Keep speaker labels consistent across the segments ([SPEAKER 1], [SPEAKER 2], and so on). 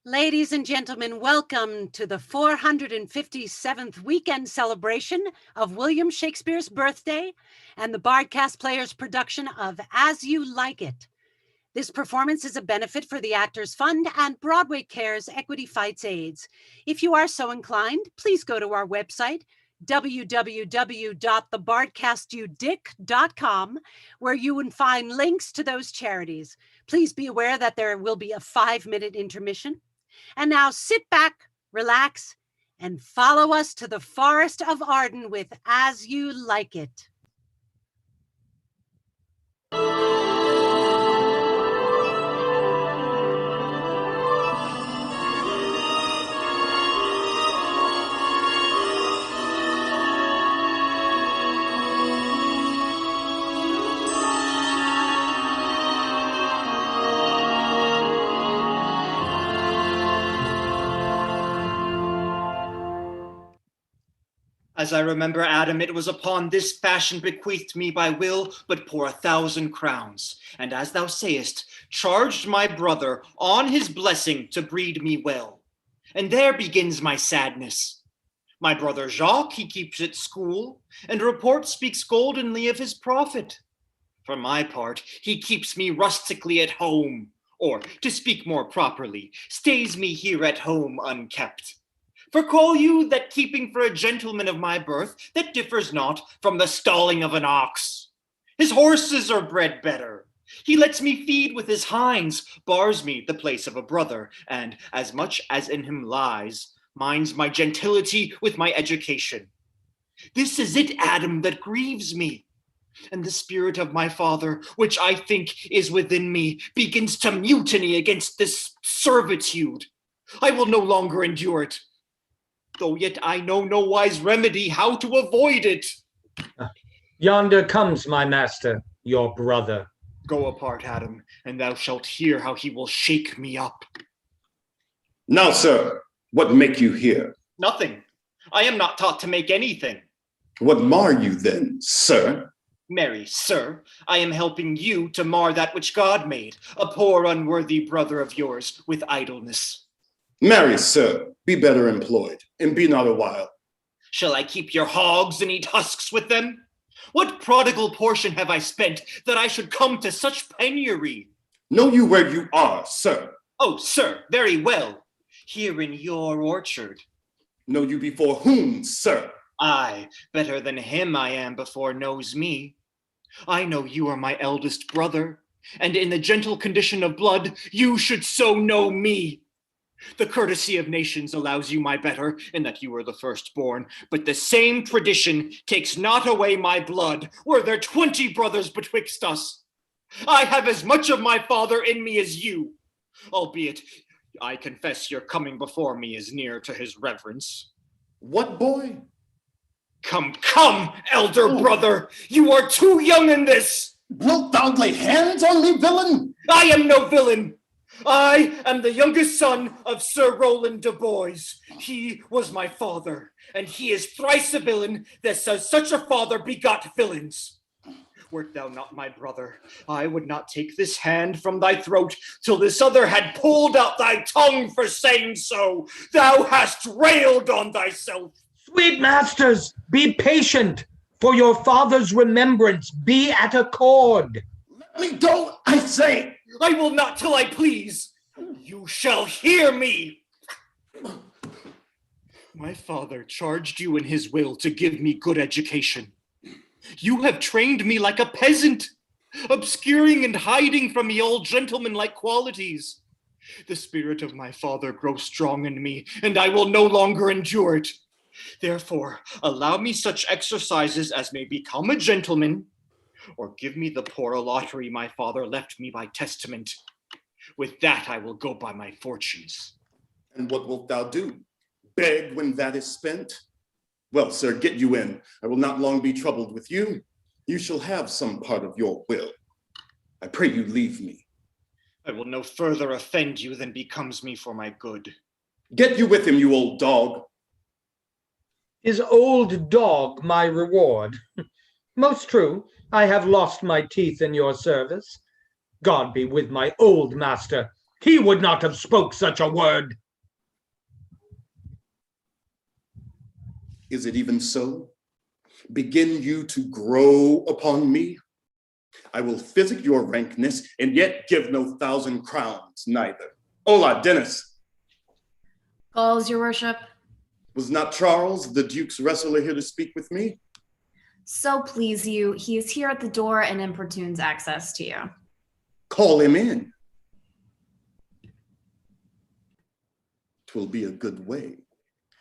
[SPEAKER 1] Ladies and gentlemen, welcome to the 457th weekend celebration of William Shakespeare's birthday and the Bardcast Players production of As You Like It. This performance is a benefit for the Actors Fund and Broadway Cares Equity Fights AIDS. If you are so inclined, please go to our website, www.thebardcastyoudick.com, where you will find links to those charities. Please be aware that there will be a 5-minute intermission. And now sit back, relax, and follow us to the Forest of Arden with As You Like It.
[SPEAKER 2] As I remember, Adam, it was upon this fashion bequeathed me by will, but pour 1,000 crowns, and as thou sayest, charged my brother on his blessing to breed me well. And there begins my sadness. My brother Jacques, he keeps at school, and report speaks goldenly of his profit. For my part, he keeps me rustically at home, or, to speak more properly, stays me here at home unkept. For call you that keeping for a gentleman of my birth, that differs not from the stalling of an ox. His horses are bred better. He lets me feed with his hinds, bars me the place of a brother, and, as much as in him lies, minds my gentility with my education. This is it, Adam, that grieves me. And the spirit of my father, which I think is within me, begins to mutiny against this servitude. I will no longer endure it, though yet I know no wise remedy how to avoid it.
[SPEAKER 3] Yonder comes my master, your brother.
[SPEAKER 2] Go apart, Adam, and thou shalt hear how he will shake me up.
[SPEAKER 4] Now, sir, what make you here?
[SPEAKER 2] Nothing. I am not taught to make anything.
[SPEAKER 4] What mar you then, sir?
[SPEAKER 2] Marry, sir, I am helping you to mar that which God made, a poor unworthy brother of yours, with idleness.
[SPEAKER 4] Marry, sir, be better employed, and be not a while.
[SPEAKER 2] Shall I keep your hogs and eat husks with them? What prodigal portion have I spent that I should come to such penury?
[SPEAKER 4] Know you where you are, sir?
[SPEAKER 2] Oh, sir, very well. Here in your orchard.
[SPEAKER 4] Know you before whom, sir?
[SPEAKER 2] Aye, better than him I am before knows me. I know you are my eldest brother, and in the gentle condition of blood, you should so know me. The courtesy of nations allows you my better, in that you are the firstborn, but the same tradition takes not away my blood, were there 20 brothers betwixt us. I have as much of my father in me as you, albeit I confess your coming before me is near to his reverence.
[SPEAKER 4] What boy?
[SPEAKER 2] Come, elder brother, you are too young in this.
[SPEAKER 4] Wilt thou lay hands on me, villain?
[SPEAKER 2] I am no villain. I am the youngest son of Sir Roland de Boys. He was my father, and he is thrice a villain that says such a father begot villains. Wert thou not my brother, I would not take this hand from thy throat till this other had pulled out thy tongue for saying so. Thou hast railed on thyself.
[SPEAKER 3] Sweet masters, be patient. For your father's remembrance, be at accord.
[SPEAKER 4] Let me go, I say.
[SPEAKER 2] I will not till I please. You shall hear me. My father charged you in his will to give me good education. You have trained me like a peasant, obscuring and hiding from me all gentlemanlike qualities. The spirit of my father grows strong in me, and I will no longer endure it. Therefore, allow me such exercises as may become a gentleman, or give me the poor lottery my father left me by testament. With that I will go by my fortunes.
[SPEAKER 4] And what wilt thou do? Beg when that is spent? Well, sir, get you in. I will not long be troubled with you. You shall have some part of your will. I pray you leave me.
[SPEAKER 2] I will no further offend you than becomes me for my good.
[SPEAKER 4] Get you with him, you old dog.
[SPEAKER 3] Is old dog my reward? Most true, I have lost my teeth in your service. God be with my old master. he would not have spoke such a word.
[SPEAKER 4] Is it even so? Begin you to grow upon me? I will physic your rankness, and yet give no 1,000 crowns neither. Hola, Dennis.
[SPEAKER 5] Calls, your worship.
[SPEAKER 4] Was not Charles, the Duke's wrestler, here to speak with me?
[SPEAKER 5] So please you, he is here at the door and importunes access to you.
[SPEAKER 4] Call him in. 'Twill be a good way,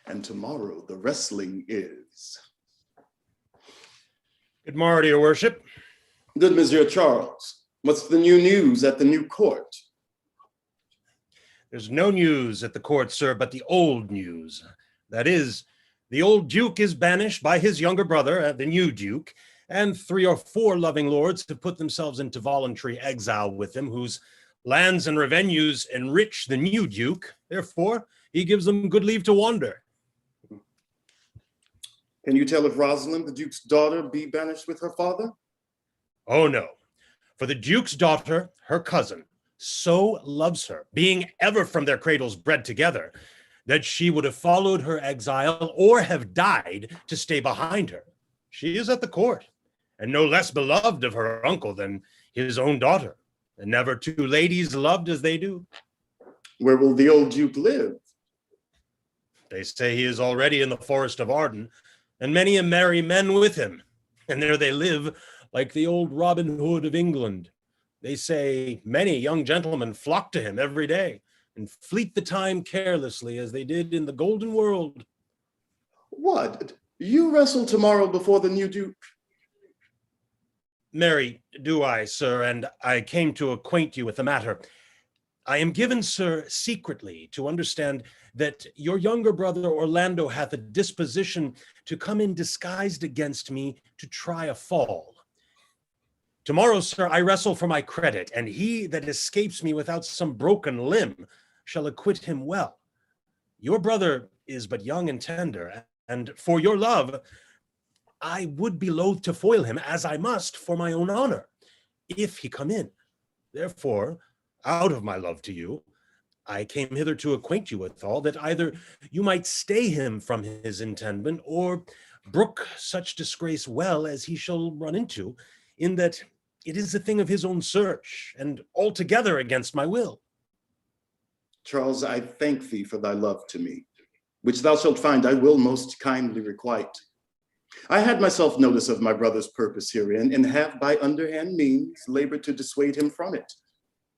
[SPEAKER 4] and tomorrow the wrestling is.
[SPEAKER 6] Good morning, your worship.
[SPEAKER 4] Good, Monsieur Charles. What's the new news at the new court?
[SPEAKER 6] There's no news at the court, sir, but the old news. That is, the old duke is banished by his younger brother, the new duke, and 3 or 4 loving lords have put themselves into voluntary exile with him, whose lands and revenues enrich the new duke. Therefore, he gives them good leave to wander.
[SPEAKER 4] Can you tell if Rosalind, the Duke's daughter, be banished with her father?
[SPEAKER 6] Oh, no. For the duke's daughter, her cousin, so loves her, being ever from their cradles bred together, that she would have followed her exile or have died to stay behind her. She is at the court, and no less beloved of her uncle than his own daughter, and never 2 ladies loved as they do.
[SPEAKER 4] Where will the old Duke live?
[SPEAKER 6] They say he is already in the forest of Arden, and many a merry men with him, and there they live like the old Robin Hood of England. They say many young gentlemen flock to him every day, and fleet the time carelessly as they did in the golden world.
[SPEAKER 4] What? You wrestle tomorrow before the new Duke?
[SPEAKER 6] Marry, do I, sir, and I came to acquaint you with the matter. I am given, sir, secretly to understand that your younger brother Orlando hath a disposition to come in disguised against me to try a fall. Tomorrow, sir, I wrestle for my credit, and he that escapes me without some broken limb shall acquit him well. Your brother is but young and tender, and for your love, I would be loath to foil him, as I must for my own honor, if he come in. Therefore, out of my love to you, I came hither to acquaint you withal, that either you might stay him from his intendment, or brook such disgrace well as he shall run into, in that it is a thing of his own search, and altogether against my will.
[SPEAKER 4] Charles, I thank thee for thy love to me, which thou shalt find I will most kindly requite. I had myself notice of my brother's purpose herein, and have by underhand means labored to dissuade him from it.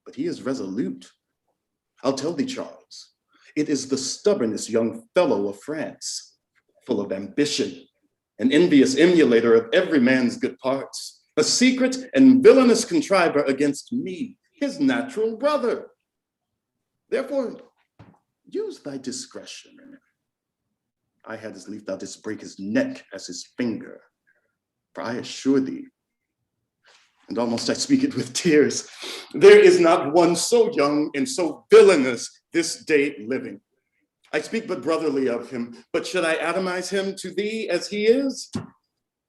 [SPEAKER 4] But he is resolute. I'll tell thee, Charles, it is the stubbornest young fellow of France, full of ambition, an envious emulator of every man's good parts, a secret and villainous contriver against me, his natural brother. Therefore, use thy discretion. I had as lief thou didst break his neck as his finger. For I assure thee, and almost I speak it with tears, there is not one so young and so villainous this day living. I speak but brotherly of him, but should I atomize him to thee as he is?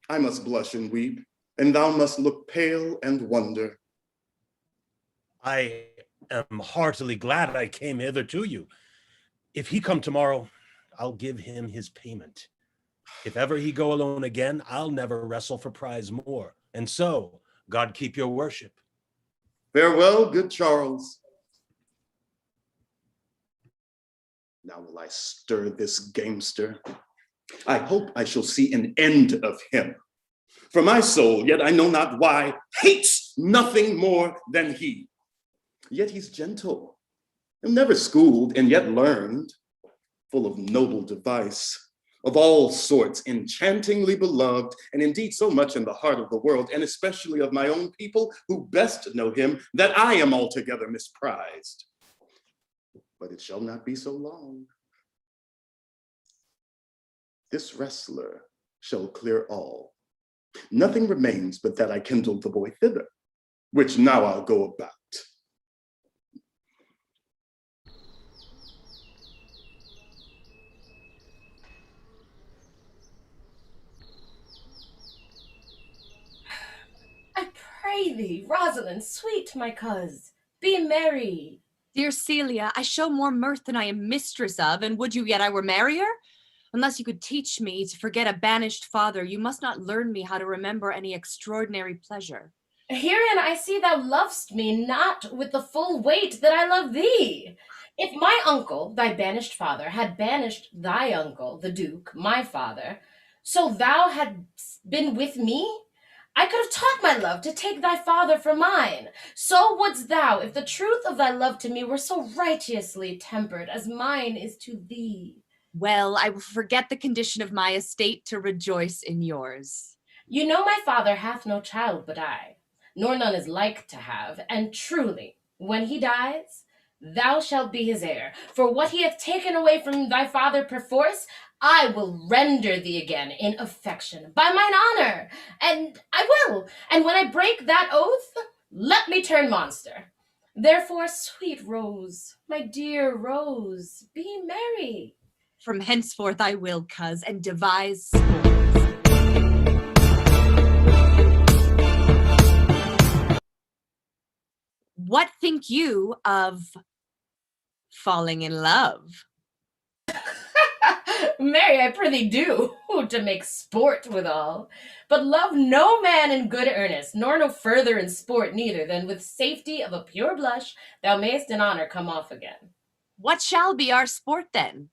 [SPEAKER 4] I must blush and weep, and thou must look pale and wonder.
[SPEAKER 6] I am heartily glad I came hither to you. If he come tomorrow, I'll give him his payment. If ever he go alone again, I'll never wrestle for prize more. And so, God keep your worship.
[SPEAKER 4] Farewell, good Charles. Now will I stir this gamester. I hope I shall see an end of him. For my soul, yet I know not why, hates nothing more than he. Yet he's gentle, and never schooled, and yet learned, full of noble device, of all sorts, enchantingly beloved, and indeed so much in the heart of the world, and especially of my own people who best know him, that I am altogether misprized. But it shall not be so long. This wrestler shall clear all. Nothing remains but that I kindle the boy thither, which now I'll go about.
[SPEAKER 7] I pray thee, Rosalind, sweet my coz, be merry. Dear Celia, I show more mirth than I am mistress of, and would you yet I were merrier? Unless you could teach me to forget a banished father, you must not learn me how to remember any extraordinary pleasure.
[SPEAKER 8] Herein I see thou lovest me not with the full weight that I love thee. If my uncle, thy banished father, had banished thy uncle, the Duke, my father, so thou hadst been with me, I could have taught my love to take thy father for mine. So wouldst thou, if the truth of thy love to me were so righteously tempered as mine is to thee.
[SPEAKER 7] Well, I will forget the condition of my estate to rejoice in yours.
[SPEAKER 8] You know my father hath no child but I, nor none is like to have, and truly, when he dies, thou shalt be his heir. For what he hath taken away from thy father perforce, I will render thee again in affection, by mine honor, and I will. And when I break that oath, let me turn monster. Therefore, sweet Rose, my dear Rose, be merry.
[SPEAKER 7] From henceforth I will, coz, and devise What think you of falling in love?
[SPEAKER 8] Marry, I prithee do, to make sport withal. But love no man in good earnest, nor no further in sport neither, than with safety of a pure blush thou mayst in honor come off again.
[SPEAKER 7] What shall be our sport then?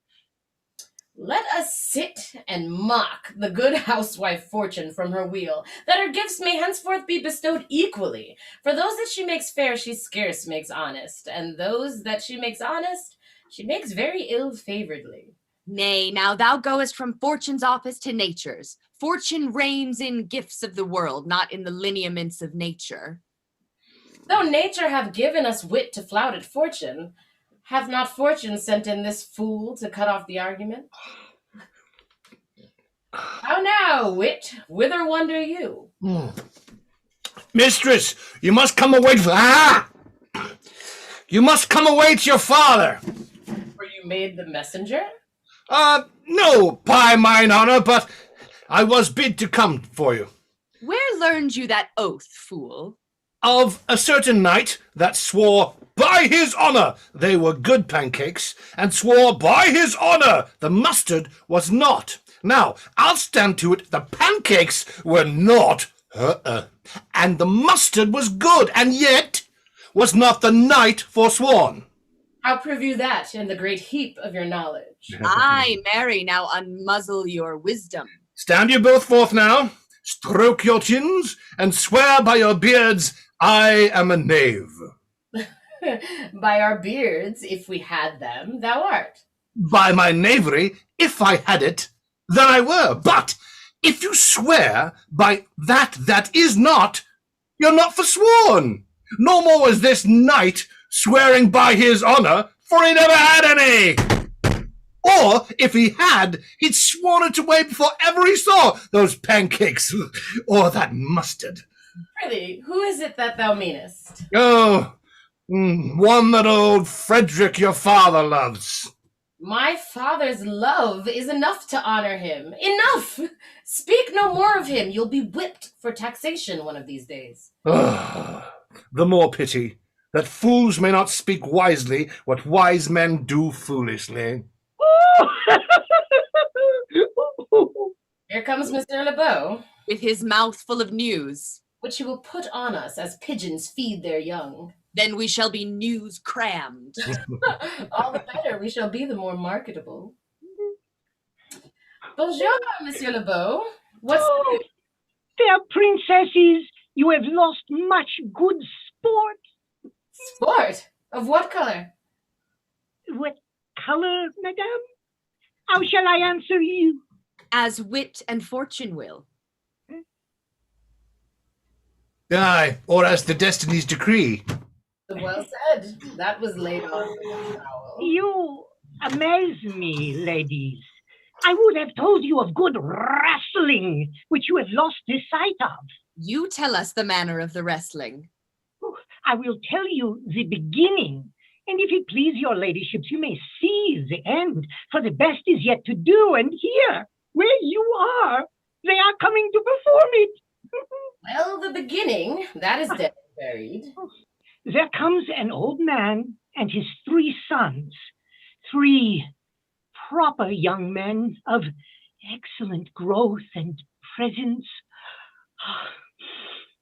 [SPEAKER 8] Let us sit and mock the good housewife Fortune from her wheel, that her gifts may henceforth be bestowed equally. For those that she makes fair, she scarce makes honest, and those that she makes honest, she makes very ill-favoredly.
[SPEAKER 7] Nay, now thou goest from Fortune's office to Nature's. Fortune reigns in gifts of the world, not in the lineaments of nature.
[SPEAKER 8] Though nature have given us wit to flout at Fortune, hath not Fortune sent in this fool to cut off the argument? How now, wit, whither wander you?
[SPEAKER 3] Mistress, you must come away You must come away to your father.
[SPEAKER 8] Were you made the messenger?
[SPEAKER 3] No, by mine honor, but I was bid to come for you.
[SPEAKER 7] Where learned you that oath, fool?
[SPEAKER 3] Of a certain knight that swore by his honor they were good pancakes, and swore by his honor the mustard was not. Now, I'll stand to it, the pancakes were not, and the mustard was good, and yet was not the knight forsworn.
[SPEAKER 8] How prove you that in the great heap of your knowledge?
[SPEAKER 7] Ay, marry, now unmuzzle your wisdom.
[SPEAKER 3] Stand you both forth now, stroke your chins, and swear by your beards I am a knave.
[SPEAKER 8] By our beards, if we had them, thou art.
[SPEAKER 3] By my knavery, if I had it, then I were. But if you swear by that is not, you're not forsworn. No more was this knight swearing by his honor, for he never had any. Or, if he had, he'd sworn it away before ever he saw those pancakes or that mustard.
[SPEAKER 8] Prithee, who is it that thou meanest?
[SPEAKER 3] Oh, one that old Frederick your father loves.
[SPEAKER 8] My father's love is enough to honor him. Enough! Speak no more of him. You'll be whipped for taxation one of these days.
[SPEAKER 3] The more pity that fools may not speak wisely what wise men do foolishly.
[SPEAKER 8] Here comes Mr. LeBeau,
[SPEAKER 7] With his mouth full of news.
[SPEAKER 8] which he will put on us as pigeons feed their young.
[SPEAKER 7] Then we shall be news crammed.
[SPEAKER 8] All the better, we shall be the more marketable. Bonjour, Monsieur LeBeau. What's
[SPEAKER 9] Oh, fair princesses, you have lost much good sport.
[SPEAKER 8] sport? Of what color?
[SPEAKER 9] What color, madame? How shall I answer you?
[SPEAKER 7] As wit and fortune will.
[SPEAKER 3] Aye, or as the destiny's decree.
[SPEAKER 8] Well said. That was laid on with a trowel.
[SPEAKER 9] You amaze me, ladies. I would have told you of good wrestling, which you have lost the sight of.
[SPEAKER 7] You tell us the manner of the wrestling.
[SPEAKER 9] I will tell you the beginning, and if it please your ladyships, you may see the end, for the best is yet to do, and here, where you are, they are coming to perform it.
[SPEAKER 8] Well, the beginning, that is dead and buried.
[SPEAKER 9] There comes an old man and his 3 sons, 3 proper young men of excellent growth and presence.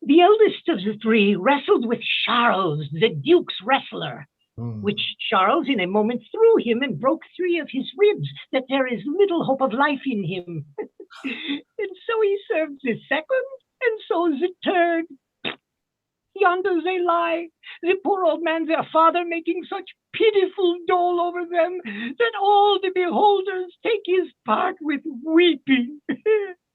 [SPEAKER 9] The eldest of the 3 wrestled with Charles, the Duke's wrestler, which Charles in a moment threw him and broke 3 of his ribs, that there is little hope of life in him. And so he served the second, and so the third. Yonder they lie, the poor old man, their father, making such pitiful dole over them, that all the beholders take his part with weeping.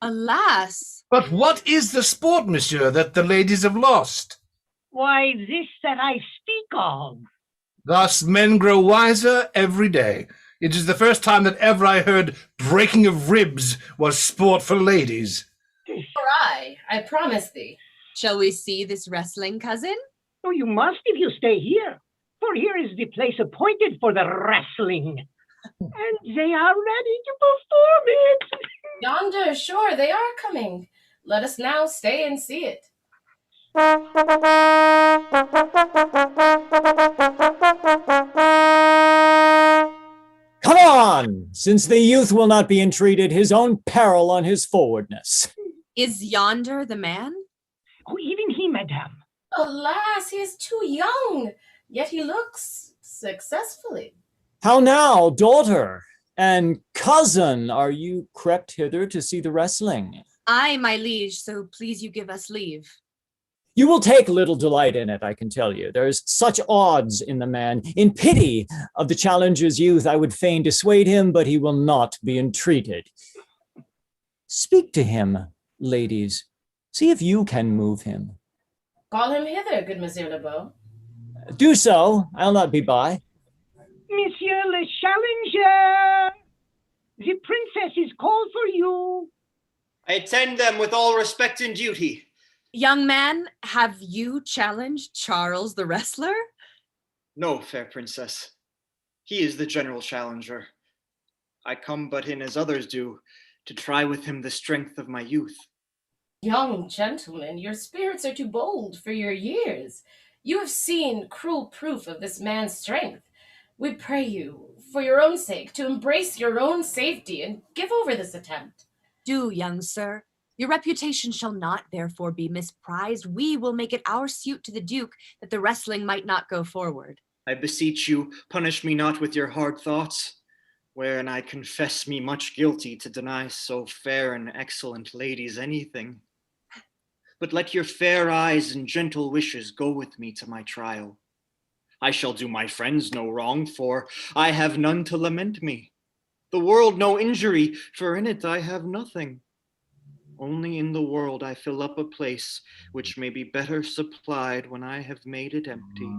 [SPEAKER 7] Alas!
[SPEAKER 3] But what is the sport, monsieur, that the ladies have lost?
[SPEAKER 9] Why, this that I speak of.
[SPEAKER 3] Thus men grow wiser every day. It is the first time that ever I heard breaking of ribs was sport for ladies.
[SPEAKER 8] For I promise thee.
[SPEAKER 7] Shall we see this wrestling, cousin?
[SPEAKER 9] Oh, you must if you stay here, for here is the place appointed for the wrestling. And they are ready to perform it.
[SPEAKER 8] Yonder, sure, they are coming. Let us now stay and see it.
[SPEAKER 10] Come on, since the youth will not be entreated, his own peril on his forwardness.
[SPEAKER 7] Is yonder the man?
[SPEAKER 9] Oh, even he, madame.
[SPEAKER 8] Alas, he is too young, yet he looks successfully.
[SPEAKER 10] How now, daughter and cousin, are you crept hither to see the wrestling?
[SPEAKER 7] Aye, my liege, so please you give us leave.
[SPEAKER 10] You will take little delight in it, I can tell you. There's such odds in the man. In pity of the challenger's youth, I would fain dissuade him, but he will not be entreated. Speak to him, ladies. See if you can move him.
[SPEAKER 8] Call him hither, good Monsieur Lebeau.
[SPEAKER 10] Do so. I'll not be by.
[SPEAKER 9] Monsieur le Challenger, the princess is called for you.
[SPEAKER 2] I attend them with all respect and duty.
[SPEAKER 7] Young man, have you challenged Charles the wrestler?
[SPEAKER 2] No, fair princess. He is the general challenger. I come but in as others do, to try with him the strength of my youth.
[SPEAKER 8] Young gentleman, your spirits are too bold for your years. You have seen cruel proof of this man's strength. We pray you, for your own sake, to embrace your own safety and give over this attempt.
[SPEAKER 7] Do, young sir. Your reputation shall not therefore be misprized. We will make it our suit to the Duke that the wrestling might not go forward.
[SPEAKER 2] I beseech you, punish me not with your hard thoughts, wherein I confess me much guilty to deny so fair and excellent ladies anything. But let your fair eyes and gentle wishes go with me to my trial. I shall do my friends no wrong, for I have none to lament me. The world no injury, for in it I have nothing. Only in the world I fill up a place which may be better supplied when I have made it empty.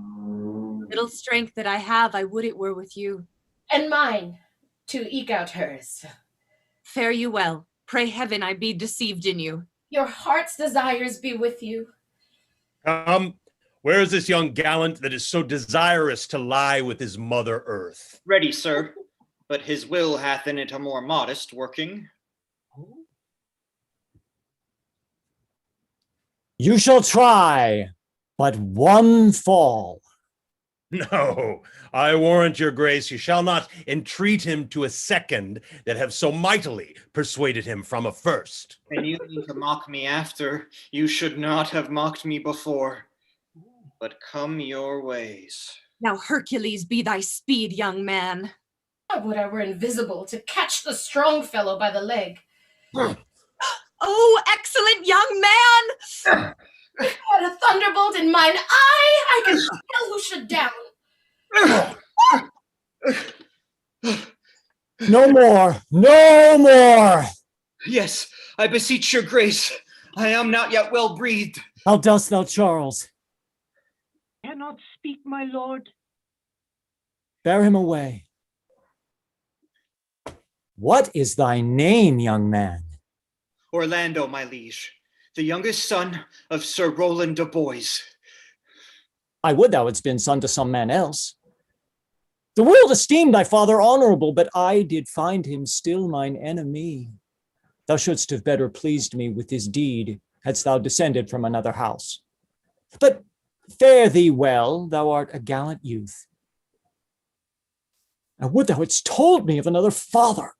[SPEAKER 7] Little strength that I have, I would it were with you.
[SPEAKER 8] And mine, to eke out hers.
[SPEAKER 7] Fare you well. Pray heaven I be deceived in you.
[SPEAKER 8] Your heart's desires be with you.
[SPEAKER 6] Where is this young gallant that is so desirous to lie with his mother earth?
[SPEAKER 2] Ready, sir, but his will hath in it a more modest working.
[SPEAKER 10] You shall try, but one fall.
[SPEAKER 6] No, I warrant your grace, you shall not entreat him to a second that have so mightily persuaded him from a first.
[SPEAKER 2] And you mean to mock me after, you should not have mocked me before. But come your ways.
[SPEAKER 7] Now Hercules be thy speed, young man.
[SPEAKER 8] I would I were invisible to catch the strong fellow by the leg.
[SPEAKER 7] Oh, excellent young man!
[SPEAKER 8] If I had a thunderbolt in mine eye, I can tell who should down.
[SPEAKER 10] No more, no more.
[SPEAKER 2] Yes, I beseech your grace. I am not yet well breathed.
[SPEAKER 10] How dost thou, Charles?
[SPEAKER 9] Cannot speak, my lord.
[SPEAKER 10] Bear him away. What is thy name, young man?
[SPEAKER 2] Orlando, my liege, the youngest son of Sir Roland de Boys.
[SPEAKER 10] I would thou hadst been son to some man else. The world esteemed thy father honorable, but I did find him still mine enemy. Thou shouldst have better pleased me with this deed, hadst thou descended from another house. But fare thee well, thou art a gallant youth. I would thou hadst told me of another father.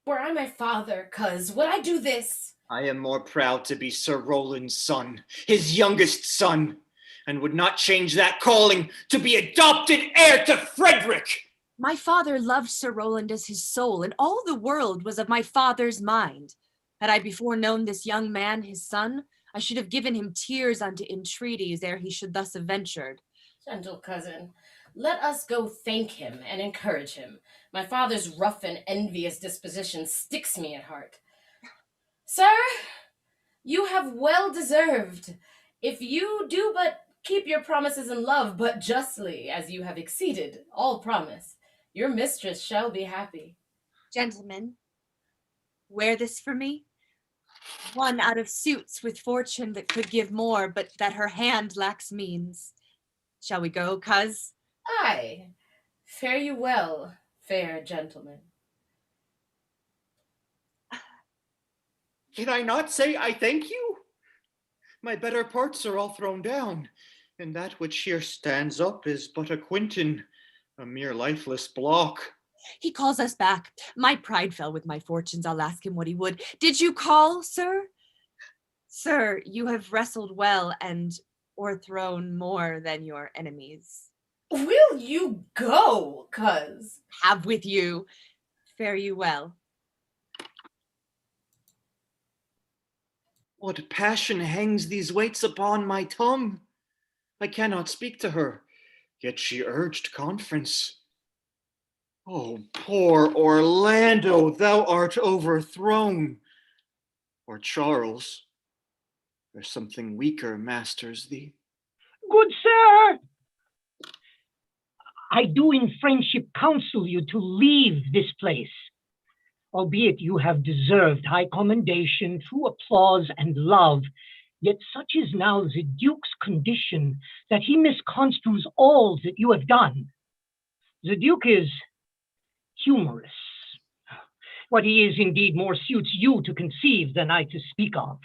[SPEAKER 8] Were I my father, cuz, would I do this?
[SPEAKER 2] I am more proud to be Sir Roland's son, his youngest son, and would not change that calling to be adopted heir to Frederick.
[SPEAKER 7] My father loved Sir Roland as his soul, and all the world was of my father's mind. Had I before known this young man, his son, I should have given him tears unto entreaties ere he should thus have ventured.
[SPEAKER 8] Gentle cousin, let us go thank him and encourage him. My father's rough and envious disposition sticks me at heart. Sir, you have well deserved. If you do but keep your promises in love, but justly, as you have exceeded all promise, your mistress shall be happy.
[SPEAKER 7] Gentlemen, wear this for me. One out of suits with fortune that could give more, but that her hand lacks means. Shall we go, cuz?
[SPEAKER 8] Aye, fare you well, fair gentlemen.
[SPEAKER 2] Can I not say I thank you? My better parts are all thrown down, and that which here stands up is but a Quinton, a mere lifeless block.
[SPEAKER 7] He calls us back. My pride fell with my fortunes. I'll ask him what he would. Did you call, sir? Sir, you have wrestled well and o'erthrown more than your enemies.
[SPEAKER 8] Will you go, cuz?
[SPEAKER 7] Have with you. Fare you well.
[SPEAKER 2] What passion hangs these weights upon my tongue? I cannot speak to her, yet she urged conference. Oh, poor Orlando, thou art overthrown. Or Charles, there's something weaker masters thee.
[SPEAKER 9] Good sir, I do in friendship counsel you to leave this place, albeit you have deserved high commendation, true applause, and love. Yet such is now the Duke's condition that he misconstrues all that you have done. The Duke is humorous. What he is indeed more suits you to conceive than I to speak of.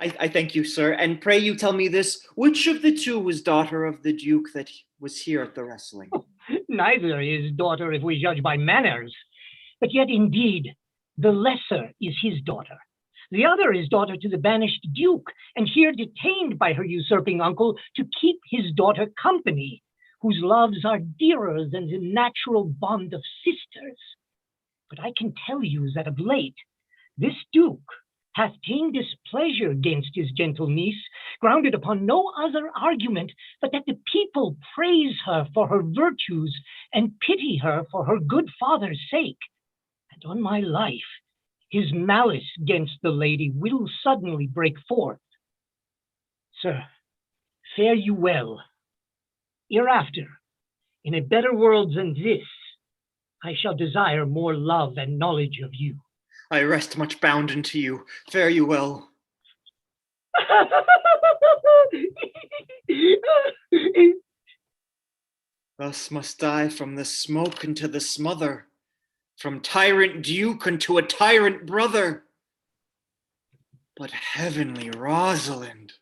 [SPEAKER 2] I thank you, sir, and pray you tell me this, which of the two was daughter of the Duke that was here at the wrestling?
[SPEAKER 9] Neither is daughter if we judge by manners, but yet indeed the lesser is his daughter. The other is daughter to the banished Duke, and here detained by her usurping uncle to keep his daughter company, whose loves are dearer than the natural bond of sisters. But I can tell you that of late, this Duke hath ta'en displeasure against his gentle niece, grounded upon no other argument but that the people praise her for her virtues and pity her for her good father's sake. And on my life, his malice against the lady will suddenly break forth. Sir, fare you well. Hereafter, in a better world than this, I shall desire more love and knowledge of you.
[SPEAKER 2] I rest much bounden to you. Fare you well. Thus must I from the smoke into the smother, from tyrant Duke unto a tyrant brother. But heavenly Rosalind.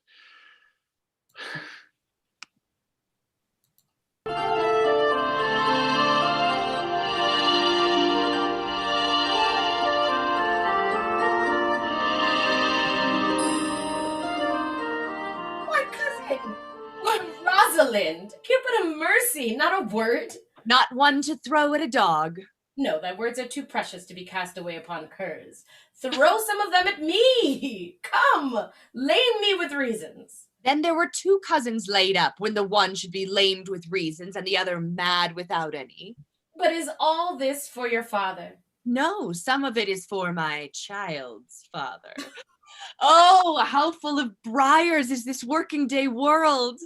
[SPEAKER 8] Rosalind, Cupid of mercy, not a word.
[SPEAKER 7] Not one to throw at a dog.
[SPEAKER 8] No, thy words are too precious to be cast away upon curs. Throw some of them at me. Come, lame me with reasons.
[SPEAKER 7] Then there were two cousins laid up, when the one should be lamed with reasons and the other mad without any.
[SPEAKER 8] But is all this for your father?
[SPEAKER 7] No, some of it is for my child's father. Oh, how full of briars is this working day world.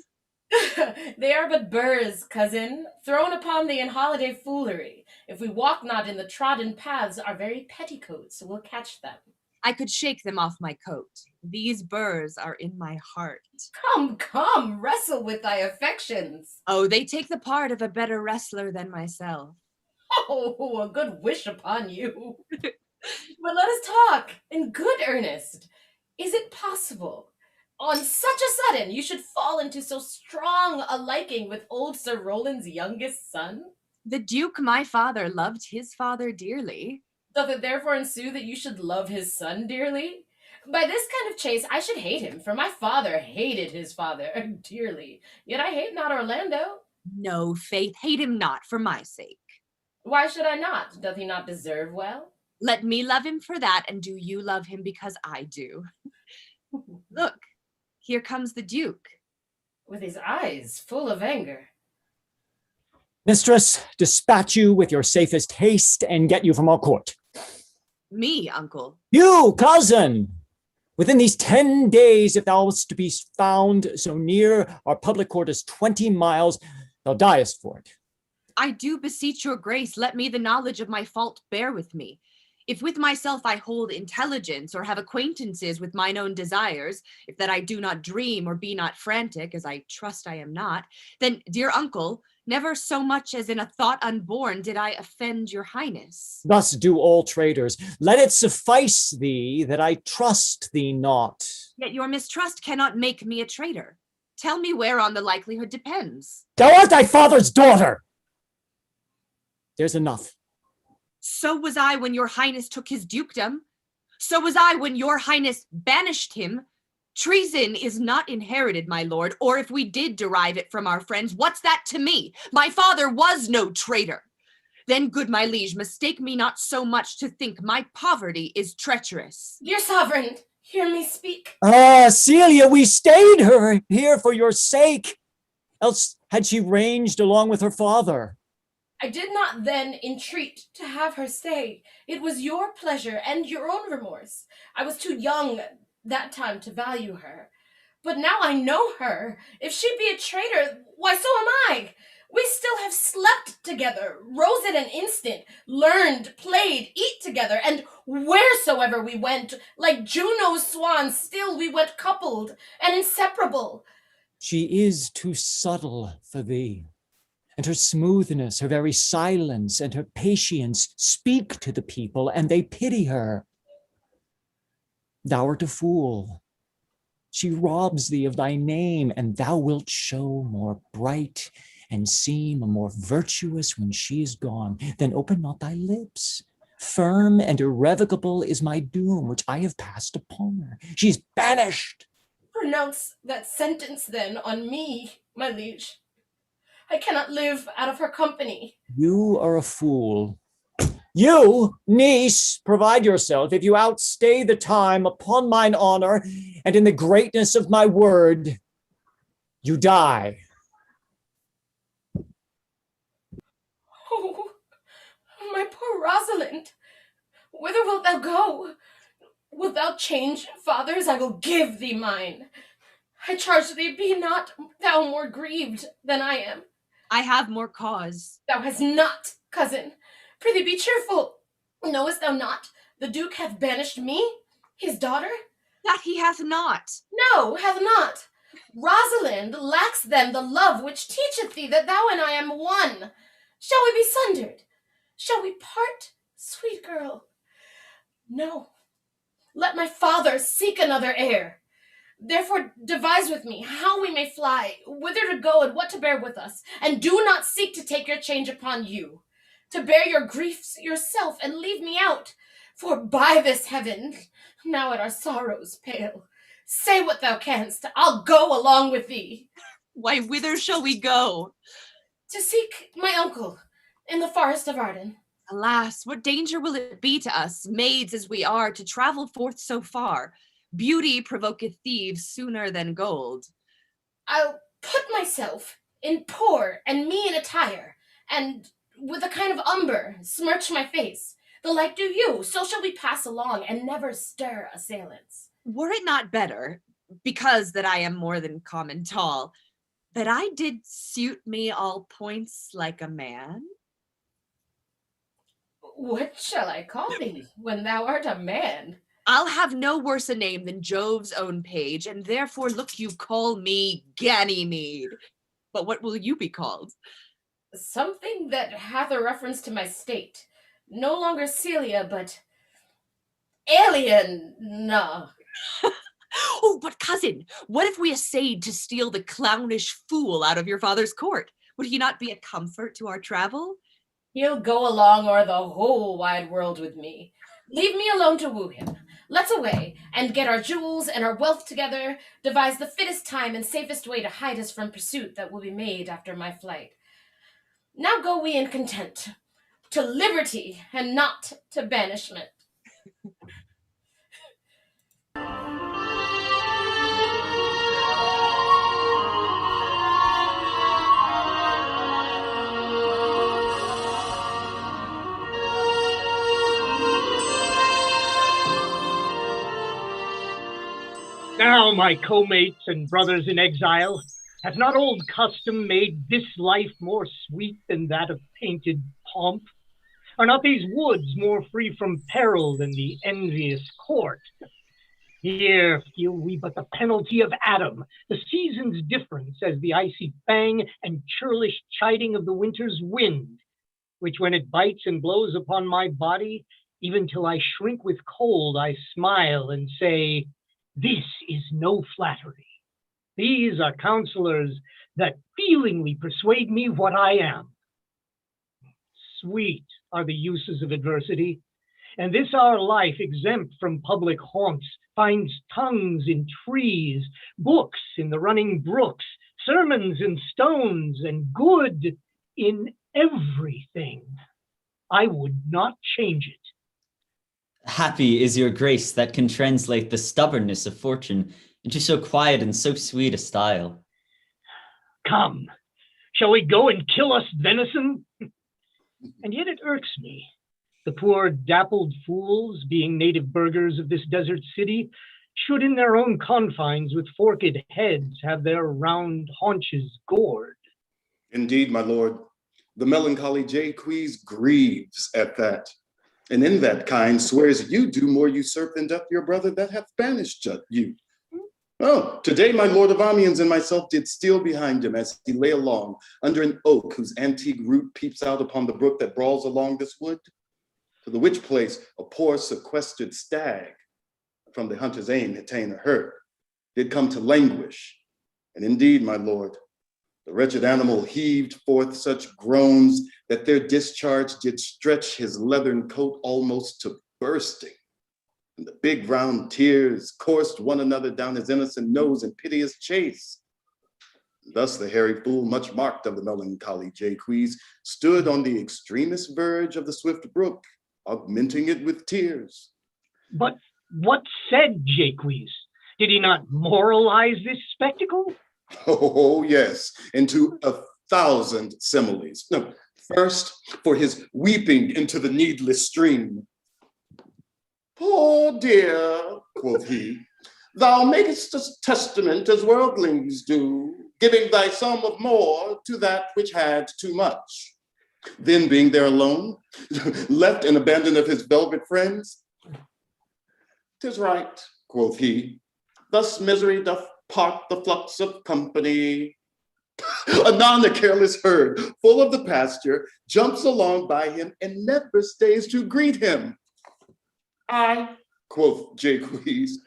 [SPEAKER 8] They are but burrs, cousin, thrown upon thee in holiday foolery. If we walk not in the trodden paths, our very petticoats will catch them.
[SPEAKER 7] I could shake them off my coat. These burrs are in my heart.
[SPEAKER 8] Come, come, wrestle with thy affections.
[SPEAKER 7] Oh, they take the part of a better wrestler than myself.
[SPEAKER 8] Oh, a good wish upon you. But let us talk in good earnest. Is it possible? on such a sudden you should fall into so strong a liking with old Sir Roland's youngest son?
[SPEAKER 7] The Duke, my father, loved his father dearly.
[SPEAKER 8] Doth it therefore ensue that you should love his son dearly? By this kind of chase I should hate him, for my father hated his father dearly. Yet I hate not Orlando.
[SPEAKER 7] No, Faith, hate him not for my sake.
[SPEAKER 8] Why should I not? Doth he not deserve well?
[SPEAKER 7] Let me love him for that, and do you love him because I do. Look, here comes the Duke.
[SPEAKER 8] With his eyes full of anger.
[SPEAKER 10] Mistress, dispatch you with your safest haste and get you from our court.
[SPEAKER 7] Me, uncle.
[SPEAKER 10] You, cousin! Within these 10 days, if thou wast to be found so near our public court as 20 miles, thou diest for it.
[SPEAKER 7] I do beseech your grace, let me the knowledge of my fault bear with me. If with myself I hold intelligence or have acquaintances with mine own desires, if that I do not dream or be not frantic, as I trust I am not, then, dear uncle, never so much as in a thought unborn did I offend your highness.
[SPEAKER 10] Thus do all traitors. Let it suffice thee that I trust thee not.
[SPEAKER 7] Yet your mistrust cannot make me a traitor. Tell me whereon the likelihood depends.
[SPEAKER 10] Thou art thy father's daughter! There's enough.
[SPEAKER 7] So was I when your highness took his dukedom. So was I when your highness banished him. Treason is not inherited, my lord, or if we did derive it from our friends, what's that to me? My father was no traitor. Then, good my liege, mistake me not so much to think my poverty is treacherous.
[SPEAKER 8] Dear sovereign, hear me speak.
[SPEAKER 10] Ah, Celia, we stayed her here for your sake. Else had she ranged along with her father.
[SPEAKER 8] I did not then entreat to have her stay. It was your pleasure and your own remorse. I was too young that time to value her. But now I know her. If she be a traitor, why so am I. We still have slept together, rose at an instant, learned, played, eat together, and wheresoever we went, like Juno's swans, still we went coupled and inseparable.
[SPEAKER 10] She is too subtle for thee. And her smoothness, her very silence, and her patience speak to the people, and they pity her. Thou art a fool. She robs thee of thy name, and thou wilt show more bright and seem more virtuous when she is gone. Then open not thy lips. Firm and irrevocable is my doom, which I have passed upon her. She is banished.
[SPEAKER 8] Pronounce that sentence then on me, my liege. I cannot live out of her company.
[SPEAKER 10] You are a fool. You, niece, provide yourself. If you outstay the time, upon mine honor, and in the greatness of my word, you die.
[SPEAKER 8] Oh, my poor Rosalind, whither wilt thou go? Wilt thou change fathers? I will give thee mine. I charge thee, be not thou more grieved than I am.
[SPEAKER 7] I have more cause.
[SPEAKER 8] Thou hast not, cousin. Prithee be cheerful. Knowest thou not, the Duke hath banished me, his daughter?
[SPEAKER 7] That he hath not.
[SPEAKER 8] No, hath not. Rosalind lacks then the love which teacheth thee that thou and I am one. Shall we be sundered? Shall we part, sweet girl? No. Let my father seek another heir. Therefore devise with me how we may fly, whither to go, and what to bear with us. And do not seek to take your change upon you, to bear your griefs yourself and leave me out. For by this heaven, now at our sorrows pale, say what thou canst, I'll go along with thee.
[SPEAKER 7] Why, whither shall we go?
[SPEAKER 8] To seek my uncle in the forest of Arden.
[SPEAKER 7] Alas, what danger will it be to us, maids as we are, to travel forth so far? Beauty provoketh thieves sooner than gold.
[SPEAKER 8] I'll put myself in poor and mean attire, and with a kind of umber smirch my face. The like do you, so shall we pass along and never stir assailants.
[SPEAKER 7] Were it not better, because that I am more than common tall, that I did suit me all points like a man?
[SPEAKER 8] What shall I call thee when thou art a man?
[SPEAKER 7] I'll have no worse a name than Jove's own page, and therefore look you call me Ganymede. But what will you be called?
[SPEAKER 8] Something that hath a reference to my state. No longer Celia, but Aliena.
[SPEAKER 7] Oh, but cousin, what if we essayed to steal the clownish fool out of your father's court? Would he not be a comfort to our travel?
[SPEAKER 8] He'll go along o'er the whole wide world with me. Leave me alone to woo him. Let's away, and get our jewels and our wealth together, devise the fittest time and safest way to hide us from pursuit that will be made after my flight. Now go we in content, to liberty and not to banishment.
[SPEAKER 9] Now, my co-mates and brothers in exile, hath not old custom made this life more sweet than that of painted pomp? Are not these woods more free from peril than the envious court? Here feel we but the penalty of Adam, the season's difference as the icy fang and churlish chiding of the winter's wind, which when it bites and blows upon my body, even till I shrink with cold, I smile and say, this is no flattery. These are counselors that feelingly persuade me what I am. Sweet are the uses of adversity, and this our life exempt from public haunts finds tongues in trees, books in the running brooks, sermons in stones, and good in everything. I would not change it.
[SPEAKER 11] Happy is your grace that can translate the stubbornness of fortune into so quiet and so sweet a style.
[SPEAKER 9] Come, shall we go and kill us venison? And yet it irks me. The poor dappled fools, being native burghers of this desert city, should in their own confines with forked heads have their round haunches gored.
[SPEAKER 4] Indeed, my lord, the melancholy Jaques grieves at that. And in that kind swears you do more usurp than doth your brother that hath banished you. Oh, today my lord of Amiens and myself did steal behind him as he lay along under an oak whose antique root peeps out upon the brook that brawls along this wood, to the which place a poor sequestered stag, from the hunter's aim had ta'en a hurt, did come to languish. And indeed, my lord, the wretched animal heaved forth such groans that their discharge did stretch his leathern coat almost to bursting. And the big round tears coursed one another down his innocent nose in piteous chase. Thus the hairy fool, much marked of the melancholy Jaques, stood on the extremest verge of the swift brook, augmenting it with tears.
[SPEAKER 9] But what said Jaques? Did he not moralize this spectacle?
[SPEAKER 4] Oh, yes, into 1,000 similes. No, first, for his weeping into the needless stream. Poor dear, quoth he, thou makest a testament as worldlings do, giving thy sum of more to that which had too much. Then being there alone, left and abandoned of his velvet friends, 'tis right, quoth he, thus misery doth part the flux of company. Anon a careless herd, full of the pasture, jumps along by him and never stays to greet him. I, quoth Jaques,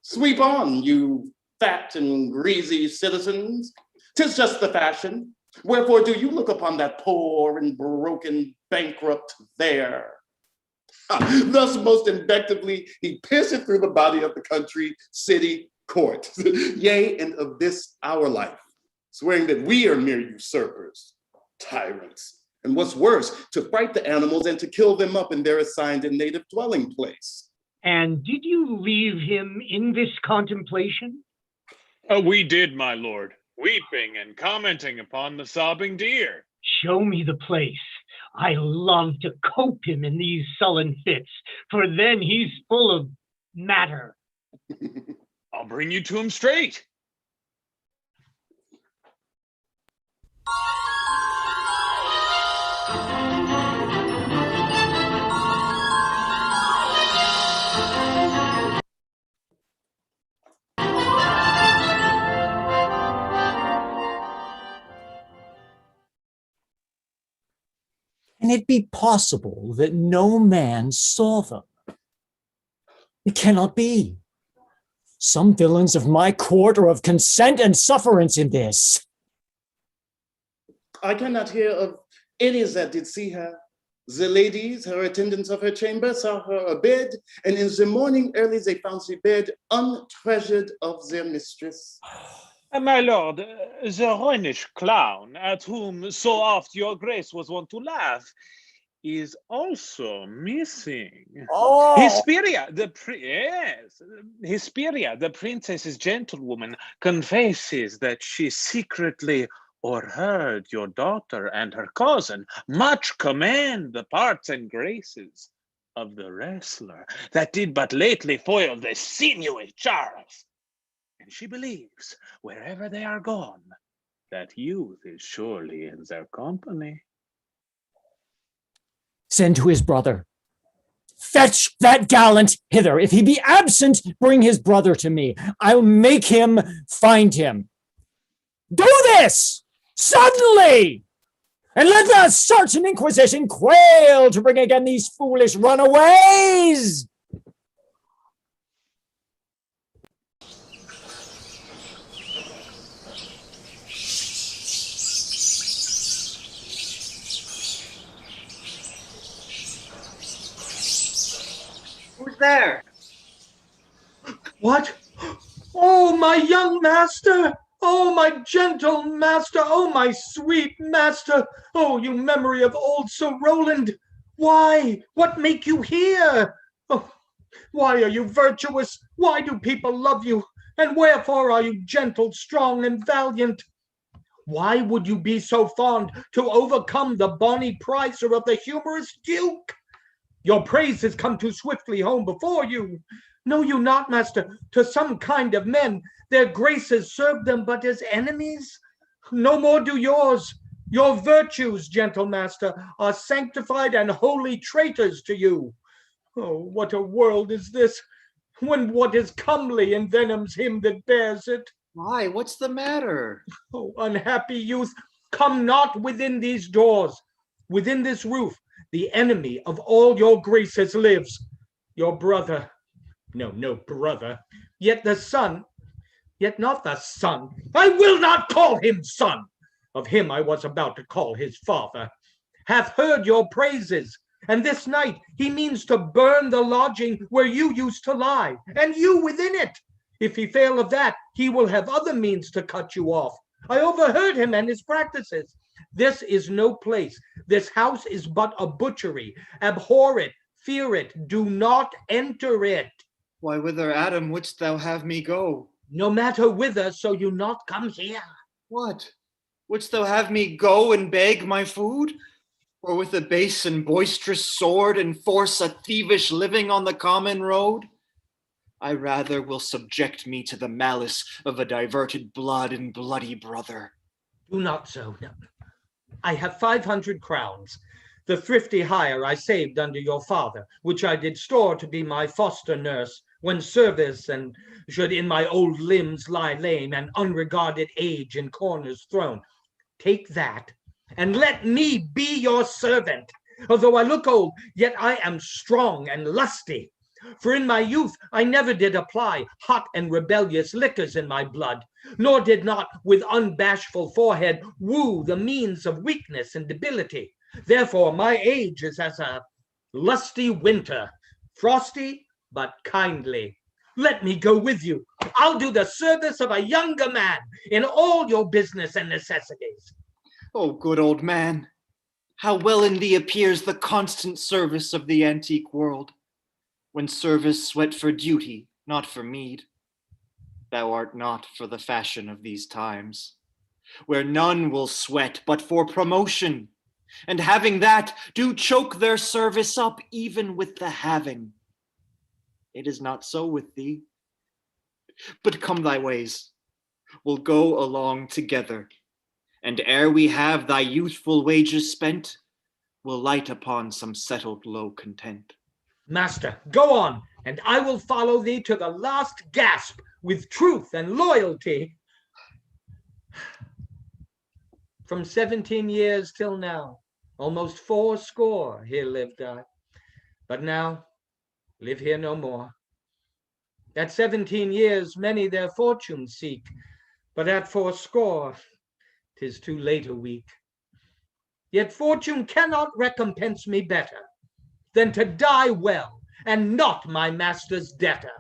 [SPEAKER 4] sweep on, you fat and greasy citizens. 'Tis just the fashion. Wherefore do you look upon that poor and broken bankrupt there? Thus most invectively he pierceth through the body of the country, city, court, yea, and of this our life, swearing that we are mere usurpers, tyrants, and what's worse, to fright the animals and to kill them up in their assigned and native dwelling place.
[SPEAKER 9] And did you leave him in this contemplation?
[SPEAKER 12] We did, my lord, weeping and commenting upon the sobbing deer.
[SPEAKER 9] Show me the place. I love to cope him in these sullen fits, for then he's full of matter.
[SPEAKER 12] I'll bring you to him straight.
[SPEAKER 10] Can it be possible that no man saw them? It cannot be. Some villains of my court are of consent and sufferance in this.
[SPEAKER 4] I cannot hear of any that did see her. The ladies, her attendants of her chamber, saw her abed, and in the morning early they found the bed untreasured of their mistress.
[SPEAKER 12] My lord, the Rhenish clown, at whom so oft your grace was wont to laugh, is also missing.
[SPEAKER 10] Oh!
[SPEAKER 12] Hesperia, Hesperia, the princess's gentlewoman, confesses that she secretly o'erheard your daughter and her cousin much commend the parts and graces of the wrestler that did but lately foil the sinewy Charles. And she believes, wherever they are gone, that youth is surely in their company.
[SPEAKER 10] Send to his brother. Fetch that gallant hither. If he be absent, bring his brother to me. I'll make him find him. Do this suddenly, and let the search and inquisition quail to bring again these foolish runaways.
[SPEAKER 2] Who's there?
[SPEAKER 13] What? Oh, my young master! Oh, my gentle master! Oh, my sweet master! Oh, you memory of old Sir Roland! Why? What make you here? Oh, why are you virtuous? Why do people love you? And wherefore are you gentle, strong, and valiant? Why would you be so fond to overcome the bonny pricer of the humorous duke? Your praises come too swiftly home before you. Know you not, master, to some kind of men, their graces serve them but as enemies? No more do yours. Your virtues, gentle master, are sanctified and holy traitors to you. Oh, what a world is this, when what is comely envenoms him that bears it.
[SPEAKER 2] Why, what's the matter?
[SPEAKER 13] Oh, unhappy youth, come not within these doors. Within this roof, the enemy of all your graces lives. Your brother, no brother, yet the son, yet not the son. I will not call him son. Of him I was about to call his father. Hath heard your praises, and this night he means to burn the lodging where you used to lie, and you within it. If he fail of that, he will have other means to cut you off. I overheard him and his practices. This is no place. This house is but a butchery. Abhor it, fear it, do not enter it.
[SPEAKER 2] Why, whither, Adam, wouldst thou have me go?
[SPEAKER 13] No matter whither, so you not come here.
[SPEAKER 2] What? Wouldst thou have me go and beg my food? Or with a base and boisterous sword enforce a thievish living on the common road? I rather will subject me to the malice of a diverted blood and bloody brother.
[SPEAKER 13] Do not so, no. I have 500 crowns. The thrifty hire I saved under your father, which I did store to be my foster nurse, when service and should in my old limbs lie lame, and unregarded age in corners thrown. Take that, and let me be your servant. Although I look old, yet I am strong and lusty. For in my youth I never did apply hot and rebellious liquors in my blood, nor did not with unbashful forehead woo the means of weakness and debility. Therefore my age is as a lusty winter, frosty but kindly. Let me go with you. I'll do the service of a younger man in all your business and necessities.
[SPEAKER 2] Oh, good old man, how well in thee appears the constant service of the antique world, when service sweat for duty, not for meed. Thou art not for the fashion of these times, where none will sweat but for promotion, and having that, do choke their service up even with the having. It is not so with thee. But come thy ways, we'll go along together, and ere we have thy youthful wages spent, we'll light upon some settled low content.
[SPEAKER 13] Master, go on, and I will follow thee to the last gasp with truth and loyalty. From 17 years till now, almost 80 here lived I, but now live here no more. At 17 years many their fortune seek, but at 80, 'tis too late a week. Yet fortune cannot recompense me better than to die well, and not my master's debtor.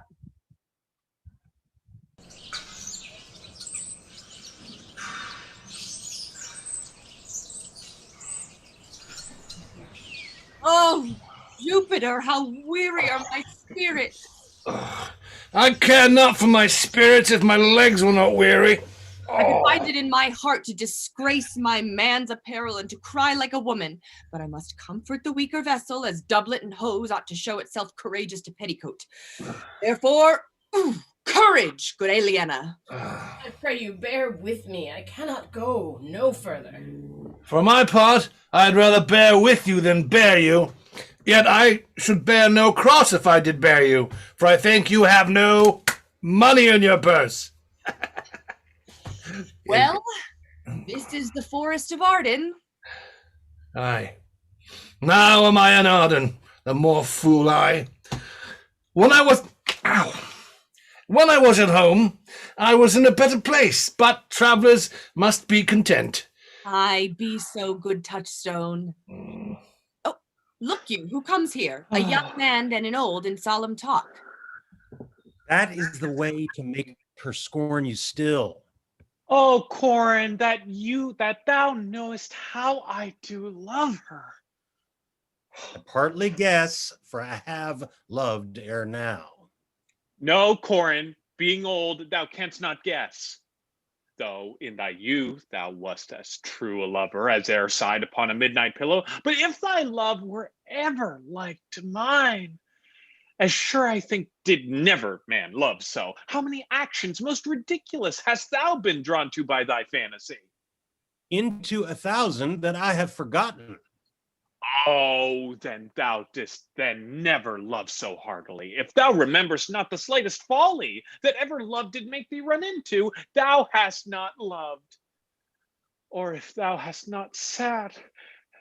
[SPEAKER 7] Oh, Jupiter, how weary are my spirits!
[SPEAKER 3] I care not for my spirits if my legs were not weary.
[SPEAKER 7] I could find it in my heart to disgrace my man's apparel and to cry like a woman, but I must comfort the weaker vessel, as doublet and hose ought to show itself courageous to petticoat. Therefore, courage, good Aliena.
[SPEAKER 8] I pray you bear with me. I cannot go no further.
[SPEAKER 3] For my part, I'd rather bear with you than bear you. Yet I should bear no cross if I did bear you, for I think you have no money in your purse.
[SPEAKER 7] Well, this is the forest of Arden.
[SPEAKER 3] Aye. Now am I an Arden, the more fool I. When I was at home, I was in a better place, but travellers must be content.
[SPEAKER 7] Aye, be so, good Touchstone. Oh, look you, who comes here? A young man and an old in solemn talk.
[SPEAKER 6] That is the way to make her scorn you still.
[SPEAKER 12] Oh, Corin, that thou knowest how I do love her.
[SPEAKER 6] I partly guess, for I have loved ere now.
[SPEAKER 12] No, Corin, being old, thou canst not guess. Though in thy youth thou wast as true a lover as e'er sighed upon a midnight pillow. But if thy love were ever like to mine, as sure I think did never man love so, how many actions most ridiculous hast thou been drawn to by thy fantasy?
[SPEAKER 6] Into 1,000 that I have forgotten.
[SPEAKER 12] Oh, then thou didst then never love so heartily. If thou rememberst not the slightest folly that ever love did make thee run into, thou hast not loved. Or if thou hast not sat,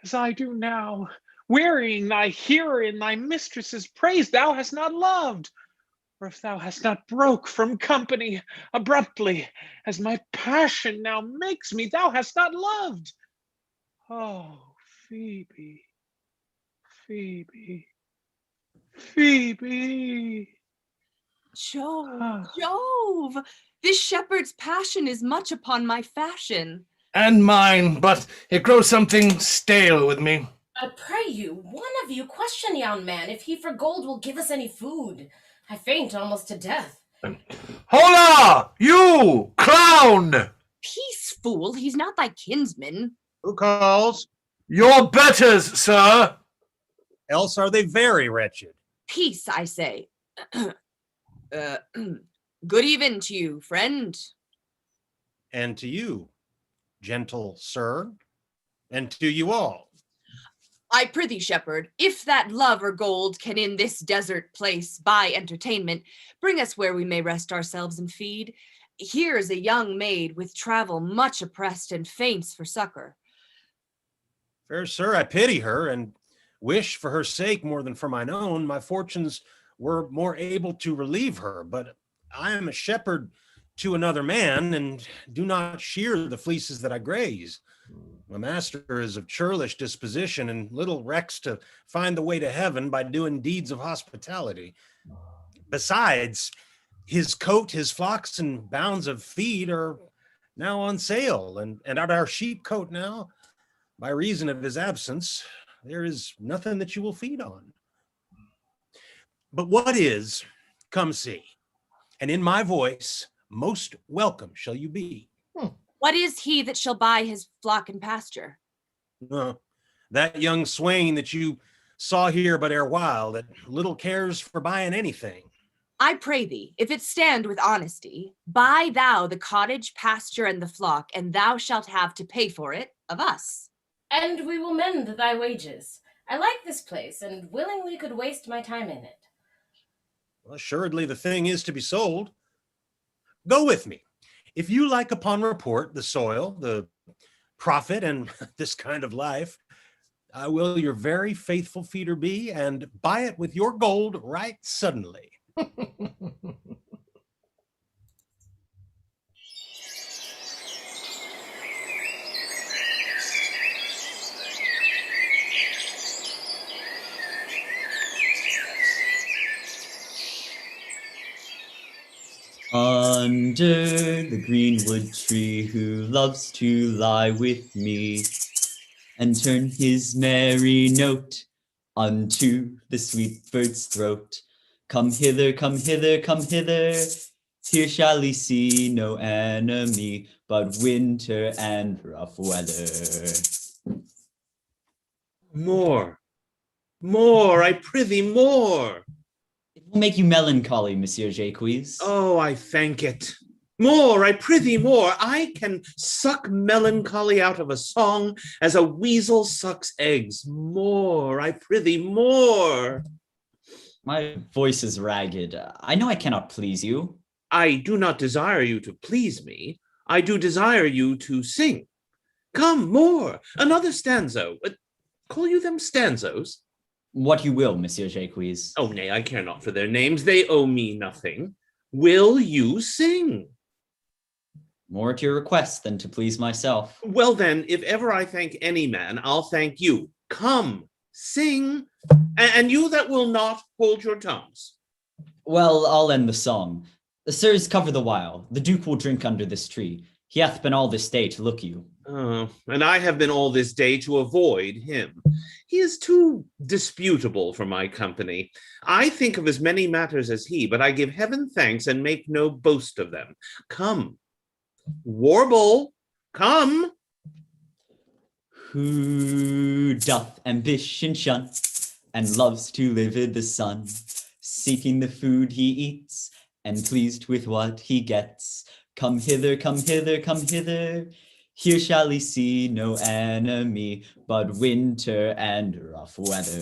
[SPEAKER 12] as I do now, wearying thy hearer in thy mistress's praise, thou hast not loved. Or if thou hast not broke from company abruptly, as my passion now makes me, thou hast not loved. Oh, Phoebe, Phoebe, Phoebe.
[SPEAKER 7] Jove, this shepherd's passion is much upon my fashion.
[SPEAKER 3] And mine, but it grows something stale with me.
[SPEAKER 8] I pray you, one of you question yon man if he for gold will give us any food. I faint almost to death.
[SPEAKER 3] Hola, you clown!
[SPEAKER 7] Peace, fool, he's not thy kinsman.
[SPEAKER 6] Who calls?
[SPEAKER 3] Your betters, sir.
[SPEAKER 6] Else are they very wretched.
[SPEAKER 7] Peace, I say. Good even to you, friend.
[SPEAKER 6] And to you, gentle sir, and to you all.
[SPEAKER 7] I prithee, shepherd, if that love or gold can in this desert place buy entertainment, bring us where we may rest ourselves and feed. Here is a young maid with travel much oppressed and faints for succor.
[SPEAKER 6] Fair sir, I pity her, and wish for her sake more than for mine own, my fortunes were more able to relieve her. But I am a shepherd to another man, and do not shear the fleeces that I graze. My master is of churlish disposition, and little recks to find the way to heaven by doing deeds of hospitality. Besides, his coat, his flocks, and bounds of feed are now on sale, and at our sheep cote now, by reason of his absence, there is nothing that you will feed on. But what is, come see, and in my voice, most welcome shall you be.
[SPEAKER 7] What is he that shall buy his flock and pasture?
[SPEAKER 6] That young swain that you saw here but erewhile, that little cares for buying anything.
[SPEAKER 7] I pray thee, if it stand with honesty, buy thou the cottage, pasture, and the flock, and thou shalt have to pay for it of us.
[SPEAKER 8] And we will mend thy wages. I like this place, and willingly could waste my time in it.
[SPEAKER 6] Well, assuredly the thing is to be sold. Go with me. If you like upon report the soil, the profit, and this kind of life, I will your very faithful feeder be, and buy it with your gold right suddenly.
[SPEAKER 11] Under the greenwood tree, who loves to lie with me and turn his merry note unto the sweet bird's throat. Come hither, come hither, come hither. Here shall he see no enemy but winter and rough weather.
[SPEAKER 6] More, I prithee, more.
[SPEAKER 11] It will make you melancholy, Monsieur Jacques.
[SPEAKER 6] Oh, I thank it. More, I prithee, more. I can suck melancholy out of a song as a weasel sucks eggs. More, I prithee, more.
[SPEAKER 11] My voice is ragged. I know I cannot please you.
[SPEAKER 6] I do not desire you to please me. I do desire you to sing. Come, more, another stanzo. Call you them stanzos?
[SPEAKER 11] What you will, Monsieur Jacques.
[SPEAKER 6] Oh, nay, I care not for their names. They owe me nothing. Will you sing?
[SPEAKER 11] More at your request than to please myself.
[SPEAKER 6] Well, then, if ever I thank any man, I'll thank you. Come, sing, and you that will not, hold your tongues.
[SPEAKER 11] Well, I'll end the song. The sirs, cover the while. The Duke will drink under this tree. He hath been all this day to look you.
[SPEAKER 6] And I have been all this day to avoid him. He is too disputable for my company. I think of as many matters as he, but I give heaven thanks and make no boast of them. Come, warble, come.
[SPEAKER 11] Who doth ambition shun, and loves to live in the sun, seeking the food he eats, and pleased with what he gets. Come hither, come hither, come hither. Here shall he see no enemy but winter and rough weather.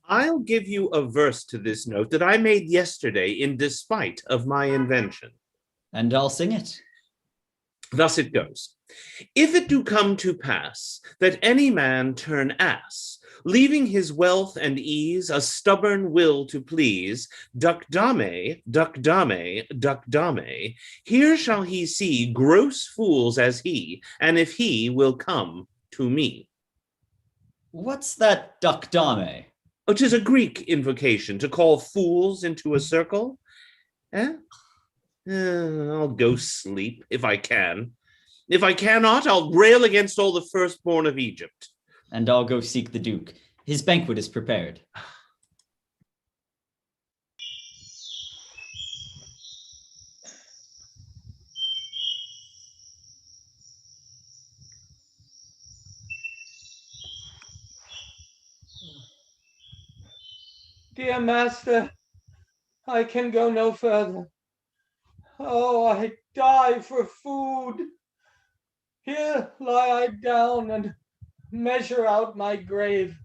[SPEAKER 6] I'll give you a verse to this note that I made yesterday in despite of my invention.
[SPEAKER 11] And I'll sing it.
[SPEAKER 6] Thus it goes. If it do come to pass that any man turn ass, leaving his wealth and ease, a stubborn will to please, duck dame, duck dame, duck dame, here shall he see gross fools as he, and if he will come to me.
[SPEAKER 11] What's that duck dame?
[SPEAKER 6] Oh, 'tis a Greek invocation to call fools into a circle. I'll go sleep if I can. If I cannot, I'll rail against all the firstborn of Egypt.
[SPEAKER 11] And I'll go seek the Duke. His banquet is prepared.
[SPEAKER 13] Dear master, I can go no further. Oh, I die for food. Here lie I down and measure out my grave.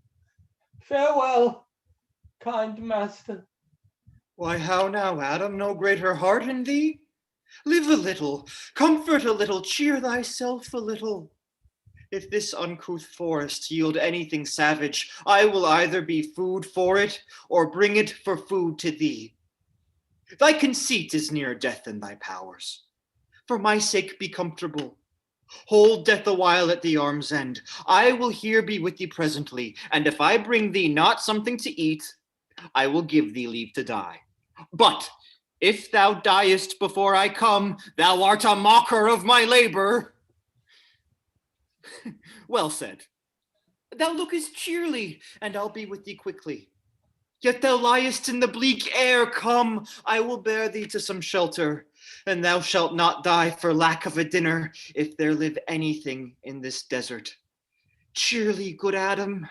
[SPEAKER 13] Farewell, kind master.
[SPEAKER 2] Why, how now, Adam? No greater heart in thee? Live a little, comfort a little, cheer thyself a little. If this uncouth forest yield anything savage, I will either be food for it or bring it for food to thee. Thy conceit is nearer death than thy powers. For my sake be comfortable. Hold death a while at the arm's end. I will here be with thee presently, and if I bring thee not something to eat, I will give thee leave to die. But if thou diest before I come, thou art a mocker of my labor. Well said. Thou lookest cheerly, and I'll be with thee quickly. Yet thou liest in the bleak air. Come, I will bear thee to some shelter, and thou shalt not die for lack of a dinner, if there live anything in this desert. Cheerly, good Adam.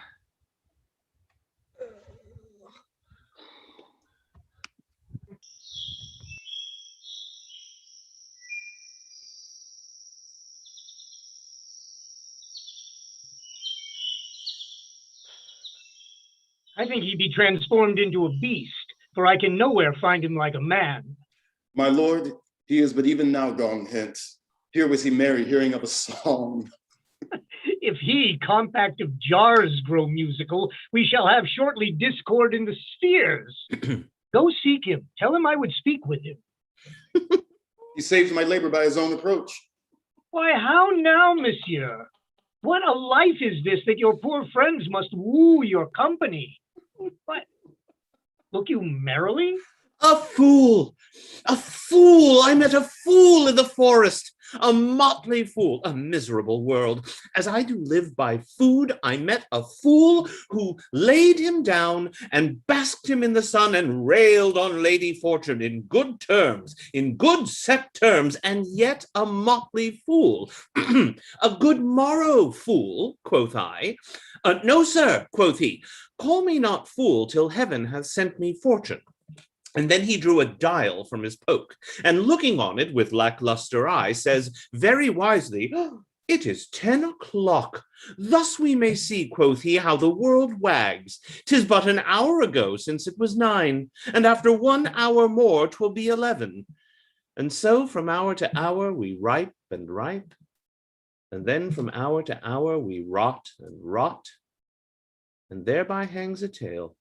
[SPEAKER 9] I think he be transformed into a beast, for I can nowhere find him like a man.
[SPEAKER 4] My lord, he is but even now gone hence. Here was he merry, hearing of a song.
[SPEAKER 9] If he, compact of jars, grow musical, we shall have shortly discord in the spheres. Go seek him. Tell him I would speak with him.
[SPEAKER 4] He saves my labor by his own approach.
[SPEAKER 9] Why, how now, monsieur? What a life is this that your poor friends must woo your company? Look you merrily?
[SPEAKER 3] A fool! A fool! I met a fool in the forest! A motley fool, a miserable world. As I do live by food, I met a fool who laid him down and basked him in the sun and railed on Lady Fortune in good terms, in good set terms, and yet a motley fool. A good morrow, fool, quoth I. No, sir, quoth he, call me not fool till heaven hath sent me fortune. And then he drew a dial from his poke, and looking on it with lackluster eye, says very wisely, it is 10 o'clock. Thus we may see, quoth he, how the world wags. 'Tis but an hour ago since it was 9, and after 1 hour more 'twill be 11. And so from hour to hour we ripe, and then from hour to hour we rot, and thereby hangs a tale.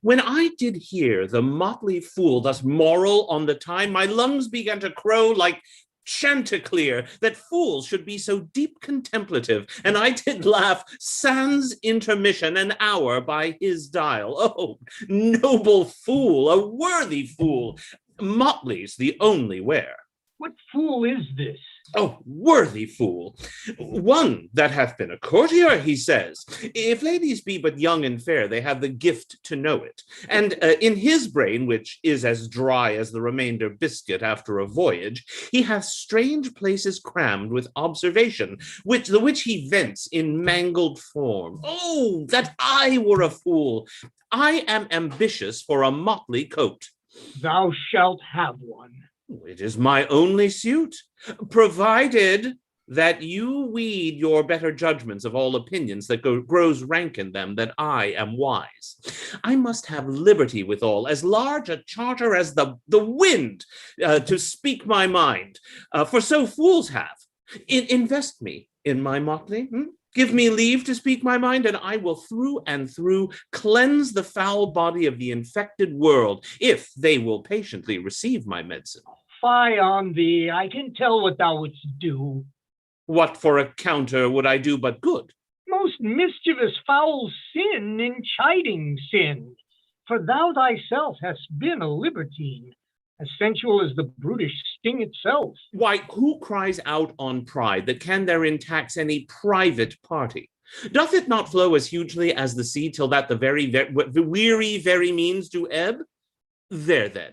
[SPEAKER 3] When I did hear the motley fool thus moral on the time, my lungs began to crow like chanticleer, that fools should be so deep contemplative, and I did laugh sans intermission an hour by his dial. Oh, noble fool, a worthy fool, motley's the only wear.
[SPEAKER 9] What fool is this?
[SPEAKER 3] Oh, worthy fool, one that hath been a courtier, he says. If ladies be but young and fair, they have the gift to know it. And in his brain, which is as dry as the remainder biscuit after a voyage, he hath strange places crammed with observation, the which he vents in mangled form. Oh, that I were a fool! I am ambitious for a motley coat.
[SPEAKER 9] Thou shalt have one.
[SPEAKER 3] It is my only suit, provided that you weed your better judgments of all opinions that grows rank in them, that I am wise. I must have liberty withal, as large a charter as the wind, to speak my mind, for so fools have. Invest me in my motley, Give me leave to speak my mind, and I will through and through cleanse the foul body of the infected world, if they will patiently receive my medicine.
[SPEAKER 9] Fie on thee, I can tell what thou wouldst do.
[SPEAKER 3] What for a counter would I do but good?
[SPEAKER 9] Most mischievous foul sin in chiding sin. For thou thyself hast been a libertine, as sensual as the brutish sting itself.
[SPEAKER 3] Why, who cries out on pride that can therein tax any private party? Doth it not flow as hugely as the sea, till that the weary very means do ebb? There then.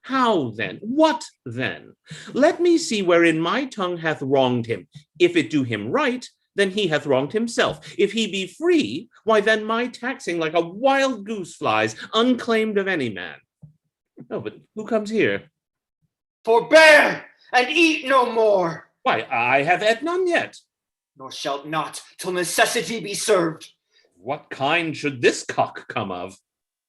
[SPEAKER 3] How then? What then? Let me see wherein my tongue hath wronged him. If it do him right, then he hath wronged himself. If he be free, why then my taxing like a wild goose flies, unclaimed of any man. Oh, but who comes here?
[SPEAKER 2] Forbear, and eat no more.
[SPEAKER 3] Why, I have ate none yet.
[SPEAKER 2] Nor shalt not, till necessity be served.
[SPEAKER 3] What kind should this cock come of?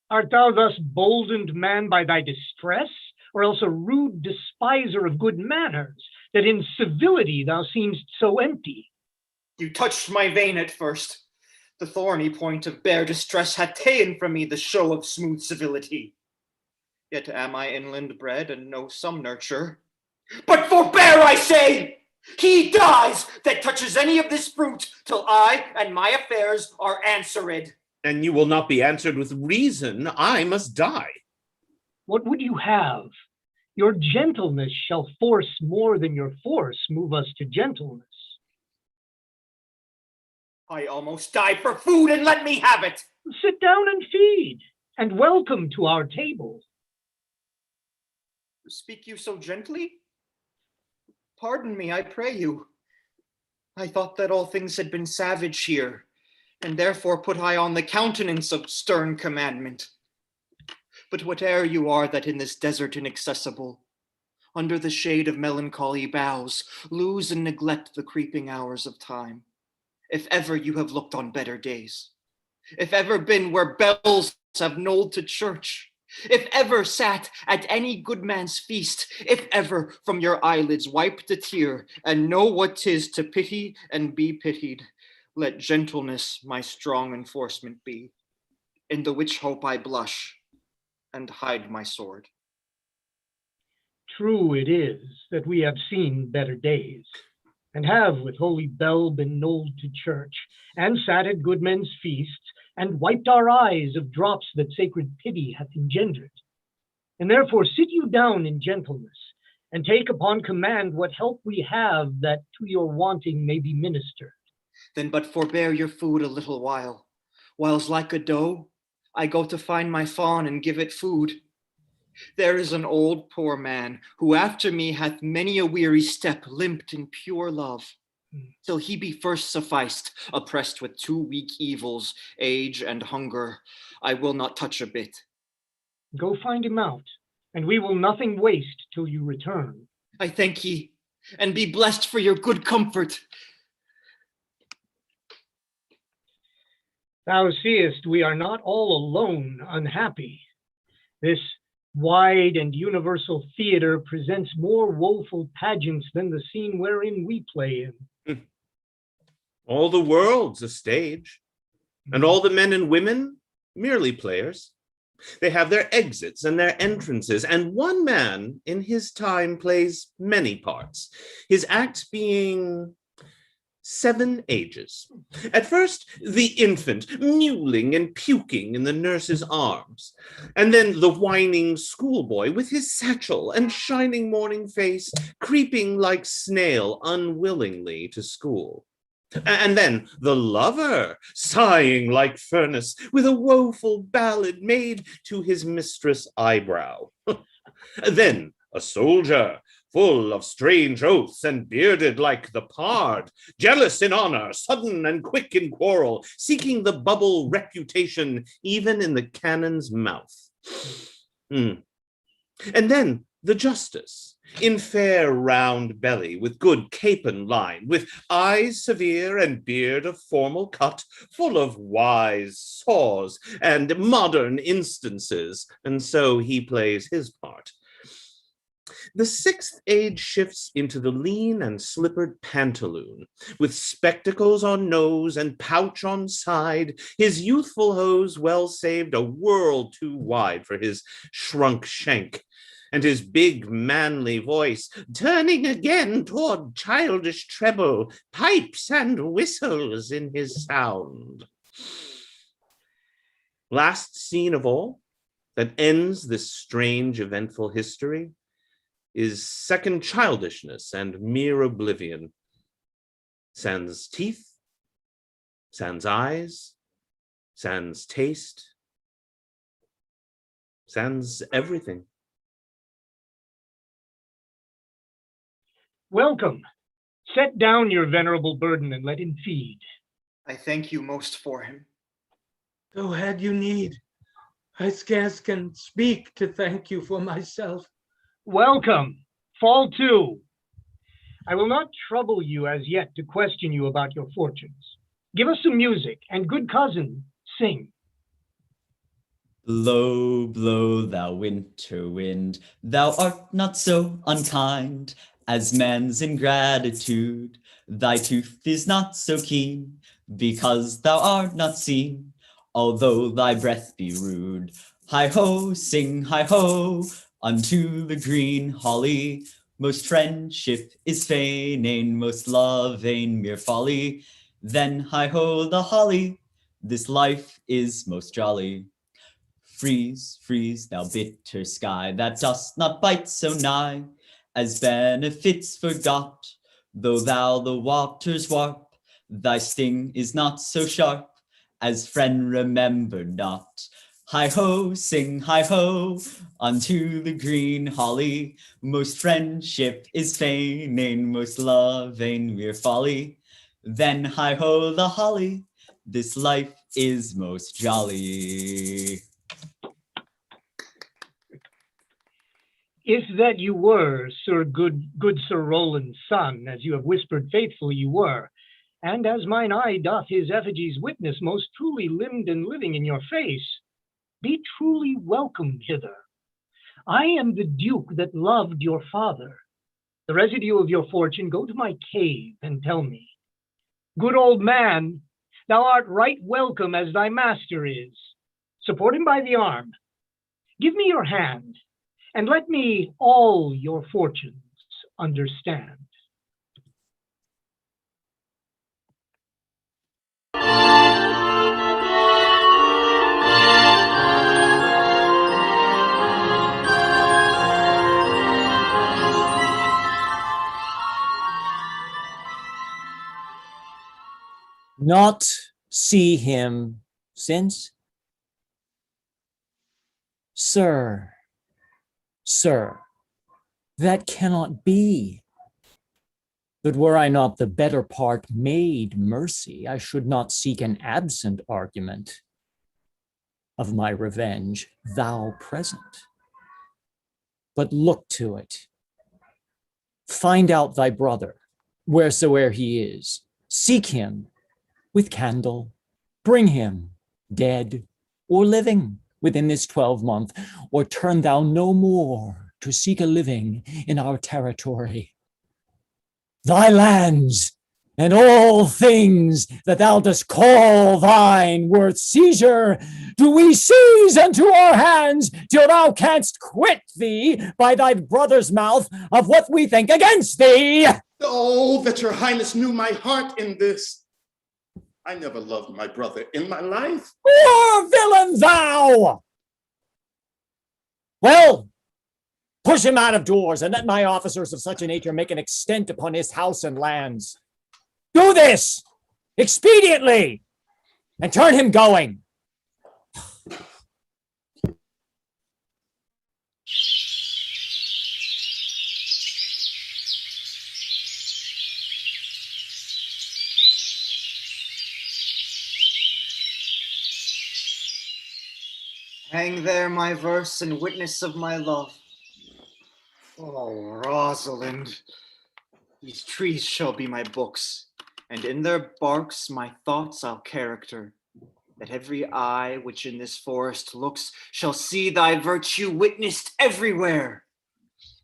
[SPEAKER 9] Art thou thus boldened, man, by thy distress, or else a rude despiser of good manners, that in civility thou seemst so empty?
[SPEAKER 2] You touched my vein at first. The thorny point of bare distress hath ta'en from me the show of smooth civility. Yet am I inland bred and know some nurture. But forbear, I say! He dies that touches any of this fruit, till I and my affairs are answered.
[SPEAKER 3] And you will not be answered with reason. I must die.
[SPEAKER 9] What would you have? Your gentleness shall force more than your force move us to gentleness.
[SPEAKER 2] I almost died for food, and let me have it.
[SPEAKER 9] Sit down and feed, and welcome to our table.
[SPEAKER 2] Speak you so gently? Pardon me, I pray you. I thought that all things had been savage here, and therefore put I on the countenance of stern commandment. But whate'er you are that in this desert inaccessible, under the shade of melancholy boughs, lose and neglect the creeping hours of time, if ever you have looked on better days, if ever been where bells have knolled to church, if ever sat at any good man's feast, if ever from your eyelids wiped a tear, and know what 'tis to pity and be pitied, let gentleness my strong enforcement be, in the which hope I blush and hide my sword.
[SPEAKER 9] True it is that we have seen better days, and have with holy bell been knolled to church, and sat at good men's feasts, and wiped our eyes of drops that sacred pity hath engendered. And therefore sit you down in gentleness, and take upon command what help we have that to your wanting may be ministered.
[SPEAKER 2] Then but forbear your food a little whiles like a doe, I go to find my fawn and give it food. There is an old poor man, who after me hath many a weary step limped in pure love, till he be first sufficed, oppressed with two weak evils, age and hunger. I will not touch a bit.
[SPEAKER 9] Go find him out, and we will nothing waste till you return.
[SPEAKER 2] I thank ye, and be blessed for your good comfort.
[SPEAKER 9] Thou seest we are not all alone unhappy. This wide and universal theater presents more woeful pageants than the scene wherein we play in.
[SPEAKER 14] All the world's a stage, and all the men and women merely players. They have their exits and their entrances, and one man in his time plays many parts, his acts being 7 ages. At first, the infant, mewling and puking in the nurse's arms, and then the whining schoolboy with his satchel and shining morning face, creeping like snail unwillingly to school. And then the lover, sighing like furnace, with a woeful ballad made to his mistress' eyebrow. Then a soldier, full of strange oaths and bearded like the pard, jealous in honor, sudden and quick in quarrel, seeking the bubble reputation even in the cannon's mouth. And then the justice, in fair round belly, with good capon line, with eyes severe and beard of formal cut, full of wise saws and modern instances, and so he plays his part. The 6th age shifts into the lean and slippered pantaloon, with spectacles on nose and pouch on side, his youthful hose well saved a world too wide for his shrunk shank, and his big manly voice turning again toward childish treble, pipes and whistles in his sound. Last scene of all, that ends this strange eventful history, is second childishness and mere oblivion. Sans teeth, sans eyes, sans taste, sans everything.
[SPEAKER 9] Welcome. Set down your venerable burden and let him feed.
[SPEAKER 2] I thank you most for him.
[SPEAKER 13] Go had you need. I scarce can speak to thank you for myself.
[SPEAKER 9] Welcome. Fall to. I will not trouble you as yet to question you about your fortunes. Give us some music, and good cousin, sing.
[SPEAKER 11] Blow, blow, thou winter wind, thou art not so unkind as man's ingratitude. Thy tooth is not so keen, because thou art not seen, although thy breath be rude. Hi-ho, sing hi-ho, unto the green holly. Most friendship is feigning, most love ain't mere folly. Then hi-ho the holly, this life is most jolly. Freeze, freeze, thou bitter sky, that dost not bite so nigh, as benefits forgot, though thou the waters warp, thy sting is not so sharp, as friend remembered not. Hi-ho, sing hi-ho, unto the green holly, most friendship is feigning, most love ain't mere folly. Then hi-ho the holly, this life is most jolly.
[SPEAKER 9] If that you were, Sir good Sir Roland's son, as you have whispered faithfully you were, and as mine eye doth his effigies witness, most truly limbed and living in your face, be truly welcomed hither. I am the Duke that loved your father. The residue of your fortune go to my cave and tell me. Good old man, thou art right welcome as thy master is. Support him by the arm. Give me your hand, and let me all your fortunes understand.
[SPEAKER 10] not see him since? Sir, that cannot be. But were I not the better part made mercy, I should not seek an absent argument of my revenge, thou present. But look to it. Find out thy brother, wheresoe'er he is. Seek him with candle. Bring him, dead or living, within this 12-month, or turn thou no more to seek a living in our territory. Thy lands and all things that thou dost call thine worth seizure, do we seize unto our hands till thou canst quit thee by thy brother's mouth of what we think against thee.
[SPEAKER 4] Oh, that your highness knew my heart in this. I never loved my brother in my life.
[SPEAKER 10] Poor villain thou! Well, push him out of doors and let my officers of such a nature make an extent upon his house and lands. Do this expediently and turn him going.
[SPEAKER 2] Hang there my verse and witness of my love. Oh, Rosalind, these trees shall be my books, and in their barks my thoughts I'll character, that every eye which in this forest looks shall see thy virtue witnessed everywhere.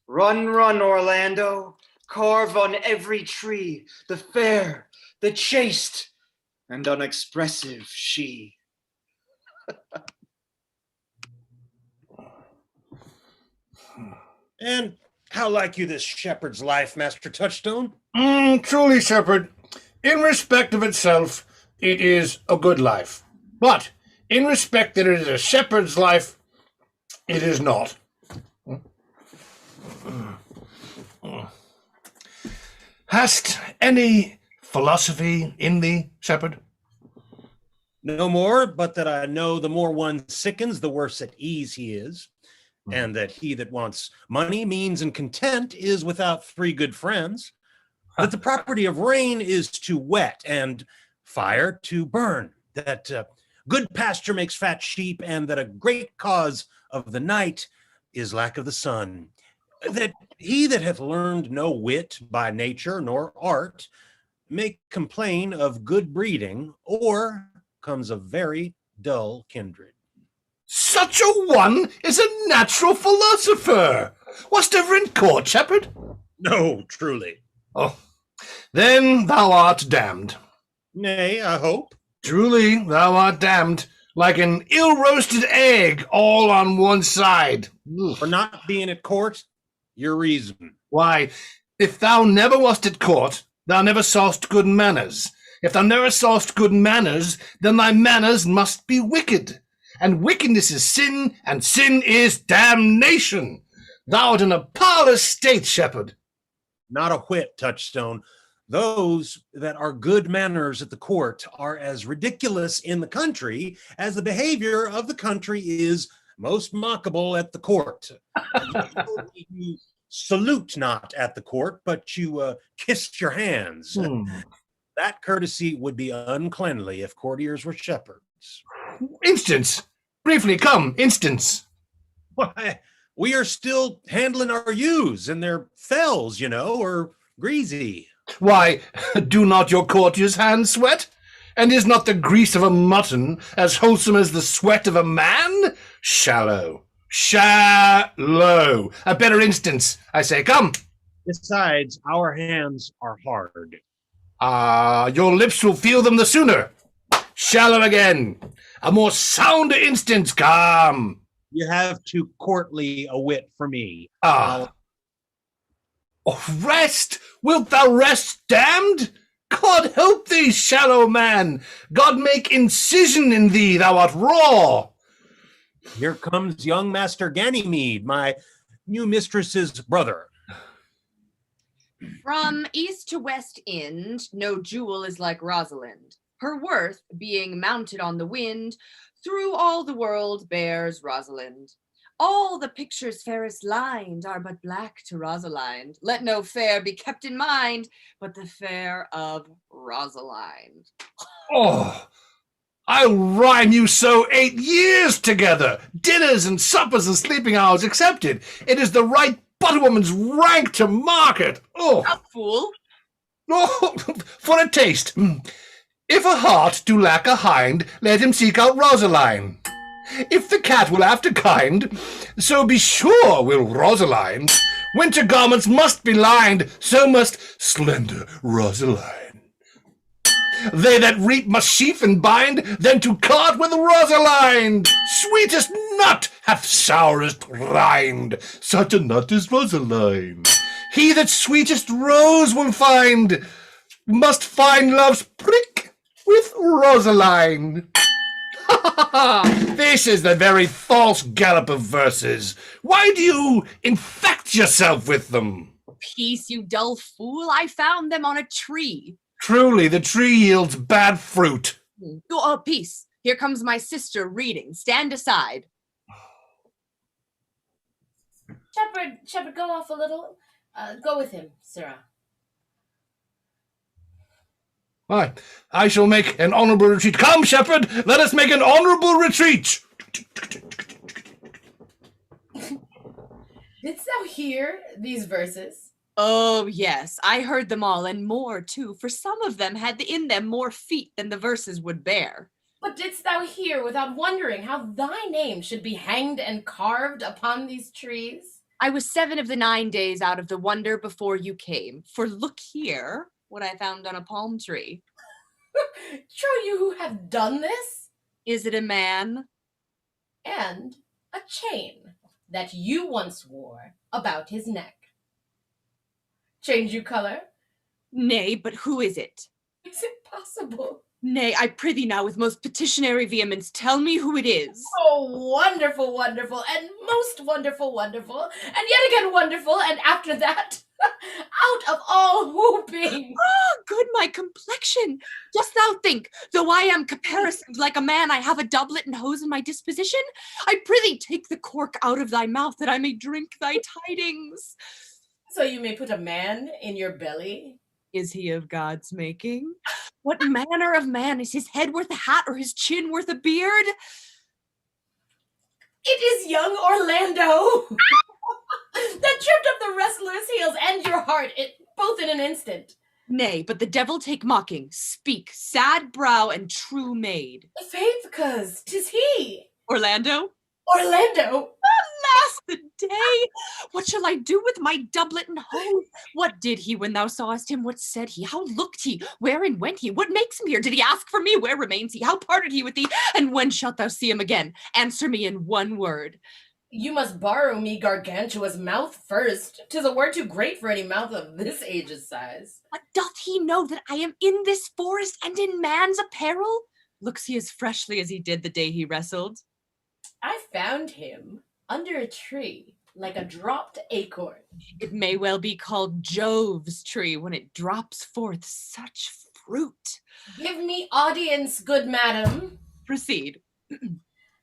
[SPEAKER 2] Run, run, Orlando, carve on every tree the fair, the chaste, and unexpressive she.
[SPEAKER 6] And how like you this shepherd's life, Master Touchstone?
[SPEAKER 3] Truly, shepherd, in respect of itself, it is a good life. But in respect that it is a shepherd's life, it is not. Hast any philosophy in thee, shepherd?
[SPEAKER 6] No more, but that I know the more one sickens, the worse at ease he is. And that he that wants money, means, and content is without 3 good friends. That the property of rain is to wet, and fire to burn. That good pasture makes fat sheep, and that a great cause of the night is lack of the sun. That he that hath learned no wit by nature nor art may complain of good breeding, or comes of very dull kindred.
[SPEAKER 3] Such a one is a natural philosopher. Wast ever in court, shepherd?
[SPEAKER 6] No, truly.
[SPEAKER 3] Oh, then thou art damned.
[SPEAKER 6] Nay, I hope.
[SPEAKER 3] Truly, thou art damned, like an ill-roasted egg, all on one side.
[SPEAKER 6] For not being at court, your reason.
[SPEAKER 3] Why, if thou never wast at court, thou never saw'st good manners. If thou never saw'st good manners, then thy manners must be wicked. And wickedness is sin, and sin is damnation. Thou art in a parlous state, shepherd.
[SPEAKER 6] Not a whit, Touchstone. Those that are good manners at the court are as ridiculous in the country as the behavior of the country is most mockable at the court. You salute not at the court, but you kiss your hands. That courtesy would be uncleanly if courtiers were shepherds.
[SPEAKER 3] Instance. Briefly, come, instance.
[SPEAKER 6] Why, we are still handling our ewes and their fells, or greasy.
[SPEAKER 3] Why, do not your courtiers' hands sweat? And is not the grease of a mutton as wholesome as the sweat of a man? Shallow. A better instance, I say, come.
[SPEAKER 6] Besides, our hands are hard.
[SPEAKER 3] Your lips will feel them the sooner. Shallow again. A more sounder instance, come.
[SPEAKER 6] You have too courtly a wit for me.
[SPEAKER 3] Rest! Wilt thou rest, damned? God help thee, shallow man. God make incision in thee, thou art raw.
[SPEAKER 6] Here comes young Master Ganymede, my new mistress's brother.
[SPEAKER 7] From east to west end, no jewel is like Rosalind. Her worth, being mounted on the wind, through all the world bears Rosalind. All the pictures fairest lined are but black to Rosalind. Let no fair be kept in mind, but the fair of Rosalind.
[SPEAKER 3] Oh, I'll rhyme you so 8 years together, dinners and suppers and sleeping hours accepted. It is the right butterwoman's rank to market. Oh,
[SPEAKER 7] a fool.
[SPEAKER 3] Oh, for a taste. If a heart do lack a hind, let him seek out Rosaline. If the cat will after kind, so be sure will Rosaline. Winter garments must be lined, so must slender Rosaline. They that reap must sheaf and bind, then to cart with Rosaline. Sweetest nut hath sourest rind, such a nut is Rosaline. He that sweetest rose will find, must find love's prick with Rosaline. This is the very false gallop of verses. Why do you infect yourself with them?
[SPEAKER 7] Peace, you dull fool. I found them on a tree.
[SPEAKER 3] Truly, the tree yields bad fruit.
[SPEAKER 7] Oh, peace. Here comes my sister reading. Stand aside.
[SPEAKER 8] Shepherd, go off a little. Go with him, sirrah.
[SPEAKER 3] Why, I shall make an honourable retreat. Come, shepherd, let us make an honourable retreat.
[SPEAKER 8] Didst thou hear these verses?
[SPEAKER 7] Oh, yes, I heard them all, and more, too, for some of them had in them more feet than the verses would bear.
[SPEAKER 8] But didst thou hear without wondering how thy name should be hanged and carved upon these trees?
[SPEAKER 7] I was 7 of the 9 days out of the wonder before you came, for look here, what I found on a palm tree.
[SPEAKER 8] Trow you who have done this?
[SPEAKER 7] Is it a man?
[SPEAKER 8] And a chain that you once wore about his neck. Change you color?
[SPEAKER 7] Nay, but who is it?
[SPEAKER 8] Is it possible?
[SPEAKER 7] Nay, I prithee now with most petitionary vehemence, tell me who it is.
[SPEAKER 8] Oh, wonderful, wonderful, and most wonderful, wonderful, and yet again wonderful, and after that, out of all whooping.
[SPEAKER 7] Ah, good my complexion. Dost thou think, though I am caparisoned like a man, I have a doublet and hose in my disposition? I prithee take the cork out of thy mouth, that I may drink thy tidings.
[SPEAKER 8] So you may put a man in your belly?
[SPEAKER 7] Is he of God's making? What manner of man? Is his head worth a hat or his chin worth a beard?
[SPEAKER 8] It is young Orlando that tripped up the wrestler's heels and your heart, both in an instant.
[SPEAKER 7] Nay, but the devil take mocking. Speak, sad brow and true maid.
[SPEAKER 8] Faith, cuz, 'tis he.
[SPEAKER 7] Orlando?
[SPEAKER 8] Orlando!
[SPEAKER 7] Alas, the day! What shall I do with my doublet and hose? What did he when thou sawest him? What said he? How looked he? Wherein went he? What makes him here? Did he ask for me? Where remains he? How parted he with thee? And when shalt thou see him again? Answer me in one word.
[SPEAKER 8] You must borrow me Gargantua's mouth first. 'Tis a word too great for any mouth of this age's size.
[SPEAKER 7] But doth he know that I am in this forest and in man's apparel? Looks he as freshly as he did the day he wrestled?
[SPEAKER 8] I found him under a tree, like a dropped acorn.
[SPEAKER 7] It may well be called Jove's tree when it drops forth such fruit.
[SPEAKER 8] Give me audience, good madam.
[SPEAKER 7] Proceed.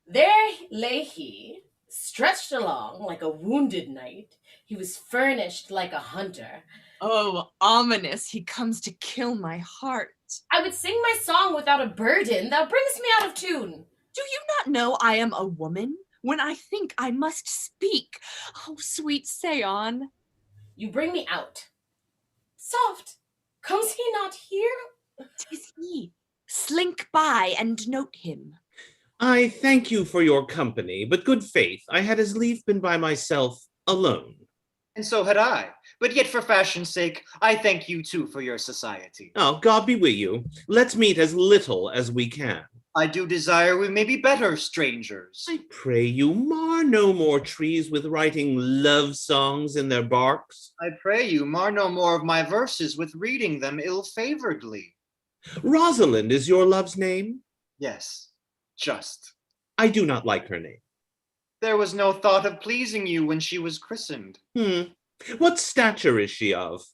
[SPEAKER 8] There lay he, stretched along like a wounded knight. He was furnished like a hunter.
[SPEAKER 7] Oh, ominous, he comes to kill my heart.
[SPEAKER 8] I would sing my song without a burden. Thou bringest me out of tune.
[SPEAKER 7] Do you not know I am a woman? When I think I must speak. Oh, sweet, say on.
[SPEAKER 8] You bring me out. Soft, comes he not here?
[SPEAKER 7] 'Tis he. Slink by and note him.
[SPEAKER 14] I thank you for your company, but good faith, I had as lief been by myself alone.
[SPEAKER 2] And so had I. But yet for fashion's sake, I thank you too for your society.
[SPEAKER 14] Oh, God be with you. Let's meet as little as we can.
[SPEAKER 2] I do desire we may be better strangers.
[SPEAKER 14] I pray you, mar no more trees with writing love songs in their barks.
[SPEAKER 2] I pray you, mar no more of my verses with reading them ill-favoredly.
[SPEAKER 14] Rosalind is your love's name?
[SPEAKER 2] Yes, just.
[SPEAKER 14] I do not like her name.
[SPEAKER 2] There was no thought of pleasing you when she was christened.
[SPEAKER 14] What stature is she of?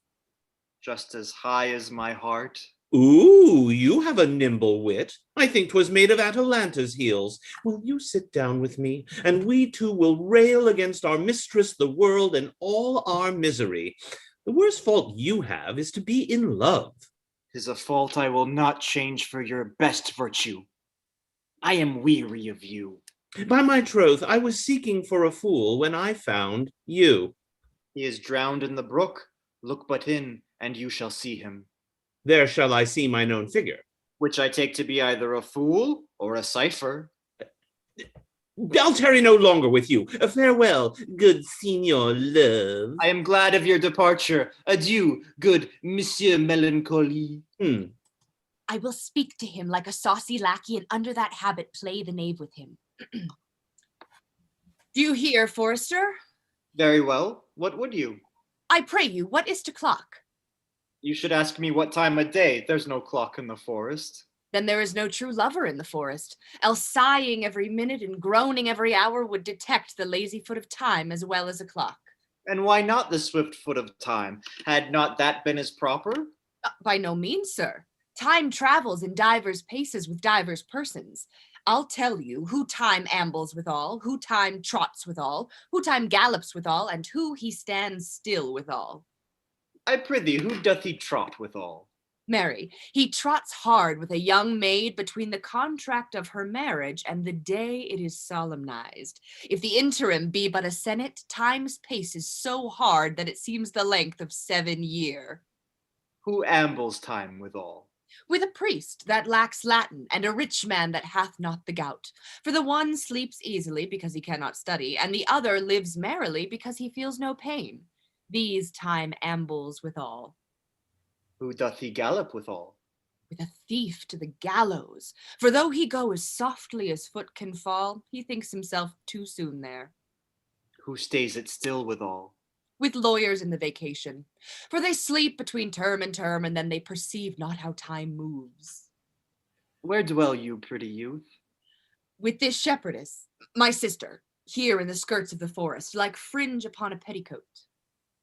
[SPEAKER 2] Just as high as my heart.
[SPEAKER 14] Ooh, you have a nimble wit. I think 'twas made of Atalanta's heels. Will you sit down with me, and we two will rail against our mistress, the world, and all our misery. The worst fault you have is to be in love.
[SPEAKER 2] 'Tis a fault I will not change for your best virtue. I am weary of you.
[SPEAKER 14] By my troth, I was seeking for a fool when I found you.
[SPEAKER 2] He is drowned in the brook. Look but in, and you shall see him.
[SPEAKER 14] There shall I see mine own figure.
[SPEAKER 2] Which I take to be either a fool or a cipher.
[SPEAKER 14] I'll tarry no longer with you. Farewell, good Signor Love.
[SPEAKER 2] I am glad of your departure. Adieu, good Monsieur Melancholy.
[SPEAKER 7] I will speak to him like a saucy lackey, and under that habit play the knave with him. Do you hear, Forester?
[SPEAKER 2] Very well. What would you?
[SPEAKER 7] I pray you, what is to clock?
[SPEAKER 2] You should ask me what time of day. There's no clock in the forest.
[SPEAKER 7] Then there is no true lover in the forest, else sighing every minute and groaning every hour would detect the lazy foot of time as well as a clock.
[SPEAKER 2] And why not the swift foot of time? Had not that been as proper?
[SPEAKER 7] By no means, sir. Time travels in divers paces with divers persons. I'll tell you who time ambles withal, who time trots withal, who time gallops withal, and who he stands still withal.
[SPEAKER 2] I prithee, who doth he trot withal?
[SPEAKER 7] Marry, he trots hard with a young maid between the contract of her marriage and the day it is solemnized. If the interim be but a senate, time's pace is so hard that it seems the length of 7 years.
[SPEAKER 2] Who ambles time withal?
[SPEAKER 7] With a priest that lacks Latin, and a rich man that hath not the gout. For the one sleeps easily because he cannot study, and the other lives merrily because he feels no pain. These time ambles withal.
[SPEAKER 2] Who doth he gallop withal?
[SPEAKER 7] With a thief to the gallows. For though he go as softly as foot can fall, he thinks himself too soon there.
[SPEAKER 2] Who stays it still withal?
[SPEAKER 7] With lawyers in the vacation. For they sleep between term, and then they perceive not how time moves.
[SPEAKER 2] Where dwell you, pretty youth?
[SPEAKER 7] With this shepherdess, my sister, here in the skirts of the forest, like fringe upon a petticoat.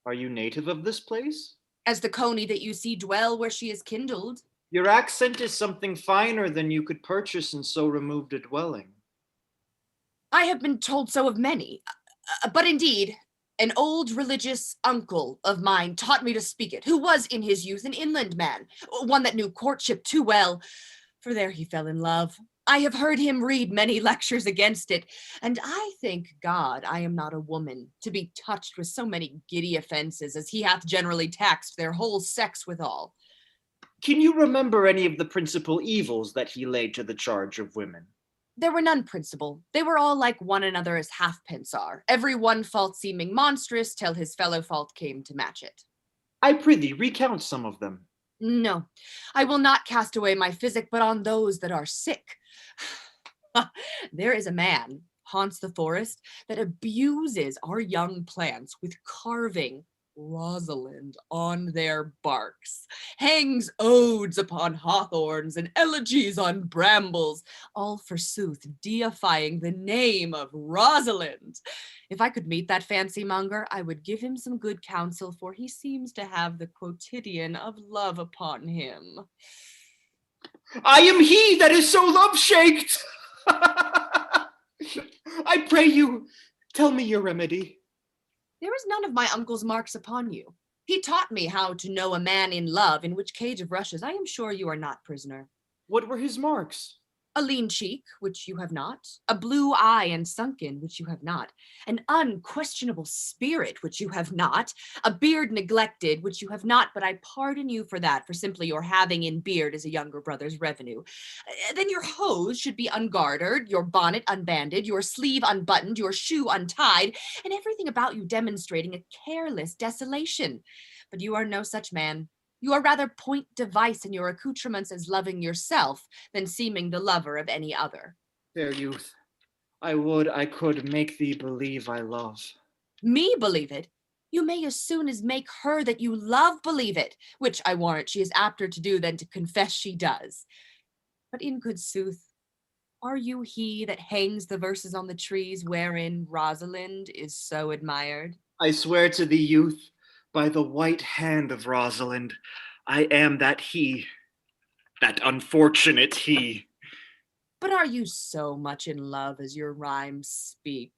[SPEAKER 2] Are you native of this place?
[SPEAKER 7] As the coney that you see dwell where she is kindled.
[SPEAKER 2] Your accent is something finer than you could purchase in so removed a dwelling.
[SPEAKER 7] I have been told so of many, but indeed, an old religious uncle of mine taught me to speak it, who was in his youth an inland man, one that knew courtship too well, for there he fell in love. I have heard him read many lectures against it, and I thank God I am not a woman, to be touched with so many giddy offences as he hath generally taxed their whole sex withal.
[SPEAKER 2] Can you remember any of the principal evils that he laid to the charge of women?
[SPEAKER 7] There were none principal. They were all like one another as halfpence are, every one fault seeming monstrous till his fellow fault came to match it.
[SPEAKER 2] I prithee, recount some of them.
[SPEAKER 7] No, I will not cast away my physic, but on those that are sick. There is a man, haunts the forest, that abuses our young plants with carving Rosalind on their barks, hangs odes upon hawthorns and elegies on brambles, all forsooth deifying the name of Rosalind. If I could meet that fancy monger, I would give him some good counsel, for he seems to have the quotidian of love upon him.
[SPEAKER 2] I am he that is so love-shaked! I pray you, tell me your remedy.
[SPEAKER 7] There is none of my uncle's marks upon you. He taught me how to know a man in love, in which cage of rushes I am sure you are not prisoner.
[SPEAKER 2] What were his marks?
[SPEAKER 7] A lean cheek, which you have not, a blue eye and sunken, which you have not, an unquestionable spirit, which you have not, a beard neglected, which you have not, but I pardon you for that, for simply your having in beard is a younger brother's revenue. Then your hose should be ungartered, your bonnet unbanded, your sleeve unbuttoned, your shoe untied, and everything about you demonstrating a careless desolation. But you are no such man. You are rather point device in your accoutrements as loving yourself than seeming the lover of any other.
[SPEAKER 2] Fair youth, I would I could make thee believe I love.
[SPEAKER 7] Me believe it? You may as soon as make her that you love believe it, which I warrant she is apter to do than to confess she does. But in good sooth, are you he that hangs the verses on the trees wherein Rosalind is so admired?
[SPEAKER 2] I swear to thee, youth, by the white hand of Rosalind, I am that he. That unfortunate he.
[SPEAKER 7] But are you so much in love as your rhymes speak?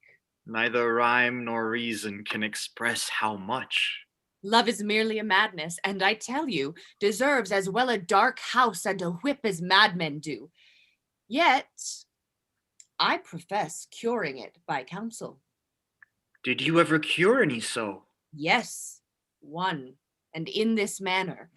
[SPEAKER 2] Neither rhyme nor reason can express how much.
[SPEAKER 7] Love is merely a madness, and I tell you, deserves as well a dark house and a whip as madmen do. Yet, I profess curing it by counsel.
[SPEAKER 2] Did you ever cure any so?
[SPEAKER 7] Yes, one, and in this manner.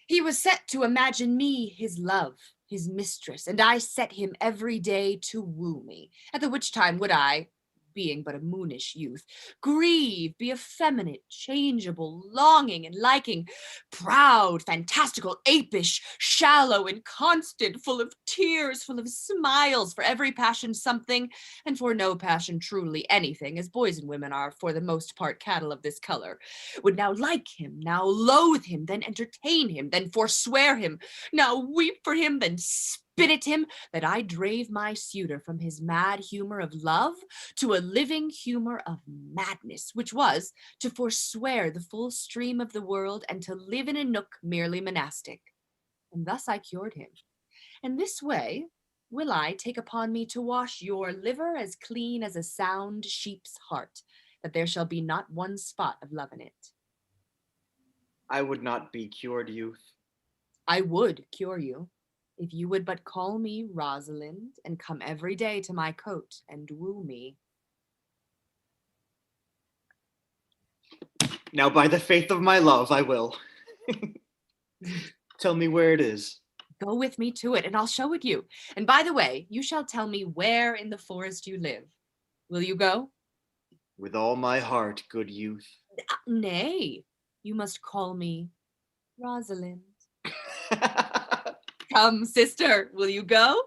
[SPEAKER 7] He was set to imagine me his love, his mistress, and I set him every day to woo me, at the which time would I, being but a moonish youth, grieve, be effeminate, changeable, longing and liking, proud, fantastical, apish, shallow, inconstant, full of tears, full of smiles, for every passion something, and for no passion truly anything, as boys and women are for the most part cattle of this color, would now like him, now loathe him, then entertain him, then forswear him, now weep for him, then spit at him, that I drave my suitor from his mad humor of love to a living humor of madness, which was to forswear the full stream of the world and to live in a nook merely monastic. And thus I cured him. And this way will I take upon me to wash your liver as clean as a sound sheep's heart, that there shall be not one spot of love in it.
[SPEAKER 2] I would not be cured, youth.
[SPEAKER 7] I would cure you, if you would but call me Rosalind and come every day to my cote and woo me.
[SPEAKER 2] Now, by the faith of my love, I will. Tell me where it is.
[SPEAKER 7] Go with me to it, and I'll show it you. And by the way, you shall tell me where in the forest you live. Will you go?
[SPEAKER 2] With all my heart, good youth.
[SPEAKER 7] Nay, you must call me Rosalind. Come, sister, will you go?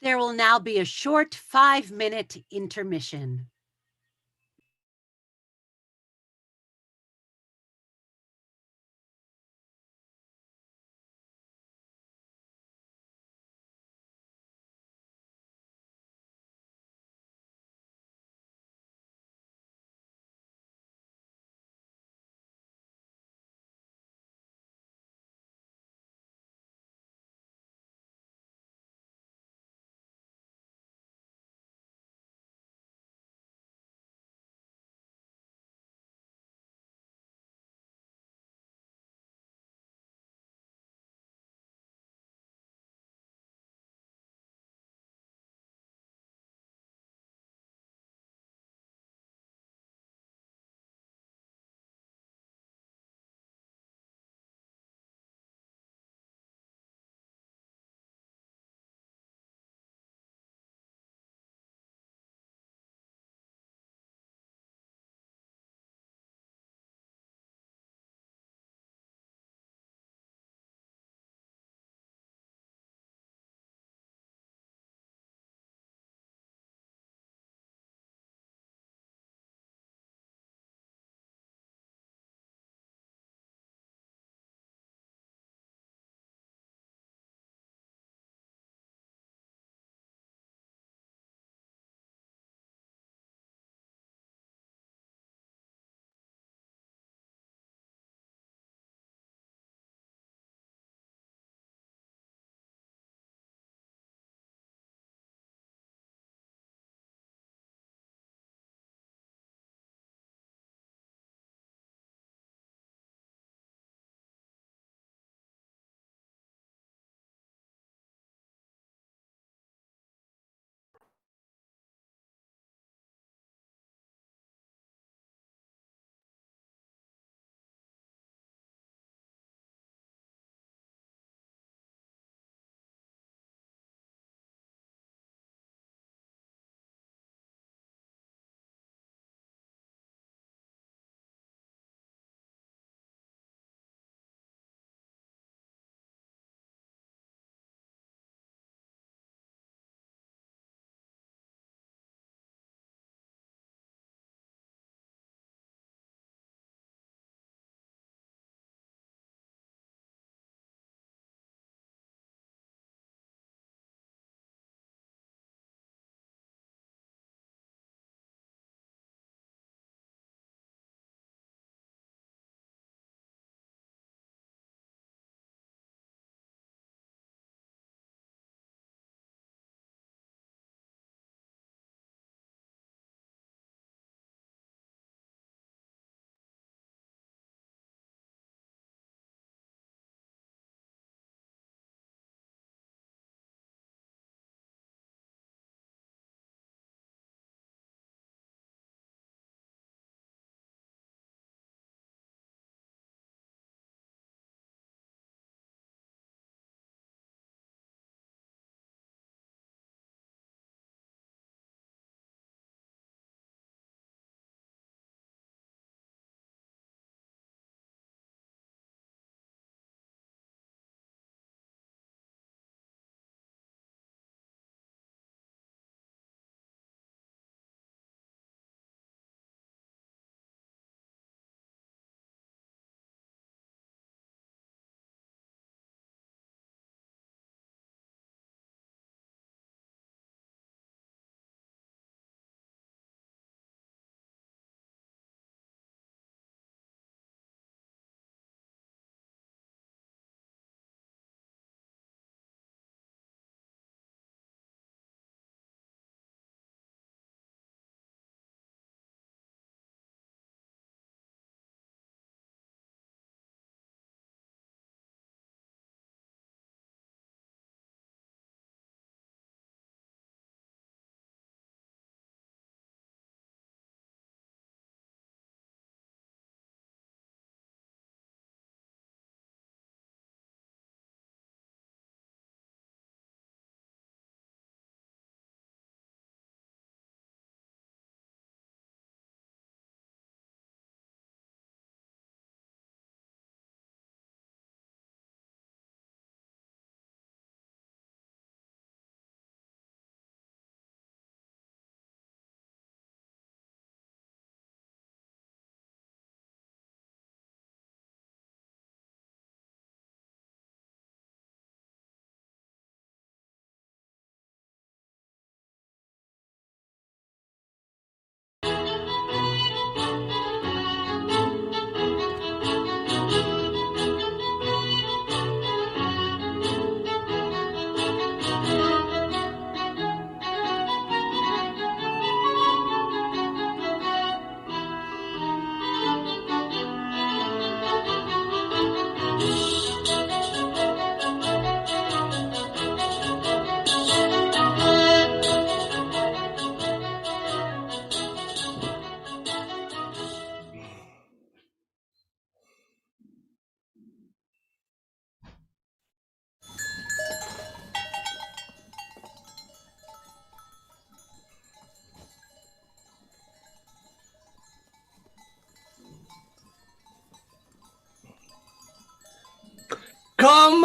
[SPEAKER 1] There will now be a short 5-minute intermission.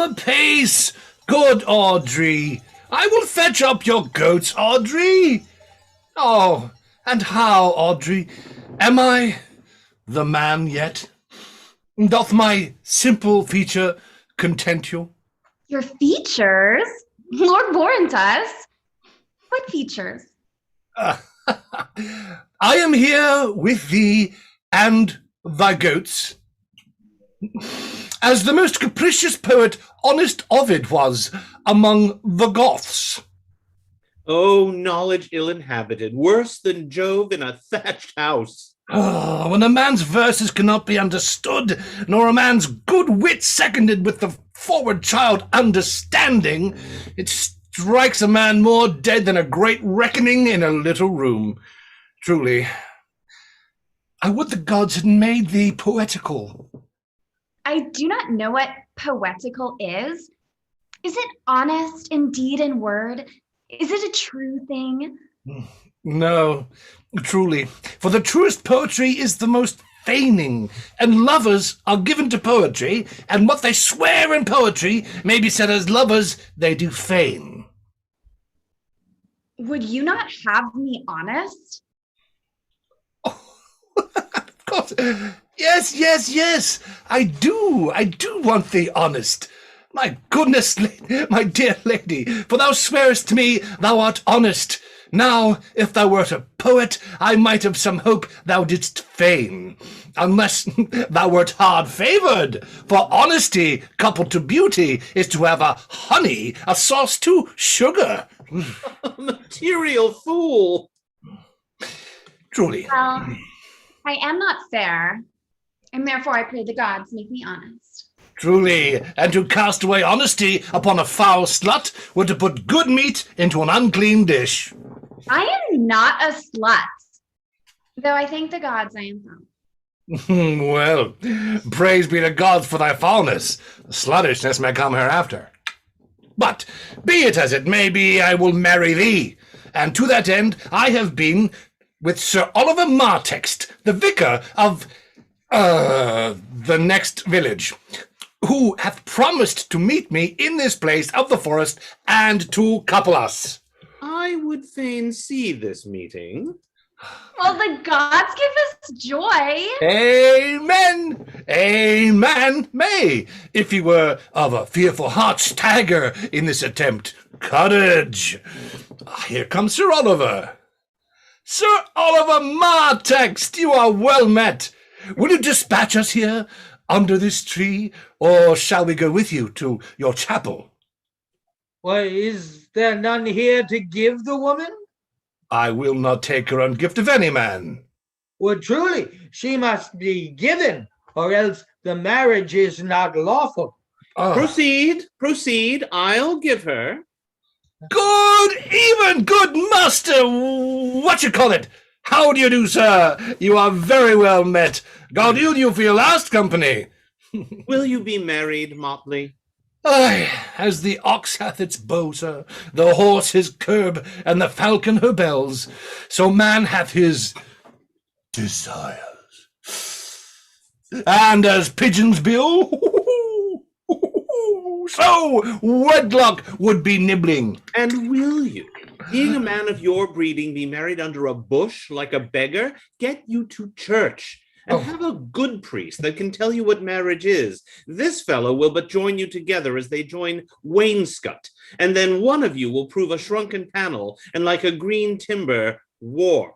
[SPEAKER 3] apace, good Audrey. I will fetch up your goats, Audrey. Oh, and how, Audrey, am I the man yet? Doth my simple feature content you?
[SPEAKER 5] Your features? Lord Warrentus? What features?
[SPEAKER 3] I am here with thee and thy goats, as the most capricious poet honest Ovid was among the Goths.
[SPEAKER 14] Oh, knowledge ill-inhabited, worse than Jove in a thatched house.
[SPEAKER 3] Oh, when a man's verses cannot be understood, nor a man's good wit seconded with the forward child understanding, it strikes a man more dead than a great reckoning in a little room. Truly, I would the gods had made thee poetical.
[SPEAKER 5] I do not know what poetical is. Is it honest in deed and word? Is it a true thing?
[SPEAKER 3] No, truly, for the truest poetry is the most feigning, and lovers are given to poetry, and what they swear in poetry may be said as lovers they do feign.
[SPEAKER 5] Would you not have me honest?
[SPEAKER 3] Of course. Yes. I do want thee honest. My goodness, my dear lady, for thou swearest to me thou art honest. Now, if thou wert a poet, I might have some hope thou didst feign, unless thou wert hard-favoured, for honesty coupled to beauty is to have a honey, a sauce to sugar.
[SPEAKER 14] A material fool.
[SPEAKER 3] Truly.
[SPEAKER 5] Well, I am not fair, and therefore I pray the gods make me honest.
[SPEAKER 3] Truly, and to cast away honesty upon a foul slut were to put good meat into an unclean dish.
[SPEAKER 5] I am not a slut, though I thank the gods I am foul.
[SPEAKER 3] Well, praise be to God for thy foulness. Sluttishness may come hereafter. But, be it as it may be, I will marry thee, and to that end I have been with Sir Oliver Martext, the vicar of the next village, who hath promised to meet me in this place of the forest and to couple us.
[SPEAKER 14] I would fain see this meeting.
[SPEAKER 5] Well, the gods give us joy.
[SPEAKER 3] Amen. May, if he were of a fearful heart, stagger in this attempt. Courage. Here comes Sir Oliver. Sir Oliver Martext, you are well met. Will you dispatch us here under this tree, or shall we go with you to your chapel?
[SPEAKER 13] Why, is there none here to give the woman?
[SPEAKER 3] I will not take her on gift of any man.
[SPEAKER 13] Well, truly, she must be given, or else the marriage is not lawful.
[SPEAKER 14] Proceed, I'll give her.
[SPEAKER 3] Good master, what you call it? How do you do, sir? You are very well met. God yield you for your last company.
[SPEAKER 14] Will you be married, Motley?
[SPEAKER 3] Aye, as the ox hath its bow, sir, the horse his curb, and the falcon her bells, so man hath his desires. And as pigeons bill, so wedlock would be nibbling.
[SPEAKER 14] And will you, being a man of your breeding, be married under a bush like a beggar? Get you to church. And have a good priest that can tell you what marriage is. This fellow will but join you together as they join wainscot, and then one of you will prove a shrunken panel, and like a green timber, warp.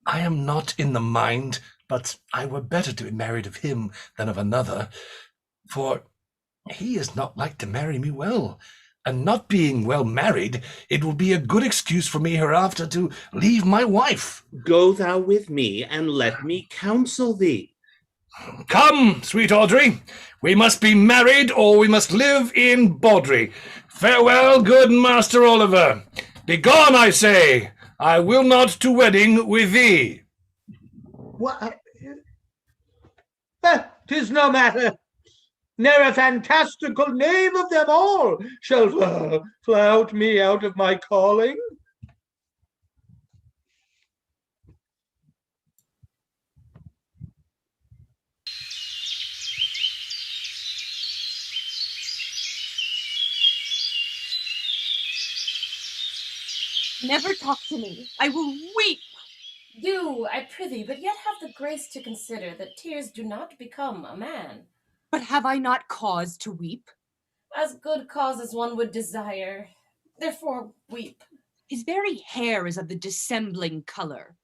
[SPEAKER 3] I am not in the mind, but I were better to be married of him than of another, for he is not like to marry me well. And not being well married, it will be a good excuse for me hereafter to leave my wife.
[SPEAKER 14] Go thou with me, and let me counsel thee.
[SPEAKER 3] Come, sweet Audrey, we must be married, or we must live in bawdry. Farewell, good Master Oliver. Begone, I say. I will not to wedding with thee.
[SPEAKER 13] What? 'Tis no matter. Ne'er a fantastical knave of them all shall flout me out of my calling.
[SPEAKER 7] Never talk to me. I will weep.
[SPEAKER 8] Do, I prithee, but yet have the grace to consider that tears do not become a man.
[SPEAKER 7] But have I not cause to weep?
[SPEAKER 8] As good cause as one would desire. Therefore, weep.
[SPEAKER 7] His very hair is of the dissembling color.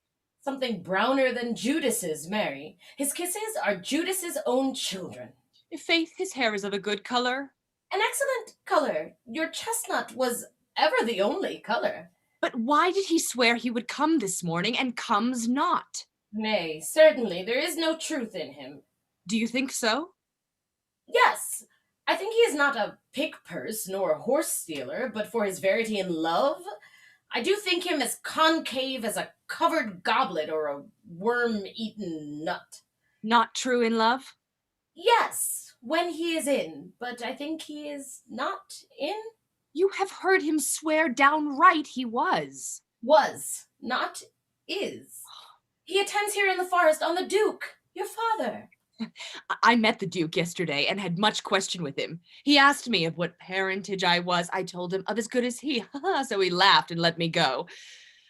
[SPEAKER 8] Something browner than Judas's, Mary. His kisses are Judas's own children.
[SPEAKER 7] Faith, his hair is of a good color.
[SPEAKER 8] An excellent color. Your chestnut was ever the only color.
[SPEAKER 7] But why did he swear he would come this morning and comes not?
[SPEAKER 8] Nay, certainly, there is no truth in him.
[SPEAKER 7] Do you think so?
[SPEAKER 8] Yes, I think he is not a pick purse nor a horse stealer, but for his verity in love, I do think him as concave as a covered goblet or a worm-eaten nut.
[SPEAKER 7] Not true in love?
[SPEAKER 8] Yes, when he is in, but I think he is not in.
[SPEAKER 7] You have heard him swear downright he was.
[SPEAKER 8] Was, not is. He attends here in the forest on the Duke, your father.
[SPEAKER 7] I met the Duke yesterday and had much question with him. He asked me of what parentage I was. I told him of as good as he. So he laughed and let me go.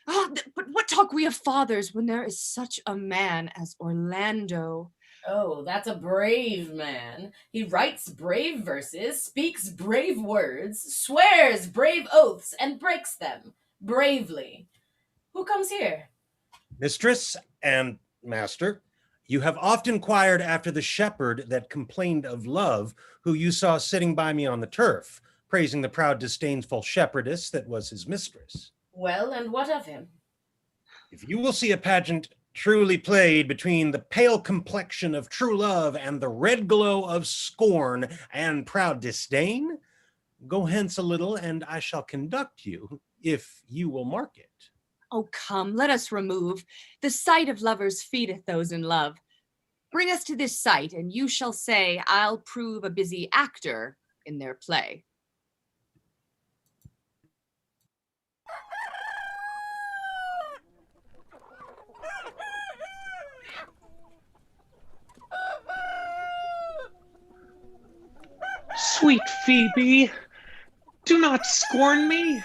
[SPEAKER 7] But what talk we of fathers when there is such a man as Orlando?
[SPEAKER 8] Oh, that's a brave man. He writes brave verses, speaks brave words, swears brave oaths, and breaks them bravely. Who comes here?
[SPEAKER 6] Mistress and master, you have oft inquired after the shepherd that complained of love, who you saw sitting by me on the turf, praising the proud disdainful shepherdess that was his mistress.
[SPEAKER 8] Well, and what of him?
[SPEAKER 6] If you will see a pageant truly played between the pale complexion of true love and the red glow of scorn and proud disdain, go hence a little, and I shall conduct you, if you will mark it.
[SPEAKER 7] Oh, come, let us remove. The sight of lovers feedeth those in love. Bring us to this sight, and you shall say, I'll prove a busy actor in their play.
[SPEAKER 12] Sweet Phoebe, do not scorn me.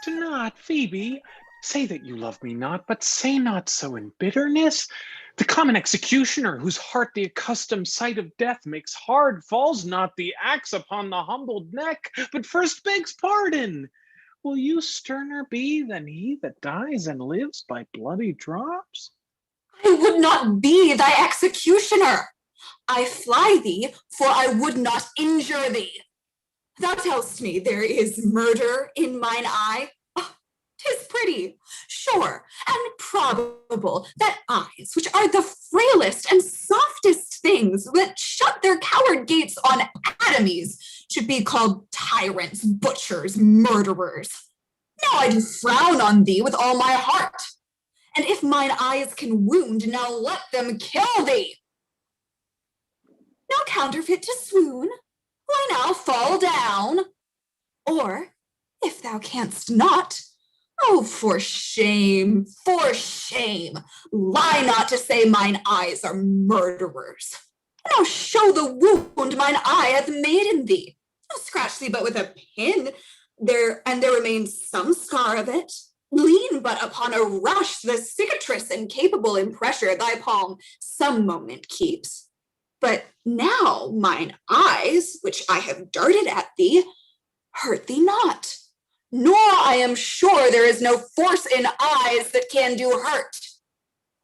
[SPEAKER 12] Do not, Phoebe. Say that you love me not, but say not so in bitterness. The common executioner, whose heart the accustomed sight of death makes hard, falls not the axe upon the humbled neck, but first begs pardon. Will you sterner be than he that dies and lives by bloody drops?
[SPEAKER 15] I would not be thy executioner. I fly thee, for I would not injure thee. Thou tell'st me there is murder in mine eye. Oh, 'tis pretty, sure, and probable that eyes, which are the frailest and softest things that shut their coward gates on atomies, should be called tyrants, butchers, murderers. Now I do frown on thee with all my heart. And if mine eyes can wound, now let them kill thee. Now counterfeit to swoon, why now fall down? Or, if thou canst not, oh, for shame, lie not to say mine eyes are murderers. Now show the wound mine eye hath made in thee. Now scratch thee but with a pin, there remains some scar of it. Lean but upon a rush, the cicatrice incapable in pressure thy palm some moment keeps. But now mine eyes, which I have darted at thee, hurt thee not, nor I am sure there is no force in eyes that can do hurt.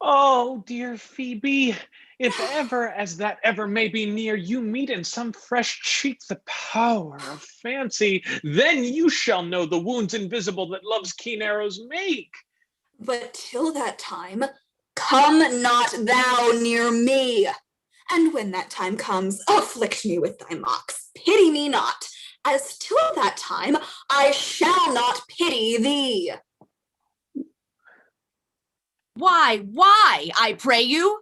[SPEAKER 12] Oh, dear Phoebe, if ever, as that ever may be near, you meet in some fresh cheek the power of fancy, then you shall know the wounds invisible that love's keen arrows make.
[SPEAKER 15] But till that time, come not thou near me. And when that time comes, afflict me with thy mocks, pity me not, as till that time I shall not pity thee.
[SPEAKER 7] Why, I pray you?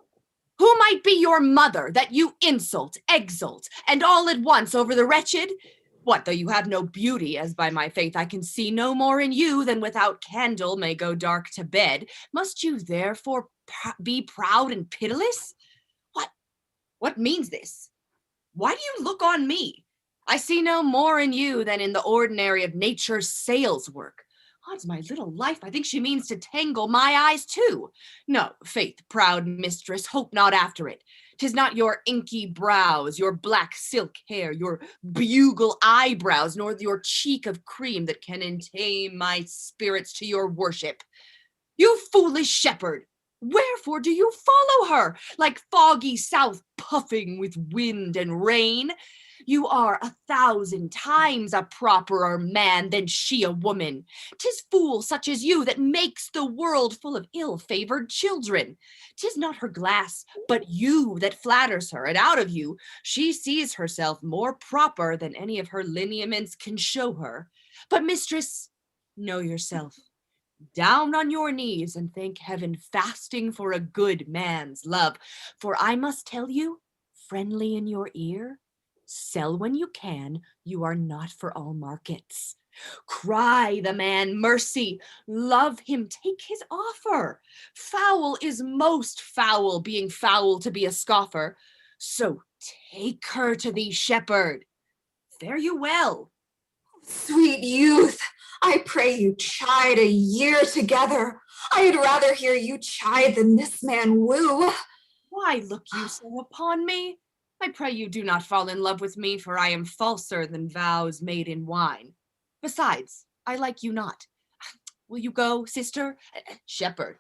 [SPEAKER 7] Who might be your mother that you insult, exult, and all at once over the wretched? What, though you have no beauty, as by my faith I can see no more in you than without candle may go dark to bed, must you therefore be proud and pitiless? What means this? Why do you look on me? I see no more in you than in the ordinary of nature's sales work. Odds my little life, I think she means to tangle my eyes too. No, faith, proud mistress, hope not after it. 'Tis not your inky brows, your black silk hair, your bugle eyebrows, nor your cheek of cream that can entame my spirits to your worship. You foolish shepherd, wherefore do you follow her, like foggy south puffing with wind and rain? You are 1,000 times a properer man than she a woman. 'Tis fool such as you that makes the world full of ill-favored children. 'Tis not her glass, but you that flatters her, and out of you she sees herself more proper than any of her lineaments can show her. But mistress, know yourself. Down on your knees and thank heaven fasting for a good man's love. For I must tell you, friendly in your ear, sell when you can, you are not for all markets. Cry the man mercy, love him, take his offer. Foul is most foul, being foul to be a scoffer. So take her to thee, shepherd. Fare you well.
[SPEAKER 15] Sweet youth, I pray you chide a year together. I'd rather hear you chide than this man woo.
[SPEAKER 7] Why look you so upon me? I pray you do not fall in love with me, for I am falser than vows made in wine. Besides, I like you not. Will you go, sister? Shepherd,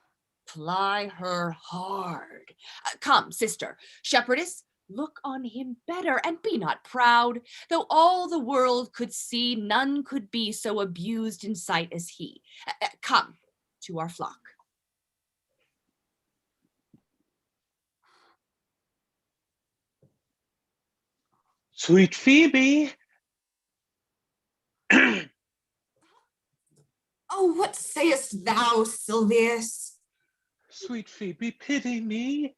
[SPEAKER 7] ply her hard. Come, sister, shepherdess, look on him better, and be not proud. Though all the world could see, none could be so abused in sight as he. Come to our flock.
[SPEAKER 12] Sweet Phoebe.
[SPEAKER 15] Oh, what sayest thou, Silvius?
[SPEAKER 12] Sweet Phoebe, pity me.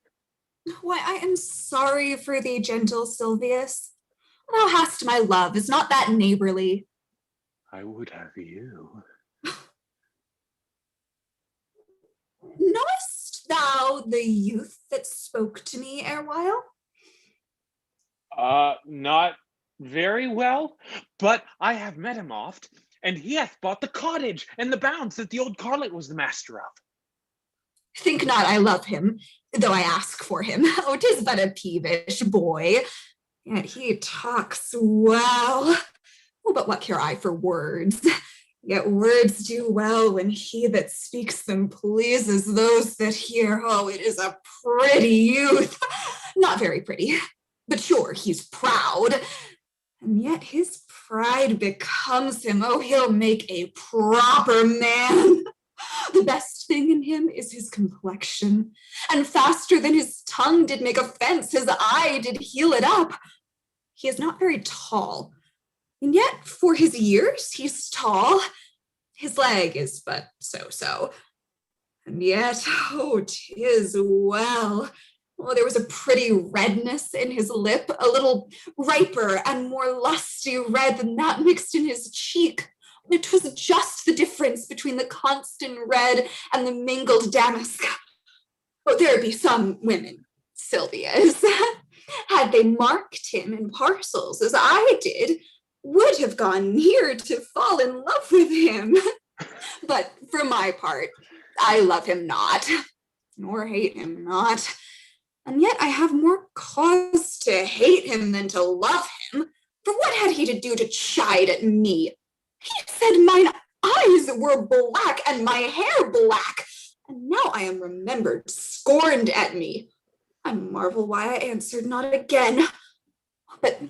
[SPEAKER 15] Why, I am sorry for thee, gentle Silvius. Thou hast my love, is not that neighborly?
[SPEAKER 12] I would have you.
[SPEAKER 15] Knowest thou the youth that spoke to me erewhile?
[SPEAKER 12] Not very well, but I have met him oft, and he hath bought the cottage and the bounds that the old Carlet was the master of.
[SPEAKER 15] Think not I love him, though I ask for him. Oh, 'tis but a peevish boy, yet he talks well. Oh, but what care I for words? Yet words do well when he that speaks them pleases those that hear. Oh, it is a pretty youth. Not very pretty, but sure he's proud. And yet his pride becomes him. Oh, he'll make a proper man. The best thing in him is his complexion, and faster than his tongue did make offense, his eye did heal it up. He is not very tall, and yet for his years he's tall. His leg is but so-so, and yet, oh, 'tis well. Oh, there was a pretty redness in his lip, a little riper and more lusty red than that mixed in his cheek. It was just the difference between the constant red and the mingled damask. Oh, there be some women, Silvia's, had they marked him in parcels as I did, would have gone near to fall in love with him. But for my part, I love him not, nor hate him not. And yet I have more cause to hate him than to love him. For what had he to do to chide at me? He said mine eyes were black and my hair black, and now I am remembered scorned at me. I marvel why I answered not again. But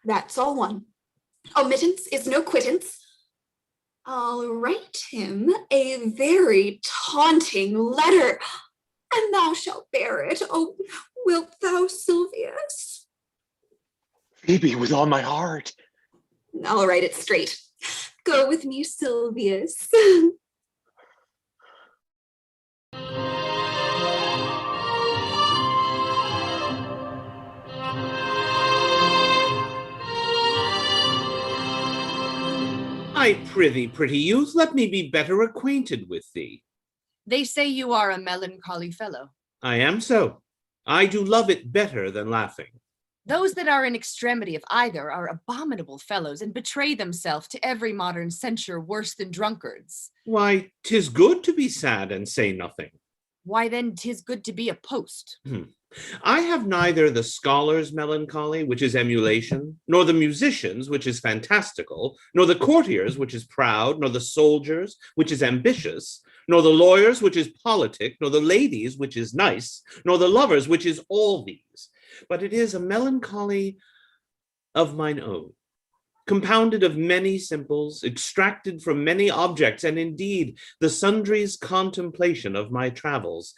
[SPEAKER 15] that's all one. Omittance is no quittance. I'll write him a very taunting letter, and thou shalt bear it. Oh, wilt thou, Silvius?
[SPEAKER 12] Phoebe, with all my heart.
[SPEAKER 15] I'll write it straight. Go with me, Silvius.
[SPEAKER 14] I prithee, pretty youth, let me be better acquainted with thee.
[SPEAKER 7] They say you are a melancholy fellow.
[SPEAKER 14] I am so. I do love it better than laughing.
[SPEAKER 7] Those that are in extremity of either are abominable fellows and betray themselves to every modern censure worse than drunkards.
[SPEAKER 14] Why, 'tis good to be sad and say nothing.
[SPEAKER 7] Why then 'tis good to be a post.
[SPEAKER 14] I have neither the scholar's melancholy, which is emulation, nor the musician's, which is fantastical, nor the courtier's, which is proud, nor the soldier's, which is ambitious, nor the lawyer's, which is politic, nor the lady's, which is nice, nor the lover's, which is all these. But it is a melancholy of mine own, compounded of many simples, extracted from many objects, and indeed the sundries contemplation of my travels,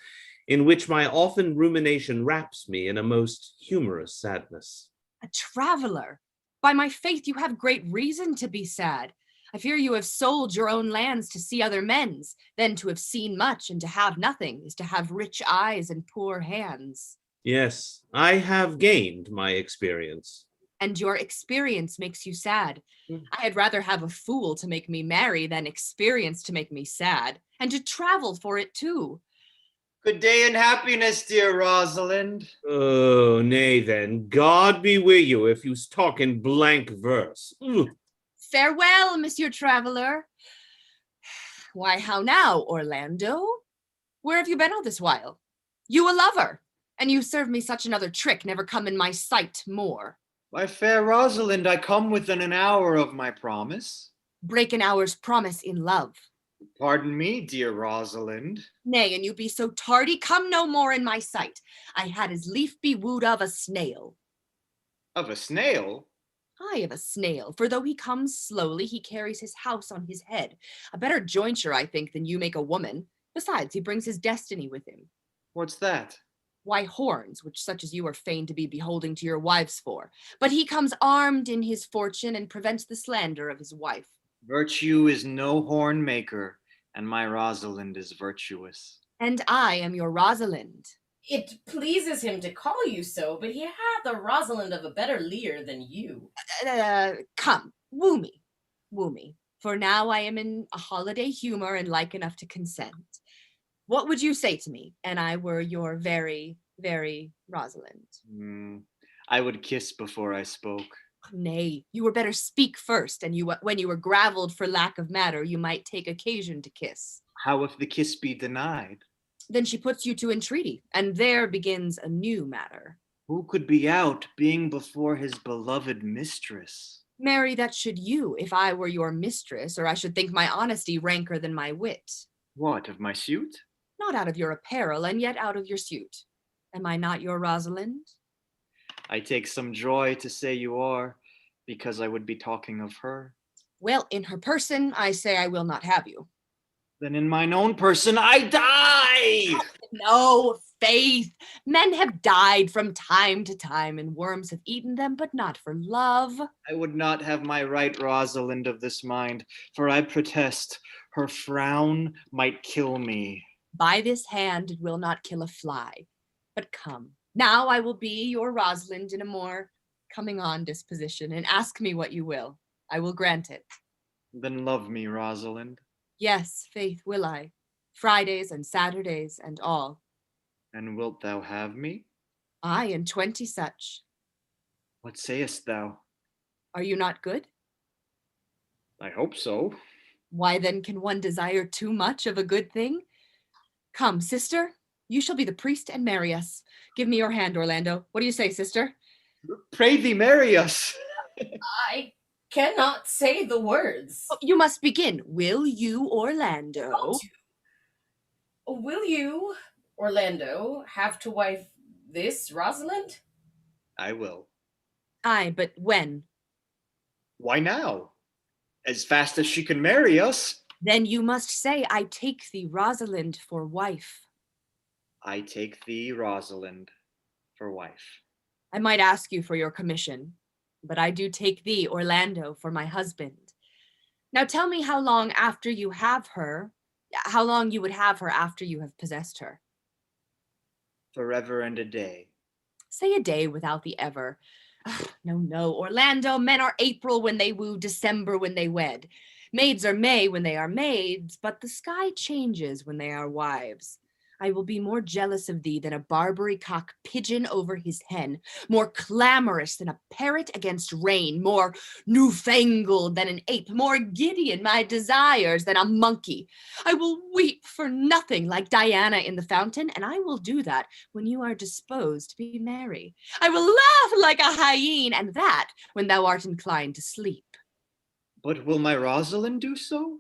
[SPEAKER 14] in which my often rumination wraps me in a most humorous sadness.
[SPEAKER 7] A traveler! By my faith, you have great reason to be sad. I fear you have sold your own lands to see other men's. Then to have seen much and to have nothing is to have rich eyes and poor hands.
[SPEAKER 14] Yes, I have gained my experience.
[SPEAKER 7] And your experience makes you sad. I had rather have a fool to make me merry than experience to make me sad, and to travel for it too.
[SPEAKER 2] Good day and happiness, dear Rosalind.
[SPEAKER 14] Oh, nay then, God be with you if you talk in blank verse. Ugh.
[SPEAKER 7] Farewell, Monsieur Traveler. Why, how now, Orlando? Where have you been all this while? You a lover, and you serve me such another trick, never come in my sight more.
[SPEAKER 2] My fair Rosalind, I come within an hour of my promise.
[SPEAKER 7] Break an hour's promise in love.
[SPEAKER 2] Pardon me, dear Rosalind.
[SPEAKER 7] Nay, and you be so tardy, come no more in my sight. I had as lief be wooed of a snail.
[SPEAKER 2] Of a snail?
[SPEAKER 7] Ay, of a snail, for though he comes slowly, he carries his house on his head. A better jointure, I think, than you make a woman. Besides, he brings his destiny with him.
[SPEAKER 2] What's that?
[SPEAKER 7] Why, horns, which such as you are fain to be beholding to your wives for. But he comes armed in his fortune and prevents the slander of his wife.
[SPEAKER 2] Virtue is no horn maker, and my Rosalind is virtuous.
[SPEAKER 7] And I am your Rosalind.
[SPEAKER 8] It pleases him to call you so, but he hath a Rosalind of a better leer than you.
[SPEAKER 7] Come, woo me, for now I am in a holiday humor and like enough to consent. What would you say to me, and I were your very, very Rosalind?
[SPEAKER 2] I would kiss before I spoke.
[SPEAKER 7] Nay, you were better speak first, and when you were gravelled for lack of matter, you might take occasion to kiss.
[SPEAKER 2] How if the kiss be denied?
[SPEAKER 7] Then she puts you to entreaty, and there begins a new matter.
[SPEAKER 2] Who could be out, being before his beloved mistress?
[SPEAKER 7] Marry, that should you, if I were your mistress, or I should think my honesty ranker than my wit.
[SPEAKER 2] What, of my suit?
[SPEAKER 7] Not out of your apparel, and yet out of your suit. Am I not your Rosalind?
[SPEAKER 2] I take some joy to say you are, because I would be talking of her.
[SPEAKER 7] Well, in her person, I say I will not have you.
[SPEAKER 2] Then in mine own person, I die!
[SPEAKER 7] No, faith. Men have died from time to time, and worms have eaten them, but not for love.
[SPEAKER 2] I would not have my right Rosalind of this mind, for I protest her frown might kill me.
[SPEAKER 7] By this hand it will not kill a fly. But come, now I will be your Rosalind in a more coming on disposition, and ask me what you will. I will grant it.
[SPEAKER 2] Then love me, Rosalind.
[SPEAKER 7] Yes, faith will I. Fridays and Saturdays and all.
[SPEAKER 2] And wilt thou have me?
[SPEAKER 7] Aye, and 20 such.
[SPEAKER 2] What sayest thou?
[SPEAKER 7] Are you not good?
[SPEAKER 2] I hope so.
[SPEAKER 7] Why then can one desire too much of a good thing? Come, sister, you shall be the priest and marry us. Give me your hand, Orlando. What do you say, sister?
[SPEAKER 2] Pray thee, marry us.
[SPEAKER 8] I cannot say the words.
[SPEAKER 7] Oh, you must begin. Will you, Orlando?
[SPEAKER 8] Will you, Orlando, have to wife this Rosalind?
[SPEAKER 2] I will.
[SPEAKER 7] Aye, but when?
[SPEAKER 2] Why now? As fast as she can marry us.
[SPEAKER 7] Then you must say, I take thee, Rosalind, for wife.
[SPEAKER 2] I take thee, Rosalind, for wife.
[SPEAKER 7] I might ask you for your commission, but I do take thee, Orlando, for my husband. Now tell me how long after you have her, how long you would have her after you have possessed her.
[SPEAKER 2] Forever and a day.
[SPEAKER 7] Say a day without the ever. No, Orlando, men are April when they woo, December when they wed. Maids are May when they are maids, but the sky changes when they are wives. I will be more jealous of thee than a Barbary cock pigeon over his hen, more clamorous than a parrot against rain, more newfangled than an ape, more giddy in my desires than a monkey. I will weep for nothing like Diana in the fountain, and I will do that when you are disposed to be merry. I will laugh like a hyene, and that when thou art inclined to sleep.
[SPEAKER 2] But will my Rosalind do so?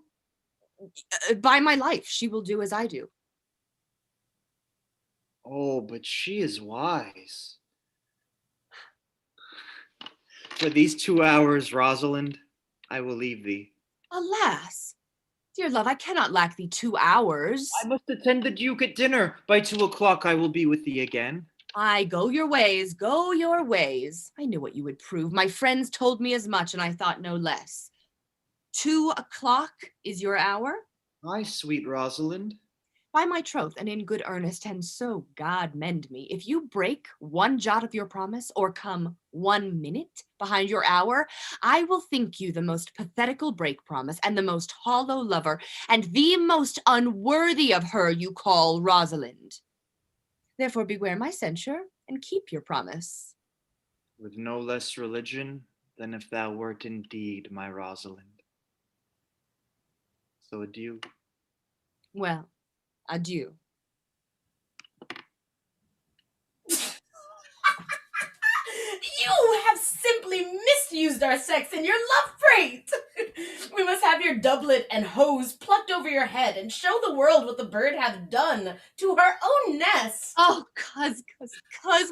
[SPEAKER 7] By my life, she will do as I do.
[SPEAKER 2] Oh, but she is wise. For these 2 hours, Rosalind, I will leave thee.
[SPEAKER 7] Alas, dear love, I cannot lack thee 2 hours.
[SPEAKER 2] I must attend the Duke at dinner. By 2 o'clock I will be with thee again.
[SPEAKER 7] Aye, go your ways, go your ways. I knew what you would prove. My friends told me as much, and I thought no less. 2 o'clock is your hour?
[SPEAKER 2] Aye, sweet Rosalind.
[SPEAKER 7] By my troth, and in good earnest, and so God mend me, if you break 1 jot of your promise, or come 1 minute behind your hour, I will think you the most pathetical break promise, and the most hollow lover, and the most unworthy of her you call Rosalind. Therefore beware my censure, and keep your promise.
[SPEAKER 2] With no less religion than if thou wert indeed my Rosalind. So adieu.
[SPEAKER 7] Well, adieu.
[SPEAKER 8] You have simply misused our sex in your love freight. We must have your doublet and hose plucked over your head and show the world what the bird hath done to her own nest.
[SPEAKER 7] Oh, cuz,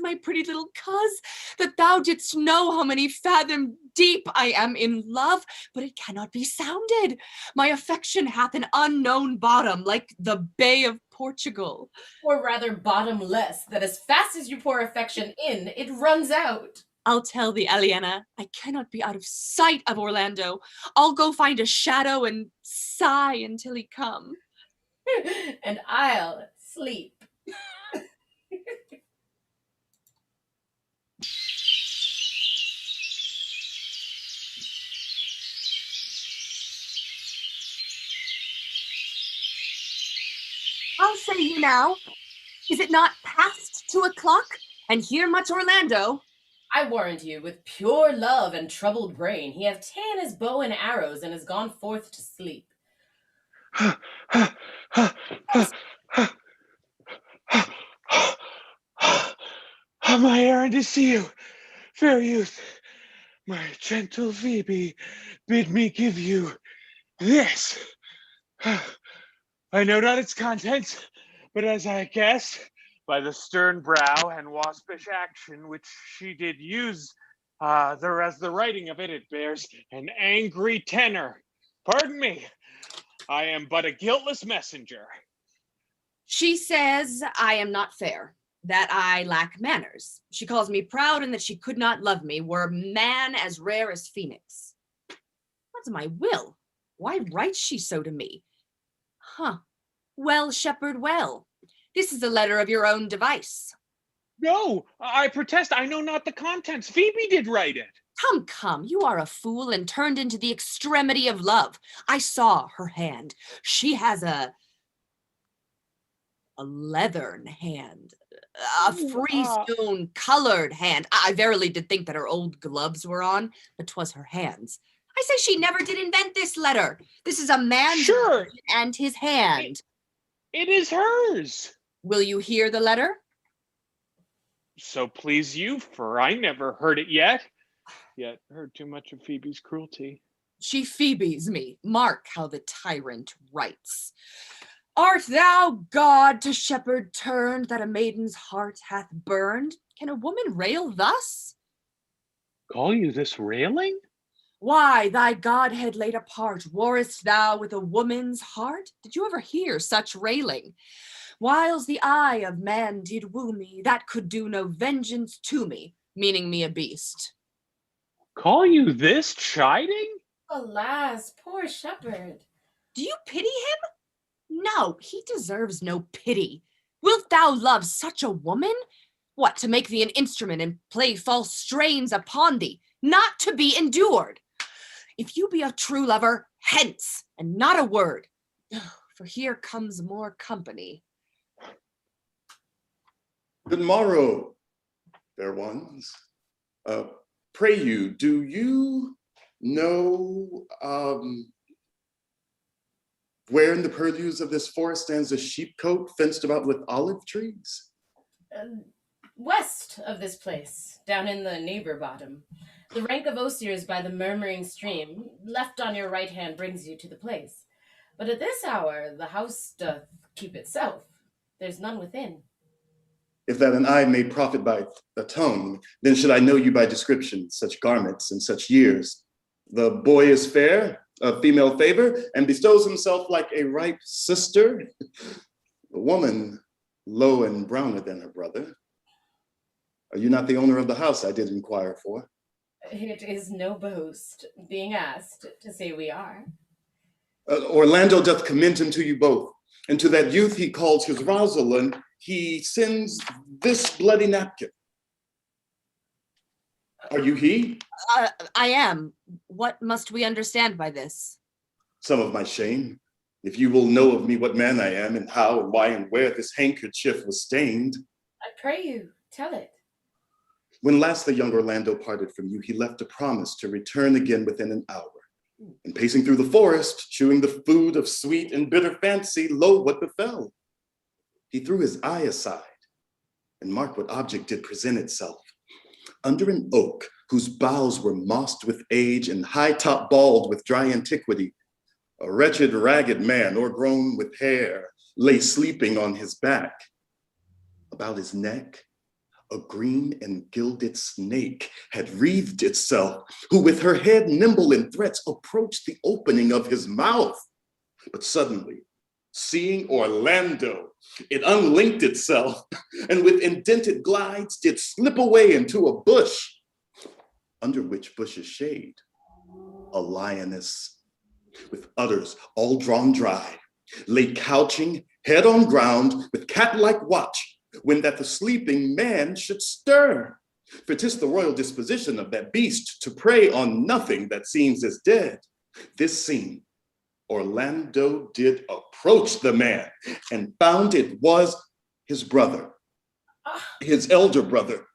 [SPEAKER 7] my pretty little cuz, that thou didst know how many fathom deep I am in love, but it cannot be sounded. My affection hath an unknown bottom, like the Bay of Portugal.
[SPEAKER 8] Or rather bottomless, that as fast as you pour affection in, it runs out.
[SPEAKER 7] I'll tell thee, Aliena, I cannot be out of sight of Orlando. I'll go find a shadow and sigh until he come.
[SPEAKER 8] And I'll sleep.
[SPEAKER 7] How say you now? Is it not past 2 o'clock? And here much Orlando?
[SPEAKER 8] I warrant you, with pure love and troubled brain, he hath ta'en his bow and arrows and is gone forth to sleep.
[SPEAKER 12] My errand is to you, fair youth. My gentle Phoebe bid me give you this. I know not its contents, but as I guess, by the stern brow and waspish action which she did use, as the writing of it bears an angry tenor. Pardon me, I am but a guiltless messenger.
[SPEAKER 7] She says I am not fair, that I lack manners. She calls me proud, and that she could not love me, were man as rare as Phoenix. What's my will? Why writes she so to me? Huh. Well, shepherd, well. This is a letter of your own device.
[SPEAKER 12] No, I protest, I know not the contents. Phoebe did write it.
[SPEAKER 7] Come, you are a fool and turned into the extremity of love. I saw her hand. She has a leathern hand, a freestone colored hand. I verily did think that her old gloves were on, but 'twas her hands. I say she never did invent this letter. This is a man's
[SPEAKER 12] sure.
[SPEAKER 7] And his hand.
[SPEAKER 12] It is hers.
[SPEAKER 7] Will you hear the letter?
[SPEAKER 12] So please you, for I never heard it yet heard too much of Phoebe's cruelty.
[SPEAKER 7] She Phoebes me. Mark how the tyrant writes. Art thou God to shepherd turned, that a maiden's heart hath burned? Can a woman rail thus?
[SPEAKER 12] Call you this railing?
[SPEAKER 7] Why, thy godhead laid apart, warrest thou with a woman's heart? Did you ever hear such railing? Whiles the eye of man did woo me, that could do no vengeance to me, meaning me a beast.
[SPEAKER 12] Call you this chiding?
[SPEAKER 8] Alas, poor shepherd.
[SPEAKER 7] Do you pity him? No, he deserves no pity. Wilt thou love such a woman? What, to make thee an instrument and play false strains upon thee, not to be endured? If you be a true lover, hence, and not a word, for here comes more company.
[SPEAKER 4] Good morrow, fair ones. Pray you, do you know where in the purlieus of this forest stands a sheepcote fenced about with olive trees?
[SPEAKER 8] West of this place, down in the neighbor bottom. The rank of osiers by the murmuring stream, left on your right hand, brings you to the place. But at this hour the house doth keep itself. There's none within.
[SPEAKER 4] If that an eye may profit by a tongue, then should I know you by description, such garments and such years. The boy is fair, of female favor, and bestows himself like a ripe sister. The woman, low and browner than her brother. Are you not the owner of the house I did inquire for?
[SPEAKER 8] It is no boast, being asked to say we are.
[SPEAKER 4] Orlando doth commend him to you both, and to that youth he calls his Rosalind, he sends this bloody napkin. Are you he?
[SPEAKER 7] I am. What must we understand by this?
[SPEAKER 4] Some of my shame. If you will know of me what man I am, and how and why and where this handkerchief was stained.
[SPEAKER 8] I pray you, tell it.
[SPEAKER 4] When last the young Orlando parted from you, he left a promise to return again within an hour. And pacing through the forest, chewing the food of sweet and bitter fancy, lo, what befell? He threw his eye aside, and mark what object did present itself. Under an oak whose boughs were mossed with age and high-top bald with dry antiquity, a wretched, ragged man, o'ergrown with hair, lay sleeping on his back. About his neck, a green and gilded snake had wreathed itself, who with her head nimble in threats approached the opening of his mouth. But suddenly, seeing Orlando, it unlinked itself, and with indented glides did slip away into a bush, under which bush's shade, a lioness, with udders all drawn dry, lay couching, head on ground, with cat-like watch, when that the sleeping man should stir. For 'tis the royal disposition of that beast to prey on nothing that seems as dead. This scene, Orlando did approach the man, and found it was his brother, his elder brother.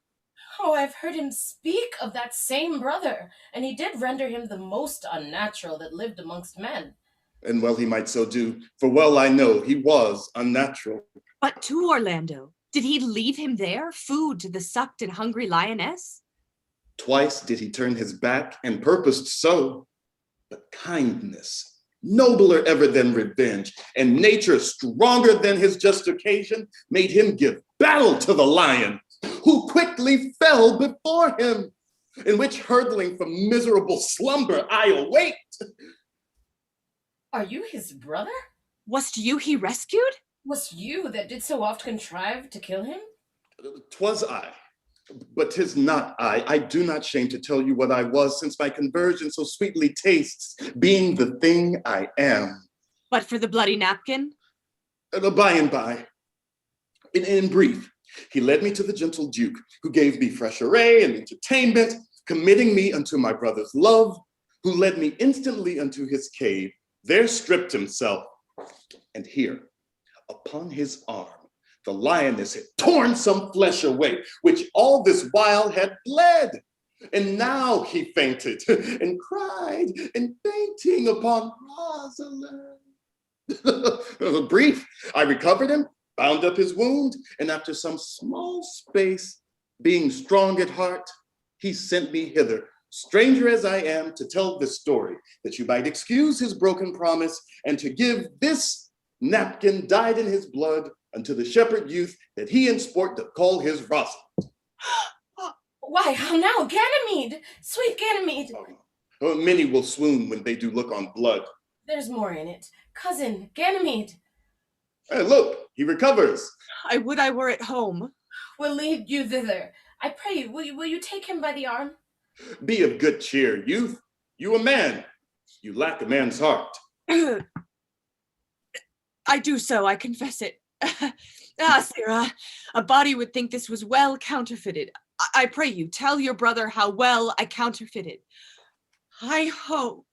[SPEAKER 8] Oh, I've heard him speak of that same brother, and he did render him the most unnatural that lived amongst men.
[SPEAKER 4] And well he might so do, for well I know he was unnatural.
[SPEAKER 7] But to Orlando, did he leave him there, food to the sucked and hungry lioness?
[SPEAKER 4] Twice did he turn his back, and purposed so. But kindness, nobler ever than revenge, and nature stronger than his just occasion, made him give battle to the lion, who quickly fell before him, in which hurtling from miserable slumber I await.
[SPEAKER 8] Are you his brother?
[SPEAKER 7] Wast you he rescued?
[SPEAKER 8] Was you that did so oft contrive to kill him?
[SPEAKER 4] 'Twas I, but 'tis not I. I do not shame to tell you what I was, since my conversion so sweetly tastes, being the thing I am.
[SPEAKER 7] But for the bloody napkin?
[SPEAKER 4] By and by. In brief, he led me to the gentle Duke, who gave me fresh array and entertainment, committing me unto my brother's love, who led me instantly unto his cave, there stripped himself, and here, upon his arm, the lioness had torn some flesh away, which all this while had bled. And now he fainted, and cried, and fainting upon Rosalind. Brief, I recovered him, bound up his wound, and after some small space, being strong at heart, he sent me hither, stranger as I am, to tell this story, that you might excuse his broken promise, and to give this napkin dyed in his blood unto the shepherd youth that he in sport doth call his Rosalind.
[SPEAKER 8] Why, how now, Ganymede, sweet Ganymede.
[SPEAKER 4] Many will swoon when they do look on blood.
[SPEAKER 8] There's more in it. Cousin, Ganymede.
[SPEAKER 4] Hey, look, he recovers.
[SPEAKER 7] I would I were at home.
[SPEAKER 8] We'll lead you thither. I pray you, will you take him by the arm?
[SPEAKER 4] Be of good cheer, youth. You a man. You lack a man's heart.
[SPEAKER 7] I do so, I confess it. Sarah, a body would think this was well counterfeited. I pray you, tell your brother how well I counterfeited. I hope.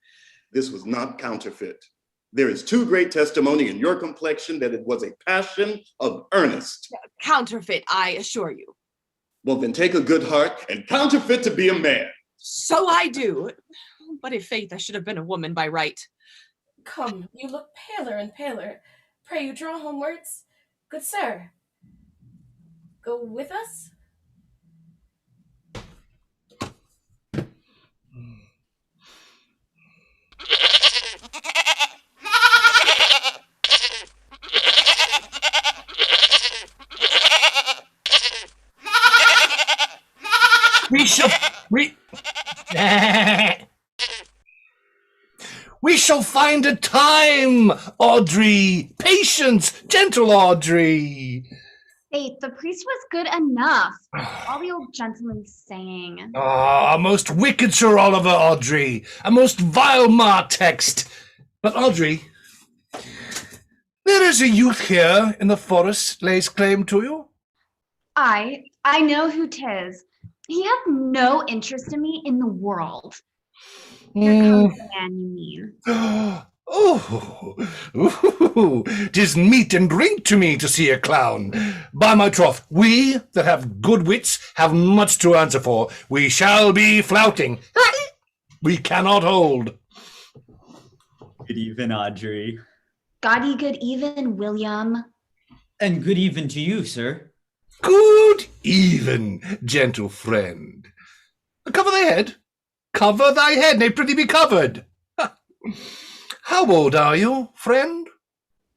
[SPEAKER 4] This was not counterfeit. There is too great testimony in your complexion that it was a passion of earnest.
[SPEAKER 7] Counterfeit, I assure you.
[SPEAKER 4] Well, then take a good heart and counterfeit to be a man.
[SPEAKER 7] So I do. But in faith, I should have been a woman by right.
[SPEAKER 8] Come, you look paler and paler. Pray you draw homewards. Good sir, go with us?
[SPEAKER 3] We shall find a time, Audrey. Patience, gentle Audrey.
[SPEAKER 5] Faith, the priest was good enough. All the old gentlemen saying.
[SPEAKER 3] Ah, a most wicked Sir Oliver, Audrey. A most vile text. But Audrey, there is a youth here in the forest lays claim to you.
[SPEAKER 5] I know who 'tis. He hath no interest in me in the world. Here comes the man you mean.
[SPEAKER 3] Oh, 'tis meat and drink to me to see a clown. By my troth, we that have good wits have much to answer for. We shall be flouting. We cannot hold.
[SPEAKER 11] Good even, Audrey.
[SPEAKER 5] Gaudy good even, William.
[SPEAKER 11] And good even to you, sir.
[SPEAKER 3] Good even, gentle friend. Cover thy head. Cover thy head, nay, prithee be covered. How old are you, friend?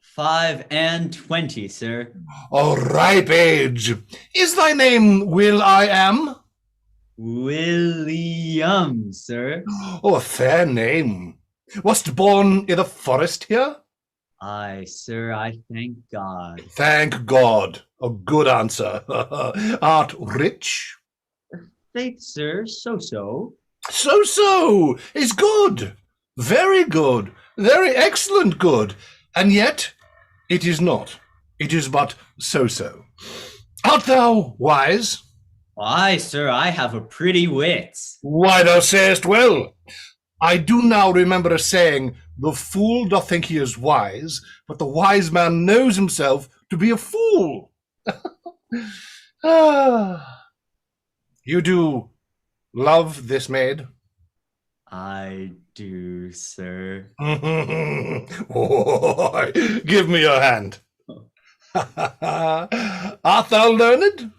[SPEAKER 11] 5 and 20, sir.
[SPEAKER 3] A ripe age. Is thy name Will I Am?
[SPEAKER 11] William, sir.
[SPEAKER 3] Oh, a fair name. Wast born i' the forest here?
[SPEAKER 11] Aye, sir, I thank God.
[SPEAKER 3] Thank God. A good answer. Art rich?
[SPEAKER 11] Faith, sir, so-so.
[SPEAKER 3] So-so is good. Very good. Very excellent good. And yet, it is not. It is but so-so. Art thou wise?
[SPEAKER 11] Aye, sir, I have a pretty wit.
[SPEAKER 3] Why, thou sayest well. I do now remember a saying, the fool doth think he is wise, but the wise man knows himself to be a fool. You do love this maid?
[SPEAKER 11] I do, sir.
[SPEAKER 3] Oh, give me your hand. Art thou learned?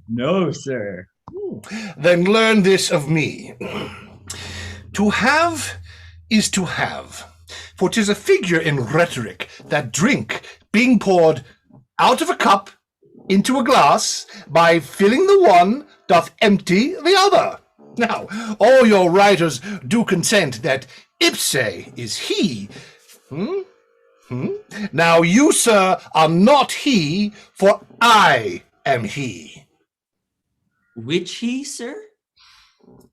[SPEAKER 11] No, sir.
[SPEAKER 3] Then learn this of me. To have is to have, for 'tis a figure in rhetoric that drink, being poured out of a cup into a glass, by filling the one, doth empty the other. Now, all your writers do consent that ipse is he. Now you, sir, are not he, for I am he.
[SPEAKER 11] Which he, sir?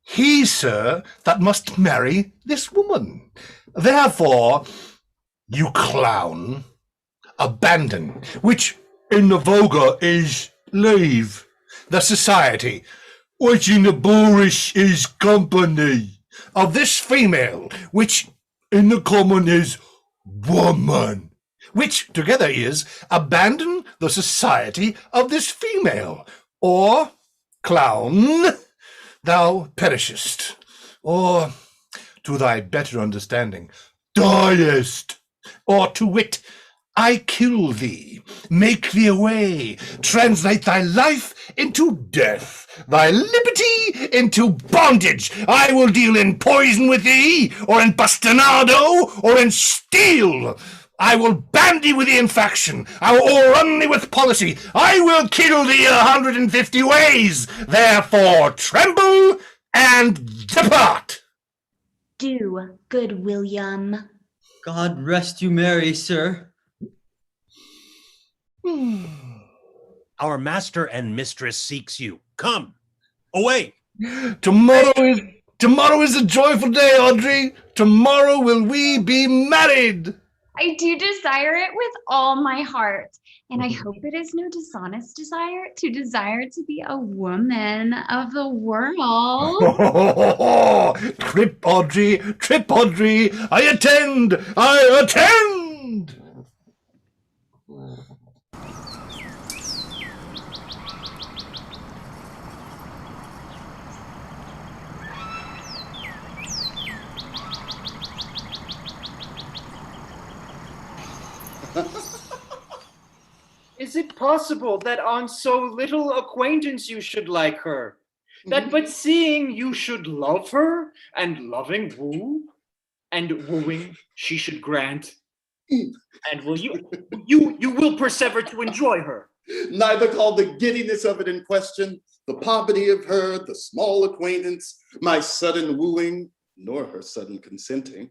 [SPEAKER 3] He, sir, that must marry this woman. Therefore, you clown, abandon, which in the vulgar is leave, the society, which in the boorish is company, of this female, which in the common is woman, which together is abandon the society of this female, or clown, thou perishest, or to thy better understanding, diest, or to wit, I kill thee, make thee away, translate thy life into death, thy liberty into bondage. I will deal in poison with thee, or in bastinado, or in steel. I will bandy with thee in faction. I will overrun thee with policy. I will kill thee 150 ways. Therefore, tremble and depart.
[SPEAKER 5] Do, good William.
[SPEAKER 11] God rest you merry, sir.
[SPEAKER 6] Our master and mistress seeks you. Come, away.
[SPEAKER 3] Tomorrow is a joyful day, Audrey. Tomorrow will we be married.
[SPEAKER 5] I do desire it with all my heart, and I hope it is no dishonest desire to desire to be a woman of the world.
[SPEAKER 3] Trip, Audrey, I attend.
[SPEAKER 2] Is it possible that on so little acquaintance you should like her? That but seeing you should love her, and loving woo, and wooing she should grant? And will you will persever to enjoy her?
[SPEAKER 4] Neither call the giddiness of it in question, the poverty of her, the small acquaintance, my sudden wooing, nor her sudden consenting.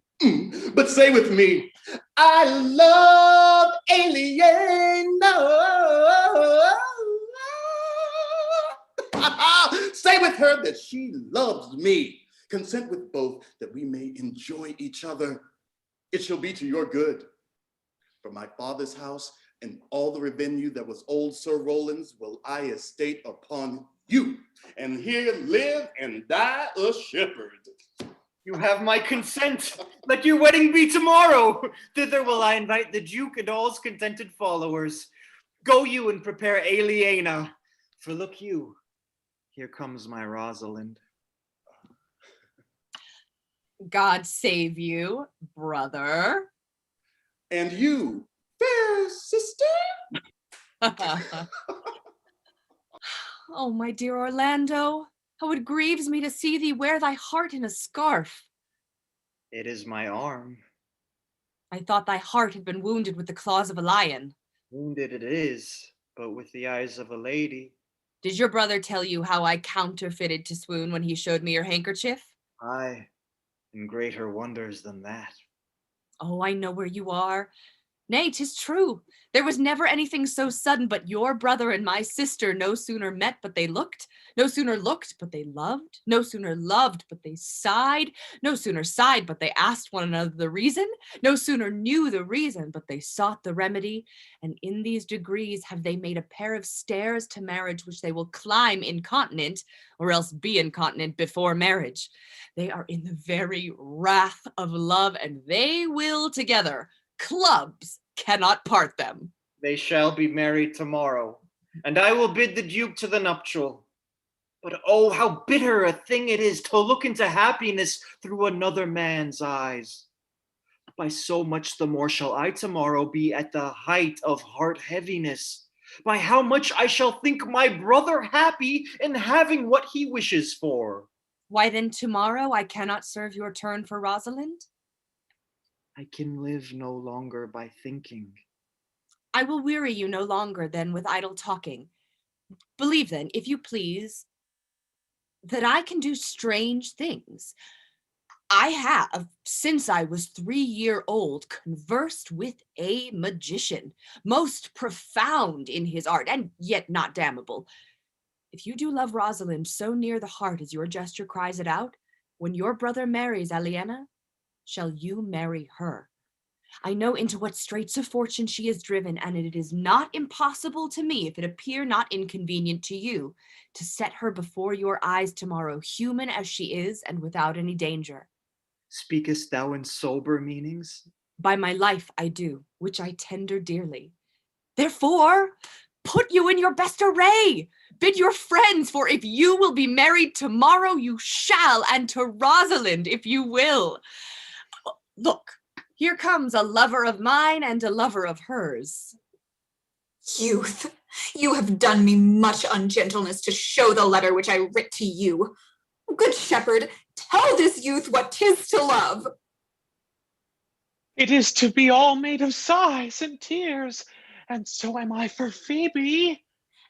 [SPEAKER 4] But say with me, I love Aliena. Say with her that she loves me. Consent with both that we may enjoy each other. It shall be to your good. For my father's house and all the revenue that was old Sir Roland's will I estate upon you, and here live and die a shepherd.
[SPEAKER 2] You have my consent. Let your wedding be tomorrow. Thither will I invite the Duke and all his contented followers. Go you and prepare Aliena. For look you, here comes my Rosalind.
[SPEAKER 7] God save you, brother.
[SPEAKER 4] And you, fair sister.
[SPEAKER 7] Oh, my dear Orlando, how it grieves me to see thee wear thy heart in a scarf.
[SPEAKER 2] It is my arm.
[SPEAKER 7] I thought thy heart had been wounded with the claws of a lion.
[SPEAKER 2] Wounded it is, but with the eyes of a lady.
[SPEAKER 7] Did your brother tell you how I counterfeited to swoon when he showed me your handkerchief?
[SPEAKER 2] Aye, and greater wonders than that.
[SPEAKER 7] Oh, I know where you are. Nay, 'tis true. There was never anything so sudden, but your brother and my sister no sooner met but they looked, no sooner looked but they loved, no sooner loved but they sighed, no sooner sighed but they asked one another the reason, no sooner knew the reason but they sought the remedy, and in these degrees have they made a pair of stairs to marriage which they will climb incontinent, or else be incontinent before marriage. They are in the very wrath of love, and they will together. Clubs cannot part them.
[SPEAKER 2] They shall be married tomorrow, and I will bid the Duke to the nuptial. But oh, how bitter a thing it is to look into happiness through another man's eyes. By so much the more shall I tomorrow be at the height of heart heaviness. By how much I shall think my brother happy in having what he wishes for.
[SPEAKER 7] Why then tomorrow I cannot serve your turn for Rosalind?
[SPEAKER 2] I can live no longer by thinking.
[SPEAKER 7] I will weary you no longer then with idle talking. Believe then, if you please, that I can do strange things. I have, since I was 3-year-old, conversed with a magician, most profound in his art, and yet not damnable. If you do love Rosalind so near the heart as your gesture cries it out, when your brother marries Aliena, shall you marry her. I know into what straits of fortune she is driven, and it is not impossible to me, if it appear not inconvenient to you, to set her before your eyes tomorrow, human as she is, and without any danger.
[SPEAKER 2] Speakest thou in sober meanings?
[SPEAKER 7] By my life I do, which I tender dearly. Therefore, put you in your best array. Bid your friends, for if you will be married tomorrow, you shall, and to Rosalind, if you will. Look, here comes a lover of mine and a lover of hers.
[SPEAKER 15] Youth, you have done me much ungentleness to show the letter which I writ to you. Good shepherd, tell this youth what 'tis to love.
[SPEAKER 12] It is to be all made of sighs and tears, and so am I for Phoebe.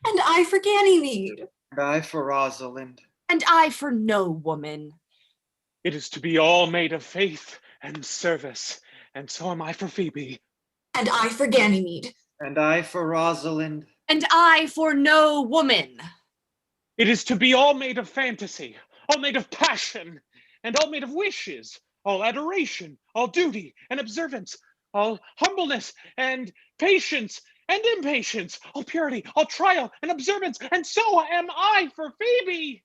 [SPEAKER 15] And I for Ganymede.
[SPEAKER 2] And I for Rosalind.
[SPEAKER 7] And I for no woman.
[SPEAKER 12] It is to be all made of faith and service, and so am I for Phoebe.
[SPEAKER 15] And I for Ganymede.
[SPEAKER 2] And I for Rosalind.
[SPEAKER 7] And I for no woman.
[SPEAKER 12] It is to be all made of fantasy, all made of passion, and all made of wishes, all adoration, all duty and observance, all humbleness and patience and impatience, all purity, all trial and observance, and so am I for Phoebe.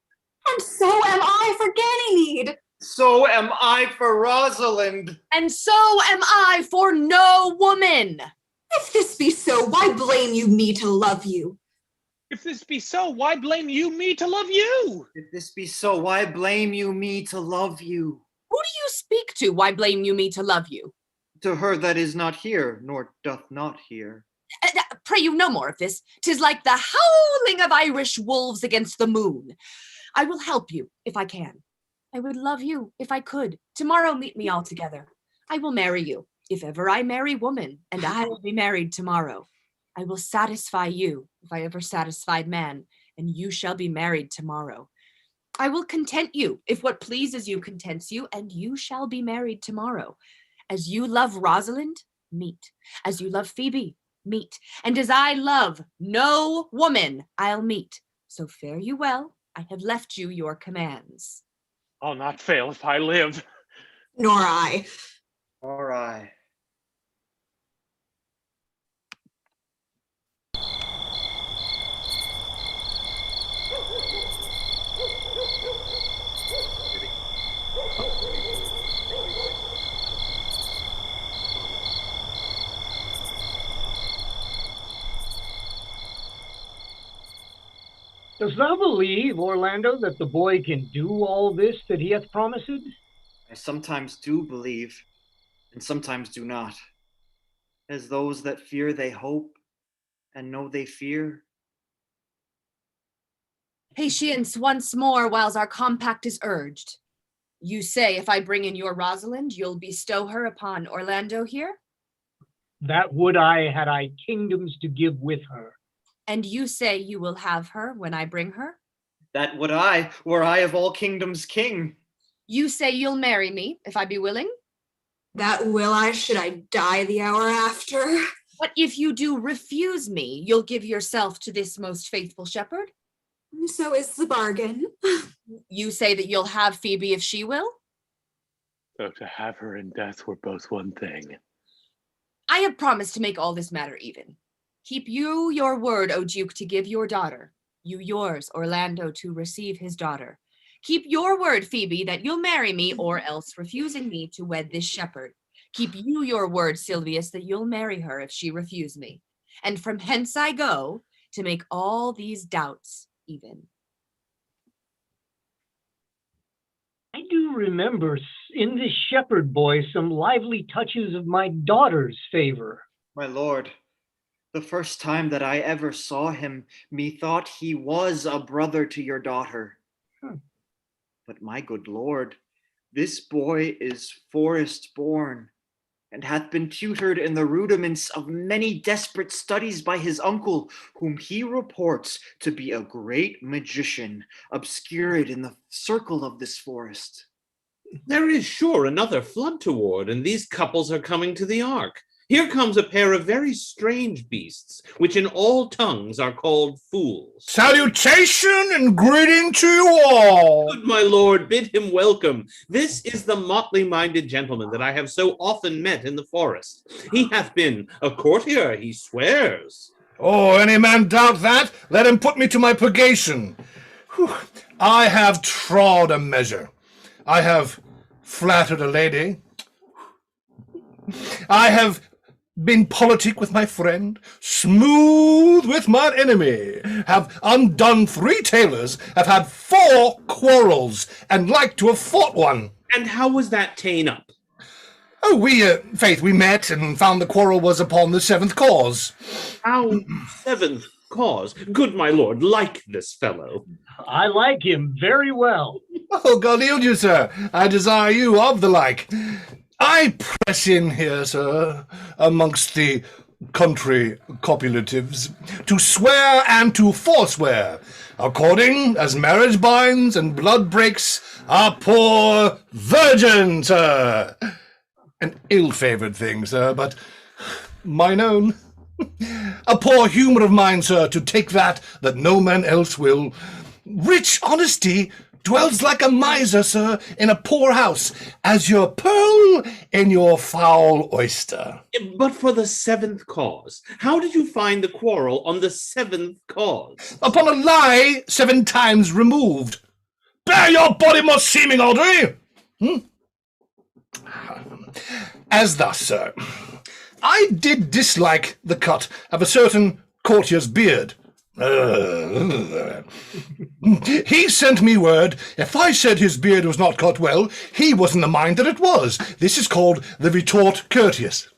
[SPEAKER 15] And so am I for Ganymede.
[SPEAKER 2] So am I for Rosalind.
[SPEAKER 7] And so am I for no woman.
[SPEAKER 15] If this be so, why blame you me to love you?
[SPEAKER 12] If this be so, why blame you me to love you?
[SPEAKER 2] If this be so, why blame you me to love you?
[SPEAKER 7] Who do you speak to? Why blame you me to love you?
[SPEAKER 2] To her that is not here, nor doth not hear.
[SPEAKER 7] Pray you no more of this. 'Tis like the howling of Irish wolves against the moon. I will help you if I can. I would love you if I could. Tomorrow meet me all together. I will marry you, if ever I marry woman, and I will be married tomorrow. I will satisfy you, if I ever satisfied man, and you shall be married tomorrow. I will content you, if what pleases you contents you, and you shall be married tomorrow. As you love Rosalind, meet. As you love Phoebe, meet. And as I love no woman, I'll meet. So fare you well. I have left you your commands.
[SPEAKER 12] I'll not fail if I live.
[SPEAKER 15] Nor I.
[SPEAKER 2] Nor I.
[SPEAKER 9] Dost thou believe, Orlando, that the boy can do all this that he hath promised?
[SPEAKER 2] I sometimes do believe, and sometimes do not. As those that fear they hope, and know they fear.
[SPEAKER 7] Patience once more whiles our compact is urged. You say if I bring in your Rosalind, you'll bestow her upon Orlando here?
[SPEAKER 9] That would I, had I kingdoms to give with her.
[SPEAKER 7] And you say you will have her when I bring her?
[SPEAKER 2] That would I, were I of all kingdoms king.
[SPEAKER 7] You say you'll marry me, if I be willing?
[SPEAKER 15] That will I, should I die the hour after.
[SPEAKER 7] But if you do refuse me, you'll give yourself to this most faithful shepherd?
[SPEAKER 15] So is the bargain.
[SPEAKER 7] You say that you'll have Phoebe if she will?
[SPEAKER 12] Though to have her in death were both one thing.
[SPEAKER 7] I have promised to make all this matter even. Keep you your word, O Duke, to give your daughter. You yours, Orlando, to receive his daughter. Keep your word, Phoebe, that you'll marry me, or else refusing me to wed this shepherd. Keep you your word, Silvius, that you'll marry her if she refuse me. And from hence I go to make all these doubts even.
[SPEAKER 9] I do remember in this shepherd boy some lively touches of my daughter's favor.
[SPEAKER 2] My lord, the first time that I ever saw him, methought he was a brother to your daughter. But my good lord, this boy is forest born, and hath been tutored in the rudiments of many desperate studies by his uncle, whom he reports to be a great magician, obscured in the circle of this forest.
[SPEAKER 14] There is sure another flood toward, and these couples are coming to the ark. Here comes a pair of very strange beasts, which in all tongues are called fools.
[SPEAKER 3] Salutation and greeting to you all.
[SPEAKER 14] Good my lord, bid him welcome. This is the motley-minded gentleman that I have so often met in the forest. He hath been a courtier, he swears.
[SPEAKER 3] Oh, any man doubt that? Let him put me to my purgation. Whew. I have trod a measure. I have flattered a lady. I have been politic with my friend, smooth with my enemy, have undone 3 tailors, have had 4 quarrels, and like to have fought one.
[SPEAKER 14] And how was that ta'en up?
[SPEAKER 3] Oh, we met and found the quarrel was upon the 7th cause.
[SPEAKER 14] How 7th cause? Good my lord, like this fellow.
[SPEAKER 9] I like him very well.
[SPEAKER 3] Oh, God yield you, sir. I desire you of the like. I press in here, sir, amongst the country copulatives, to swear and to forswear, according as marriage binds and blood breaks a poor virgin, sir. An ill-favoured thing, sir, but mine own. A poor humour of mine, sir, to take that no man else will. Rich honesty dwells like a miser, sir, in a poor house, as your pearl in your foul oyster.
[SPEAKER 14] But for the 7th cause, how did you find the quarrel on the 7th cause?
[SPEAKER 3] Upon a lie 7 times removed. Bear your body more seeming, Audrey! As thus, sir. I did dislike the cut of a certain courtier's beard. He sent me word if I said his beard was not cut well, he was in the mind that it was. This is called the retort courteous.